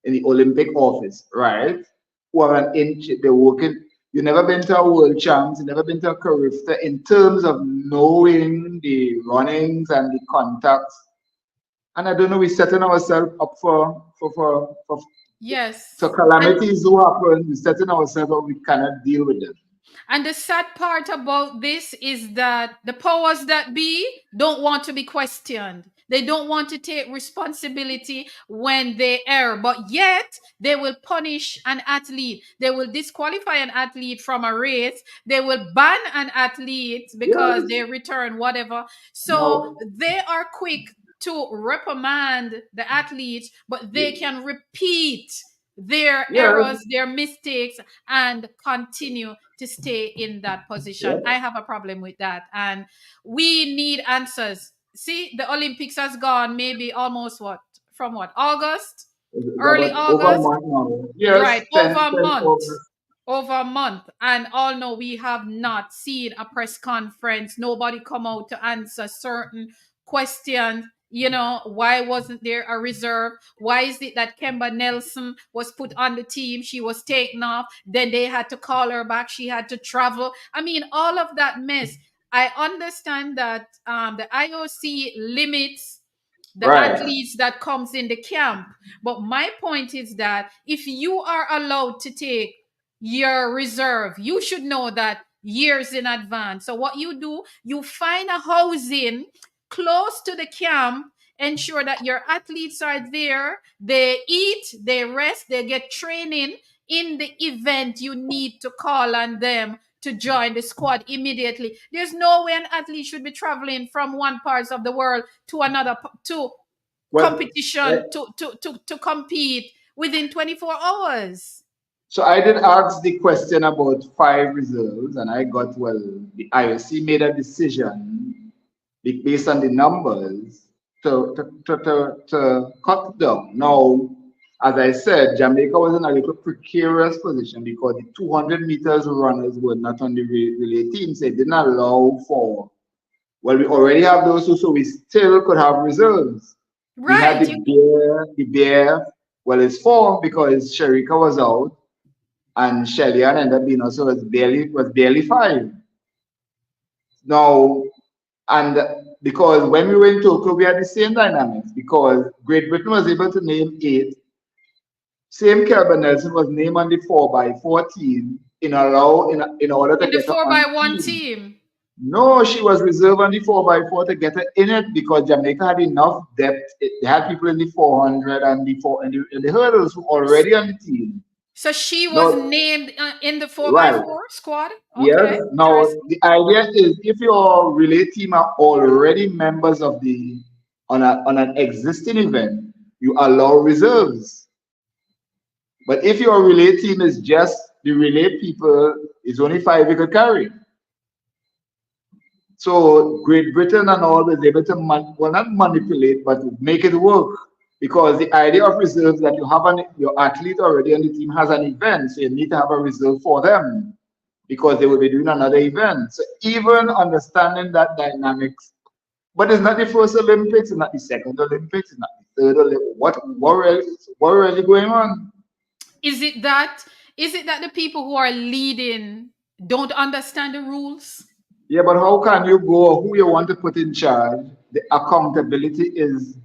in the Olympic office, right? Who are an inch, they're working. You never been to a world champs, you never been to a Carifta in terms of knowing the runnings and the contacts. And I don't know, we're setting ourselves up for yes. And calamities who happen, we're setting ourselves up, we cannot deal with them. And the sad part about this is that the powers that be don't want to be questioned. They don't want to take responsibility when they err, but yet they will punish an athlete. They will disqualify an athlete from a race. They will ban an athlete because Yes. they return whatever. So Now, they are quick to reprimand the athletes, but they can repeat their yes, errors, their mistakes, and continue to stay in that position. I yes. have a problem with that. And we need answers. See, the Olympics has gone maybe almost from what? August? It's Early about over a August? month now. Right, Yes, over 10, a 10 month. August. Over a month. And all know we have not seen a press conference. Nobody come out to answer certain questions. You know, why wasn't there a reserve? Why is it that Kemba Nelson was put on the team? She was taken off. Then they had to call her back. She had to travel. I mean, all of that mess. I understand that the IOC limits the Right. athletes that comes in the camp, but my point is that if you are allowed to take your reserve, you should know that years in advance. So what you do, you find a housing close to the camp ensure that your athletes are there, they eat, they rest, they get training. In the event you need to call on them to join the squad immediately. There's no way an athlete should be traveling from one part of the world to another to Well, competition to compete within 24 hours. so I did ask the question about 5 reserves, and I got, well, the IOC made a decision based on the numbers to cut down. Now, as I said, Jamaica was in a little precarious position because the 200 meters runners were not on the relay team, so it didn't allow for, well, we already have those two, so we still could have reserves. We had Right. the bear, well, it's four because Sharika was out and Shellyan ended up being also was barely five. Now, and because when we were in Tokyo, we had the same dynamics because Great Britain was able to name eight. Same Kelvin Nelson was named on the 4x4 team in order to In the get her 4 on by the one team. team. No, she was reserved on the 4x4 to get her in it because Jamaica had enough depth. They had people in the 400 and the hurdles who already on the team. So she was No, named in the 4 by right. 4 squad. Yes. Okay, Now interesting. the idea is if your relay team are already members of the on an existing event, you allow reserves. But if your relay team is just the relay people, it's only five you could carry. So Great Britain and all was able to well not manipulate but make it work because the idea of reserves that you have your athlete already on the team has an event, so you need to have a reserve for them because they will be doing another event. So even understanding that dynamics, but it's not the first Olympics, it's not the second Olympics, it's not the third Olympics. What really going on? Is it that the people who are leading don't understand the rules? Yeah, but how can you go who you want to put in charge? The accountability is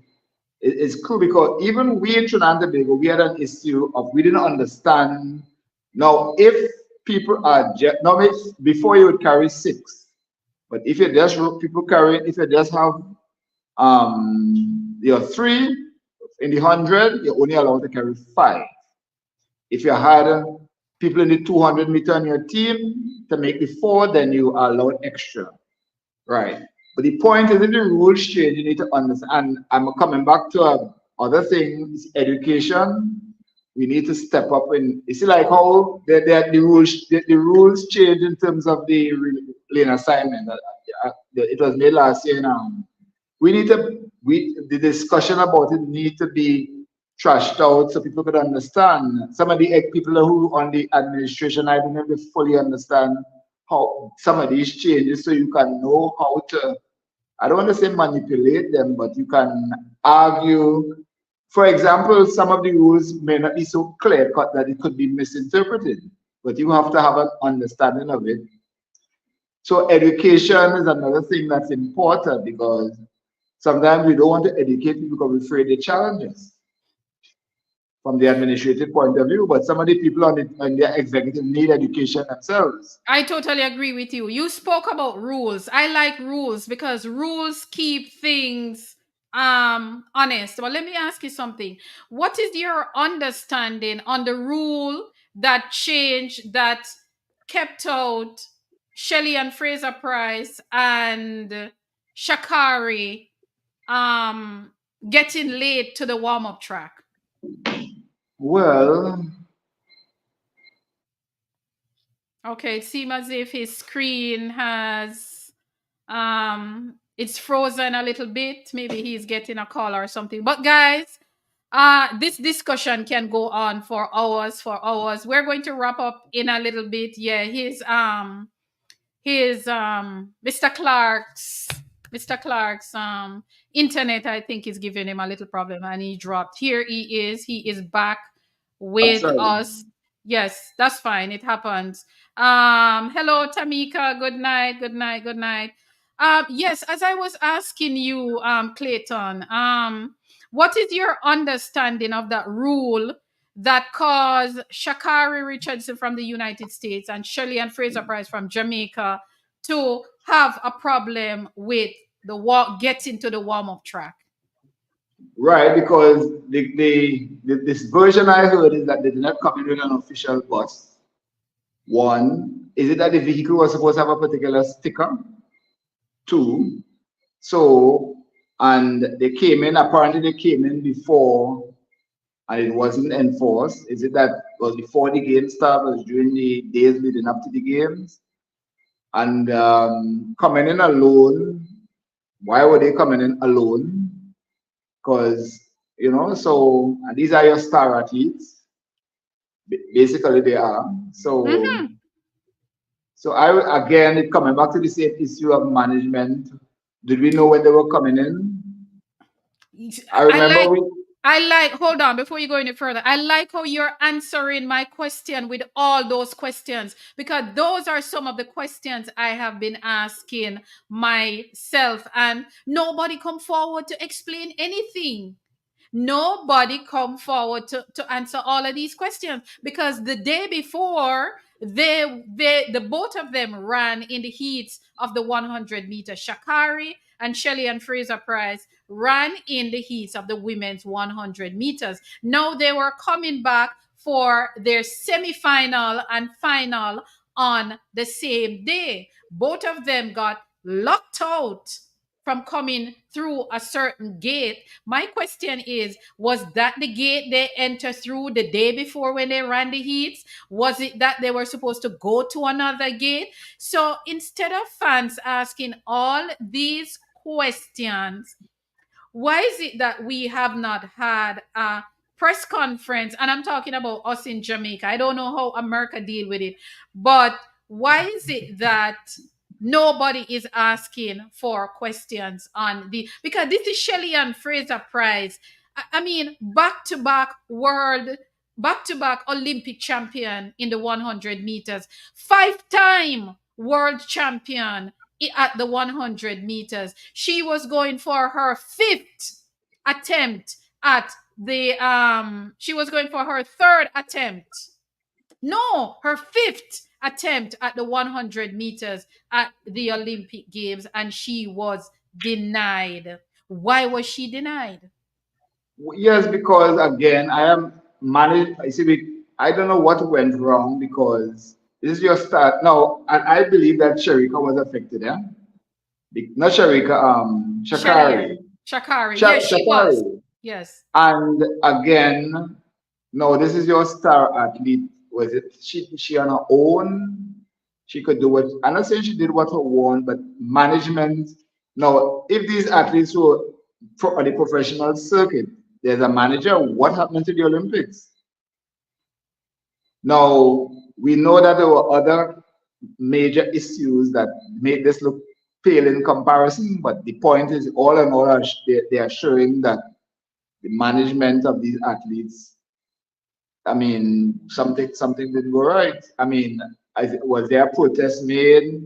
cool because even we in Trinidad and Tobago, we had an issue of we didn't understand. Now, if people are just now before you would carry six, but if you just people carry, if you just have your three in the 100, you're only allowed to carry five. If you had people in the 200-meter on your team to make the four, then you are allowed extra. Right. But the point is, if the rules change, you need to understand. And I'm coming back to other things, education. We need to step up and you see like how the rules change in terms of the lane assignment. It was made last year now. We need to the discussion about it need to be trashed out so people could understand. Some of the people who on the administration, I don't know if they fully understand how some of these changes so you can know how to, I don't want to say manipulate them, but you can argue. For example, some of the rules may not be so clear cut that it could be misinterpreted, but you have to have an understanding of it. So education is another thing that's important because sometimes we don't want to educate people because we're afraid of challenges from the administrative point of view, but some of the people on the executive need education themselves. I totally agree with you. You spoke about rules. I like rules because rules keep things honest. But let me ask you something. What is your understanding on the rule that changed that kept out Shelley and Fraser Price and Shakari getting late to the warm-up track? Well, Okay, it seems as if his screen has it's frozen a little bit. Maybe he's getting a call or something. But guys, this discussion can go on for hours, for hours. We're going to wrap up in a little bit. Yeah, his Mr. Clark's internet, I think, is giving him a little problem and he dropped. Here he is back I'm with sorry. us. Yes, that's fine, it happens. Hello Tamika, good night, good night, good night. Yes, as I was asking you, Clayton, what is your understanding of that rule that caused Shakari Richardson from the United States and Shirley and Fraser Price from Jamaica to have a problem with the getting to the warm-up track? Right, because this version I heard is that they did not come in with an official bus. One, is it that the vehicle was supposed to have a particular sticker? Two, so, and they came in, apparently they came in before and it wasn't enforced. Is it that was before the game started, was during the days leading up to the games? And coming in alone, why were they coming in alone? Because, so, and these are your star athletes, basically they are. So, Mm-hmm. so I, again, it coming back to the same issue of management. Did we know when they were coming in? I I remember like we, hold on before you go any further. I like how you're answering my question with all those questions, because those are some of the questions I have been asking myself, and nobody come forward to explain anything. Nobody come forward to answer all of these questions, because the day before the both of them ran in the heats of the 100 meter. Shakari and Shelley and Fraser Price ran in the heats of the women's 100 meters. Now they were coming back for their semi-final and final on the same day. Both of them got locked out from coming through a certain gate. My question is, was that the gate they enter through the day before when they ran the heats? Was it that they were supposed to go to another gate? So instead of fans asking all these questions, why is it that we have not had a press conference? And I'm talking about us in Jamaica. I don't know how America deal with it, but why is it that nobody is asking for questions on the, because this is Shelley and Fraser Prize. I mean, back to back Olympic champion in the 100 meters, 5-time world champion at the 100 meters. She was going for her fifth attempt at the she was going for her third attempt. No, her fifth attempt at the 100 meters at the Olympic Games, and she was denied. Why was she denied? yes, because again, I am managed. I see, I don't know what went wrong because this is your start now, and I believe that Sharika was affected. Yeah, not Sharika, Shelley, Shakari, Shakari. Yes, she was. Shakari, Yes. and again, no, this is your star athlete. Was it she on her own? She could do what. I'm not saying she did what her want, but management. Now, if these athletes were on the professional circuit, there's a manager. What happened to the Olympics? Now, we know that there were other major issues that made this look pale in comparison, but the point is, all in all, they are showing that the management of these athletes, I mean, something didn't go right. I mean, was there a protest made?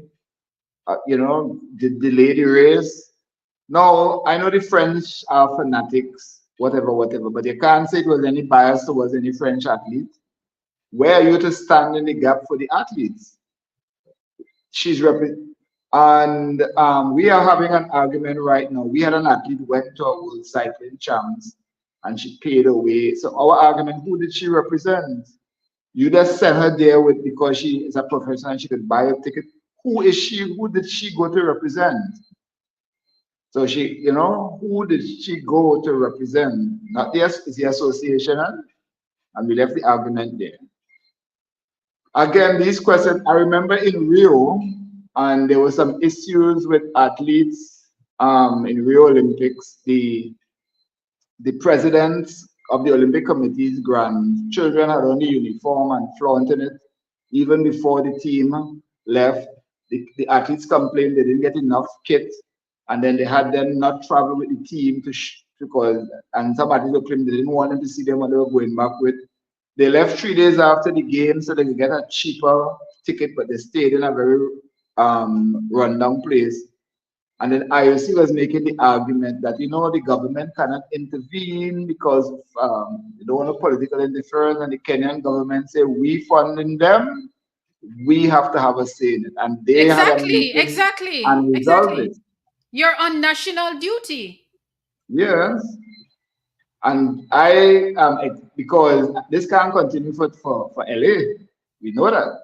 Did delay the race? No, I know the French are fanatics, whatever, but you can't say it was any bias towards any French athlete. Where are you to stand in the gap for the athletes? She's and we are having an argument right now. We had an athlete went to a World Cycling Champs and she paid away. So our argument, who did she represent? You just sent her there with because she is a professional and she could buy a ticket. Who is she? Who did she go to represent? So who did she go to represent? Not the association, and we left the argument there. Again, these questions, I remember in Rio, and there were some issues with athletes in Rio Olympics. The presidents of the Olympic committee's grandchildren had on the uniform and flaunting it. Even before the team left, the athletes complained they didn't get enough kit, and then they had them not travel with the team because, and some athletes claimed they didn't want them to see them when they were going back with. They left 3 days after the game so they could get a cheaper ticket, but they stayed in a very rundown place. And then IOC was making the argument that the government cannot intervene because they don't want political interference, and the Kenyan government say we funding them, we have to have a say in it, and they had a Exactly, meeting exactly, and resolved exactly. it. You're on national duty. Yes, And because this can't continue for LA. We know that.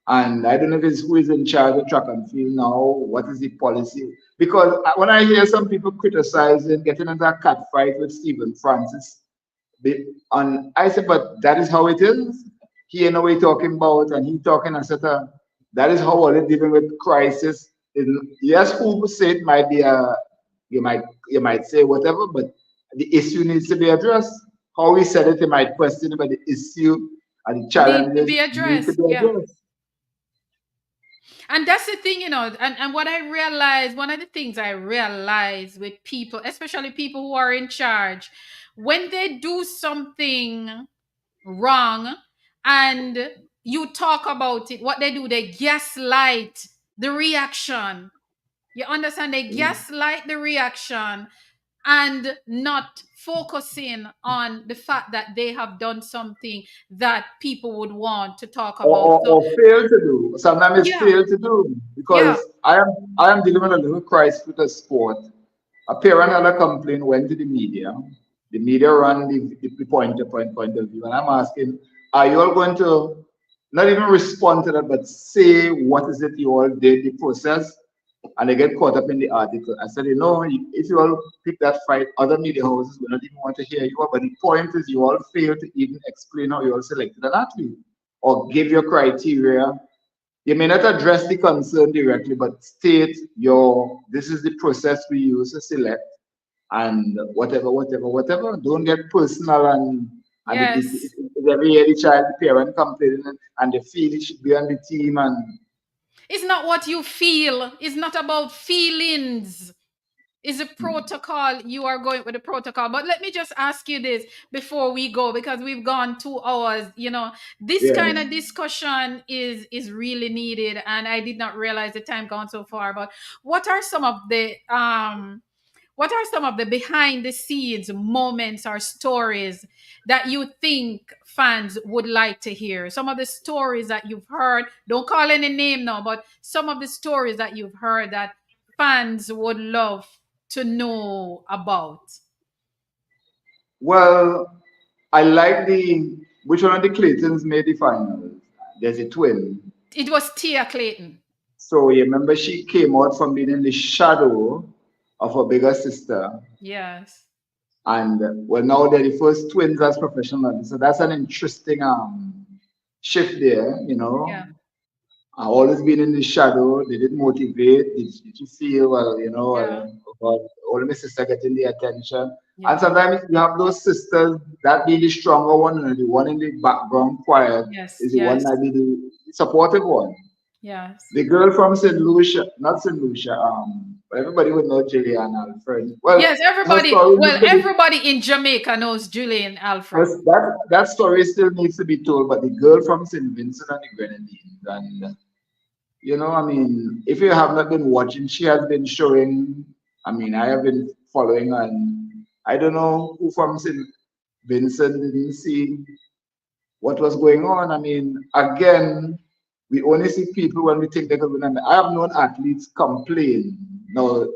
And I don't know if it's who is in charge of track and field now, what is the policy? Because when I hear some people criticizing, getting into a cat fight with Stephen Francis, and I said, but that is how it is. He know what he talking about, and he talking, etc. That is how we're dealing with crisis. Yes, who say it might be you might say whatever, but the issue needs to be addressed. How we said it, you might question it, but the issue and the Need to challenges be need to addressed. be Yeah. addressed. And that's the thing, and what I realize, one of the things I realize with people, especially people who are in charge, when they do something wrong and you talk about it, what they do, they gaslight the reaction. You understand? They gaslight the reaction and not focusing on the fact that they have done something that people would want to talk about. So, Or fail to do. Sometimes it's yeah, fail to do yeah, because I am dealing with a little crisis with a sport. A parent had a complaint, went to the media. The media run the point of view, and I'm asking, are you all going to not even respond to that, but say what is it you all did, the process, and they get caught up in the article. I said, if you all pick that fight, other media houses will not even want to hear you. But the point is, you all fail to even explain how you all selected an athlete or give your criteria. You may not address the concern directly, but state this is the process we use to select and whatever. Don't get personal and yes. every year the child, the parent complaining and they feel it should be on the team and It's not what you feel. It's not about feelings. It's a protocol. You are going with the protocol. But let me just ask you this before we go, because we've gone 2 hours. This kind yes. of discussion is really needed, and I did not realize the time gone so far. But what are some of the behind the scenes moments or stories that you think fans would like to hear? Some of the stories that you've heard, don't call any name now, but some of the stories that you've heard that fans would love to know about. Well, I like which one of the Claytons made the finals. There's a twin. It was Tia Clayton. So you remember she came out from being in the shadow of her bigger sister. Yes. And well, now they're the first twins as professionals. So that's an interesting shift there. Yeah. Always been in the shadow. They did motivate. Did you feel, well, Yeah. about all my sister getting the attention. And Yeah. sometimes you have those sisters that be the stronger one and the one in the background quiet Yes. is the one Yes. that be the supportive one. Yes. The girl from St. Lucia, not St. Lucia, but everybody would know Jillian Alfred. Well, Yes, her story needs to be, everybody in Jamaica knows Julian Alfred. that story still needs to be told, but the girl from St. Vincent and the Grenadines, and I mean, if you have not been watching, she has been showing. I mean, I have been following, and I don't know who from St. Vincent didn't see what was going on. I mean, again, we only see people when we think they could win. And I have known athletes complain. No,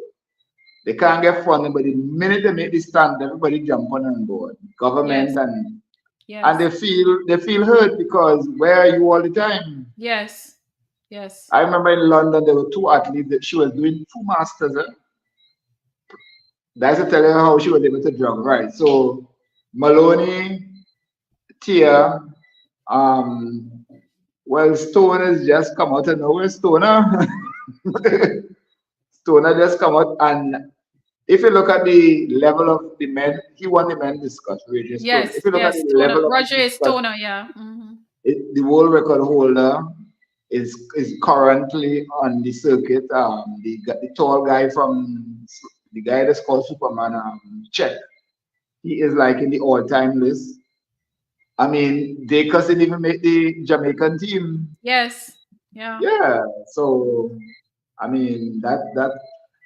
they can't get funding, but the minute they make the stand, everybody jump on board. Yes. Government and Yes. they feel hurt because where are you all the time? Yes. Yes. I remember in London there were two athletes that she was doing two masters. That's to tell you how she was able to jump, right? So Maloney, Tia, um, well, Stone has just come out of nowhere. Stoner, Stoner just come out, and if you look at the level of the men, he won the men discus, Regis Stone. Yes. If you look at Yes. the Stoner. level of the Roger discus, Stoner. Yeah. Hmm. the world record holder is currently on the circuit. The tall guy from the guy that's called Superman, Chet. He is like in the all-time list. I mean, they couldn't even make the Jamaican team. Yes. Yeah. Yeah. So I mean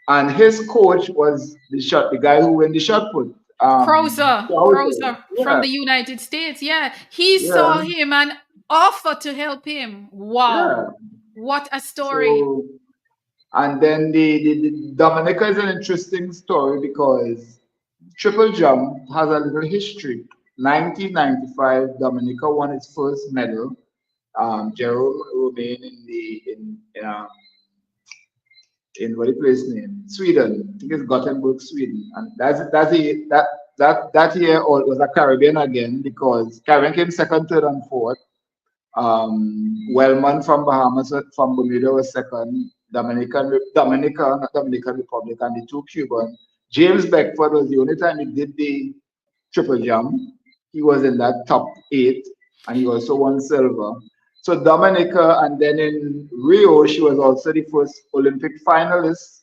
and his coach was the guy who won the shot put. Crowther. Crozer from Yeah, the United States. Yeah. He saw yeah, him and offered to help him. yeah. Wow. What a story. So and then the Dominica is an interesting story because triple jump has a little history. 1995, Dominica won its first medal. Jerome Romain in what is place name? Sweden. I think it's Gothenburg, Sweden. And that year was a Caribbean again because Caribbean came second, third, and fourth. Wellman from Bahamas, from Bermuda was second. Dominica, not Dominican Republic, and the two Cuban. James Beckford was the only time he did the triple jump. He was in that top eight, and he also won silver. So Dominica, and then in Rio, she was also the first Olympic finalist.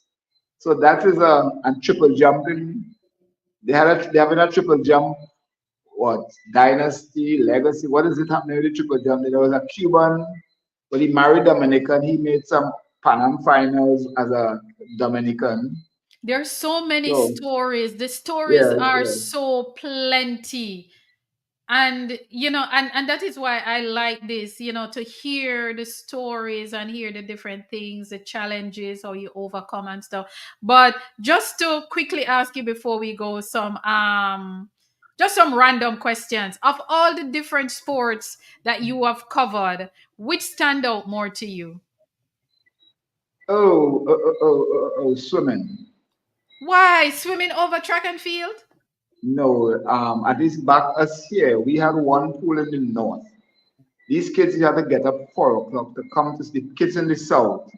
So that is a and triple jumping. They have a triple jump. What dynasty legacy? What is it happening with the triple jump? There was a Cuban, but he married Dominican. He made some Pan Am finals as a Dominican. There's so many So stories. The stories yeah, are yeah. so plenty. And and that is why I like this, to hear the stories and hear the different things, the challenges, how you overcome and stuff. But just to quickly ask you before we go, some just some random questions. Of all the different sports that you have covered, which stand out more to you? Swimming. Why swimming over track and field? No, at least back us here, we had one pool in the north. These kids you had to get up 4 o'clock to come to the kids in the south.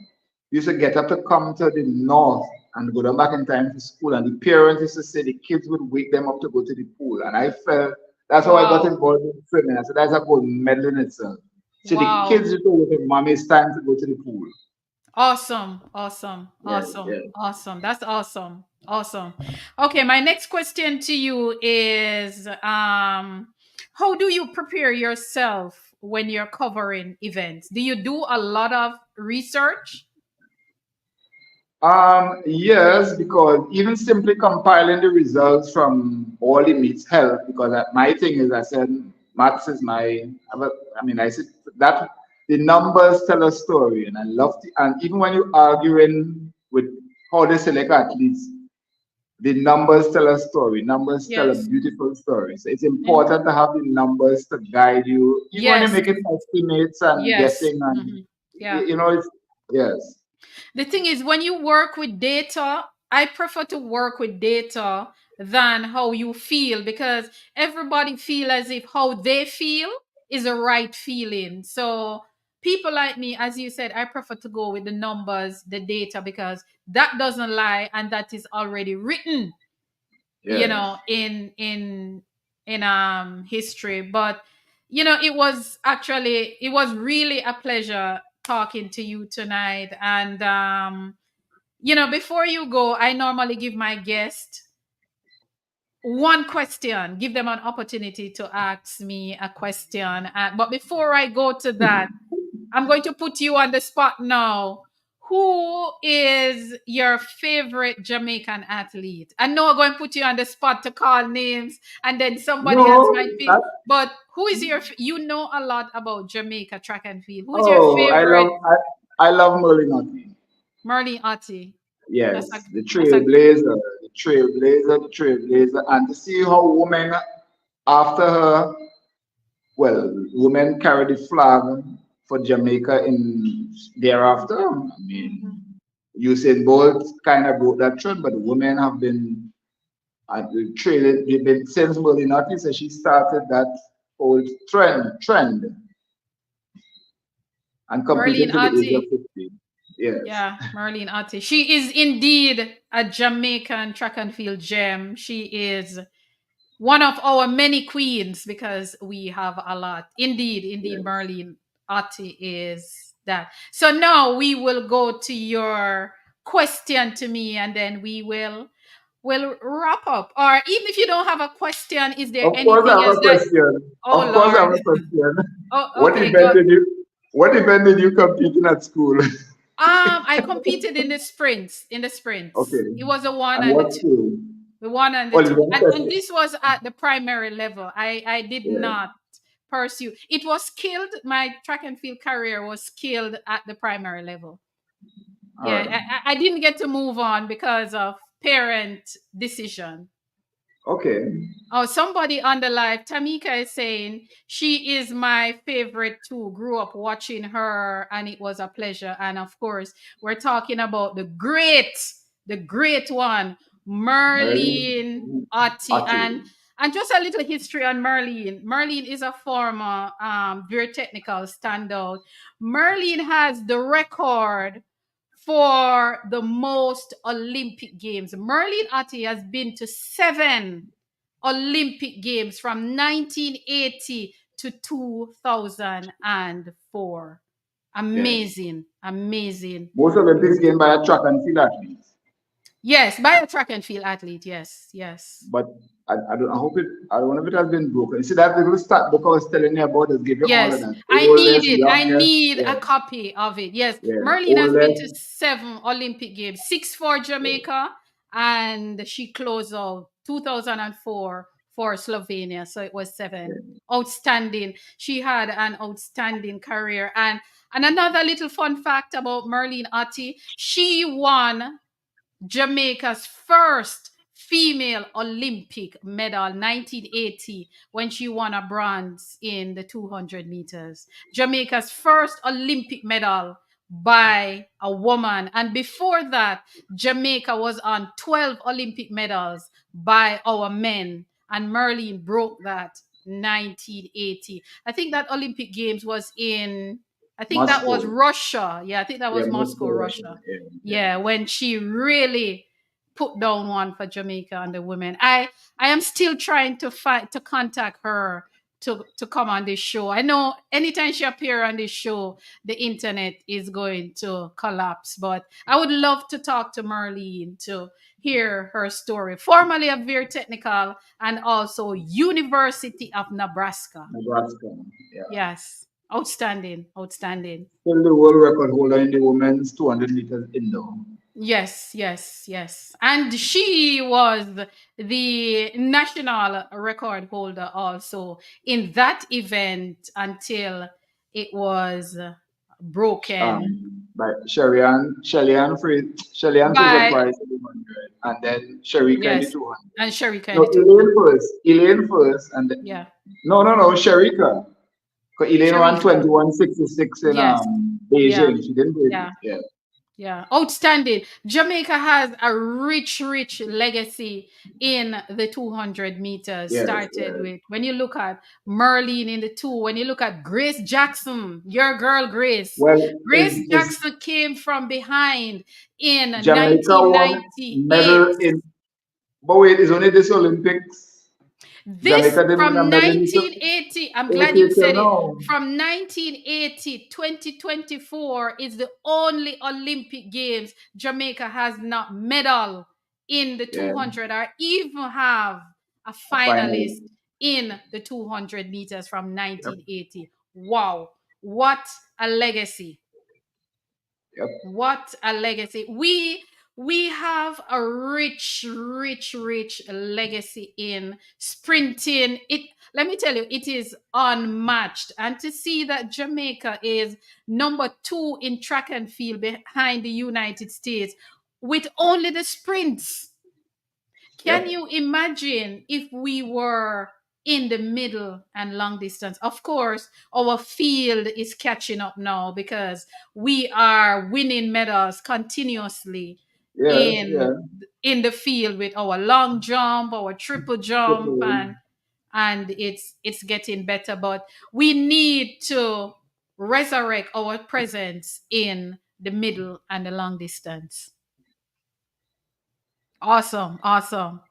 Used to get up to come to the north and go down back in time to school. And the parents used to say the kids would wake them up to go to the pool. And I felt that's how I got Wow. involved in swimming. I said that's a good medal in itself. So the Wow. kids used to wait for mommy, it's time to go to the pool. Awesome, awesome, Yeah, awesome, yeah. awesome. That's awesome. Awesome. Okay, my next question to you is how do you prepare yourself when you're covering events? Do you do a lot of research? Yes, because even simply compiling the results from all the meets help because my thing is I said maths is I mean I said that the numbers tell a story and I love and even when you're arguing with how they select athletes, the numbers tell a story. Numbers tell a Yes. beautiful story. So it's Mhm. important to have the numbers to guide you, even when you're Yes. making estimates and Yes. guessing and Yeah. it's yes. The thing is, when you work with data, I prefer to work with data than how you feel because everybody feel as if how they feel is a right feeling. So people like me, as you said, I prefer to go with the numbers, the data, because that doesn't lie and that is already written, Yes. in history. But it was really a pleasure talking to you tonight. And before you go, I normally give my guest one question, give them an opportunity to ask me a question. But before I go to that, I'm going to put you on the spot now. Who is your favorite Jamaican athlete? I know I'm going to put you on the spot to call names and then somebody else No, might be. But who is you know a lot about Jamaica track and field. Who is your oh, favorite? I love Merlin. Marlene Otti. Yes, That's a, the that's a, trailblazer, and to see how women after her, well, women carry the flag for Jamaica in thereafter. I Mhm. mean, Usain Bolt kind of broke that trend, but women have been at the trail. They've been since Merlin so she started that whole trend and competing Marlene to the age of Otti. 50. Yes. Yeah, Marlene Otti. She is indeed a Jamaican track and field gem. She is one of our many queens because we have a lot. Indeed, indeed, Yes. Marlene Otti is that. So now we will go to your question to me and then we'll wrap up. Or even if you don't have a question, is there Of course, I anything have else a that question. oh Of course, I have Lord. a question. Oh, What okay, event go. did you? What event did you compete in at school? I competed in the sprints. In the sprints, Okay. it was a one And and the what two, school? the one and the Oh, you two, went and testing. this was at the primary level. I did Yeah. not pursue. It was killed. My track and field career was killed at the primary level. All Yeah, right. I didn't get to move on because of parent decision. Okay. Oh, somebody on the live, Tamika is saying she is my favorite too. Grew up watching her, and it was a pleasure. And of course, we're talking about the great one, Merlin. Merlin Otti, Ati. and just a little history on Merlin. Merlin is a former very technical standout. Merlin has the record for the most Olympic Games. Merlin Otti has been to 7 Olympic Games from 1980 to 2004. Yes. Amazing, amazing. Most Olympics gained by a track and field athletes. Yes, by a track and field athlete. Yes, yes. But I hope it, I don't know if it has been broken. You see that little stat book I was telling you about, is give you all of Yes, that. I need Oldest, it. I youngest, need yeah, a copy of it. Yes, yeah. Merlin has been to Oldest, 7 Olympic Games, six for yeah, Jamaica, and she closed out 2004 for Slovenia. So it was seven. yeah. Outstanding. She had an outstanding career. And another little fun fact about Merlin Otti, she won Jamaica's first female Olympic medal, 1980, when she won a bronze in the 200 meters. Jamaica's first Olympic medal by a woman. And before that, Jamaica was on 12 Olympic medals by our men. And Merlin broke that 1980. I think that Olympic Games was in, I think that was Moscow. Russia. Yeah, I think that Yeah, was Moscow, Moscow, Russia. Russia. Yeah, yeah. Yeah, when she really put down one for Jamaica and the women. I am still trying to fight to contact her to come on this show. I know anytime she appear on this show, the internet is going to collapse. But I would love to talk to Marlene to hear her story. Formerly a very technical and also University of Nebraska. Nebraska. Yeah. Yes. Outstanding. Outstanding. Still the world record holder in the women's 200 meters indoor. Yes, yes, yes. And she was the national record holder also in that event until it was broken By Shelly Ann Fraser by, Price in the 100, and then Sherika in the yes, 200. and Sherika in No, the 200. Elaine first, and then, Yeah, no, Sherika. Because Elaine won Sherika. 21.66 in Yes, yeah, Beijing. She didn't break yeah. it. Yeah. Yeah, outstanding. Jamaica has a rich, rich legacy in the 200 meters. Yes, Started yes. with, when you look at Merlin in the two, when you look at Grace Jackson, your girl Grace. Well, Grace is Jackson came from behind in Jamaica won medal 1998. in, but wait, it's only this Olympics. This Jamaica didn't win a from medal in 1980, I'm glad 80 you till said it. now. From 1980, 2024 is the only Olympic Games Jamaica has not medal in the Yeah, 200 or even have a finally. finalist in the 200 meters from Yep, 1980. Wow, what a legacy. yep. What a legacy. We have a rich, rich, rich legacy in sprinting. It, let me tell you, it is unmatched. And to see that Jamaica is number 2 in track and field behind the United States with only the sprints. Can Yep. you imagine if we were in the middle and long distance? Of course, our field is catching up now because we are winning medals continuously Yes, yeah. in the field with our long jump, our triple jump, Triple. and it's getting better. But we need to resurrect our presence in the middle and the long distance. Awesome, awesome.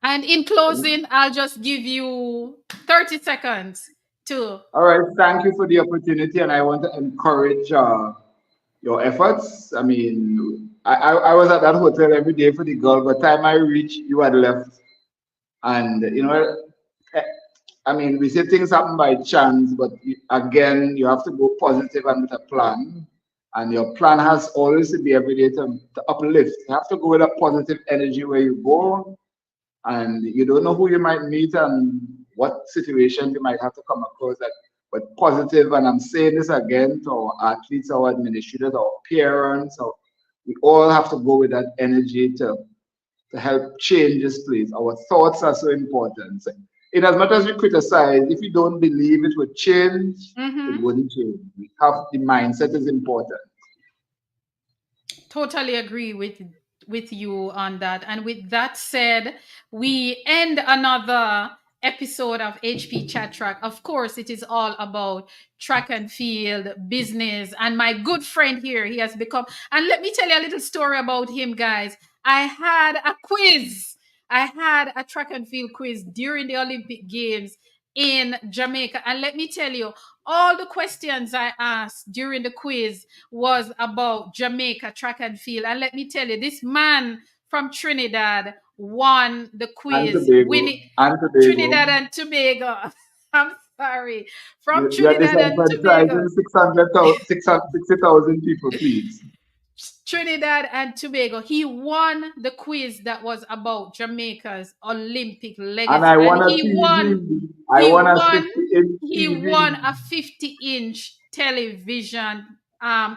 And in closing, I'll just give you 30 seconds to. All right, thank you for the opportunity, and I want to encourage your efforts. I mean, I was at that hotel every day for the girl, but time I reached, you had left. And, eh, I mean, we say things happen by chance, but again, you have to go positive and with a plan. And your plan has always to be every day to uplift. You have to go with a positive energy where you go, and you don't know who you might meet and what situation you might have to come across that, but positive. And I'm saying this again to our athletes, our administrators, our parents, we all have to go with that energy to to help change this place. Our thoughts are so important. In as much as we criticize, if you don't believe it would change, it wouldn't change. We have the mindset is important. Totally agree with you on that. And with that said, we end another episode of HP Chat Track. Of course, it is all about track and field business. And my good friend here, he has become, and let me tell you a little story about him, guys. I had a quiz. I had a track and field quiz during the Olympic Games in Jamaica. And let me tell you, all the questions I asked during the quiz was about Jamaica track and field. And let me tell you, this man from Trinidad won the quiz. Trinidad and Tobago. I'm sorry. From Trinidad and Tobago. 60,000 people, please. Trinidad and Tobago. He won the quiz that was about Jamaica's Olympic legacy. And I won he won a 50-inch television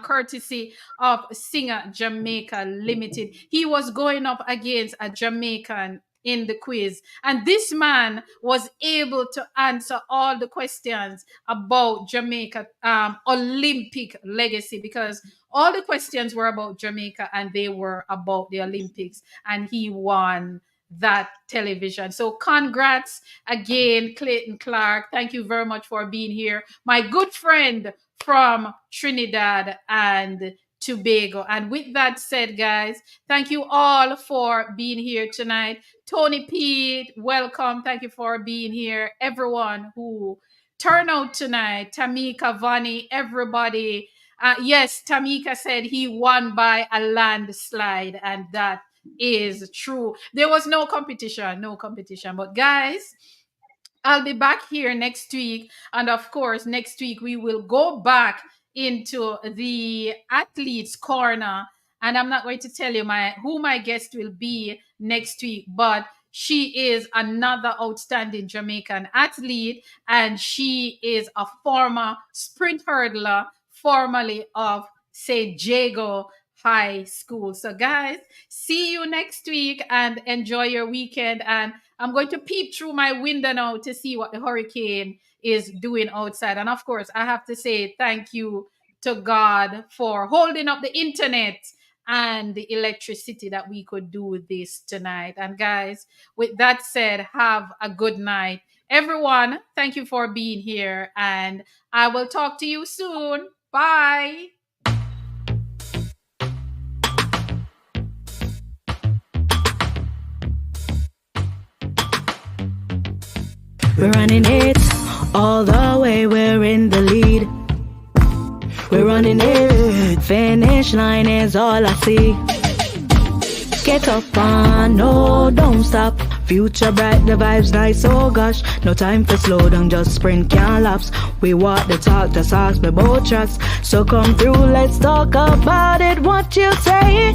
courtesy of Singer Jamaica Limited. He was going up against a Jamaican in the quiz, and this man was able to answer all the questions about Jamaica Olympic legacy, because all the questions were about Jamaica and they were about the Olympics, and he won that television. So congrats again, Clayton Clark. Thank you very much for being here, my good friend from Trinidad and Tobago. And with that said, guys, thank you all for being here tonight. Tony Pete, welcome. Thank you for being here. Everyone who turned out tonight, Tamika, Vani, everybody. Yes, Tamika said he won by a landslide, and that is true. There was no competition. But guys, I'll be back here next week. And of course, next week we will go back into the athletes corner. And I'm not going to tell you who my guest will be next week, but she is another outstanding Jamaican athlete, and she is a former sprint hurdler, formerly of St. Jago High School. So guys, see you next week and enjoy your weekend. And I'm going to peep through my window now to see what the hurricane is doing outside. And of course, I have to say thank you to God for holding up the internet and the electricity that we could do this tonight. And guys, with that said, have a good night. Everyone, thank you for being here, and I will talk to you soon. Bye. We're running it all the way, we're in the lead. We're running it, finish line is all I see. Get up on, no, don't stop. Future bright, the vibes nice, oh gosh. No time for slow down, just sprint, can't lapse. We walk the talk, the socks, my both tracks. So come through, let's talk about it, what you say?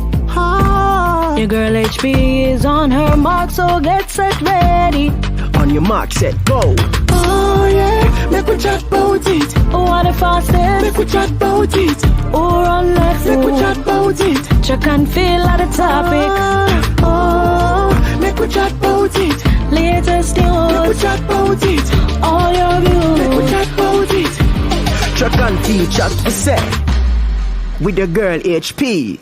Your girl HP is on her mark, so get set ready. On your mark, set, go. Oh yeah, make we chat about it. What the fastest? Make we chat about it. Or on next, Make we chat about it. check and feel at the topic. Oh, make we chat about it. Latest Make we news, chat about it. all your Make we views. chat about it. Track and field chat for set. With the girl HP.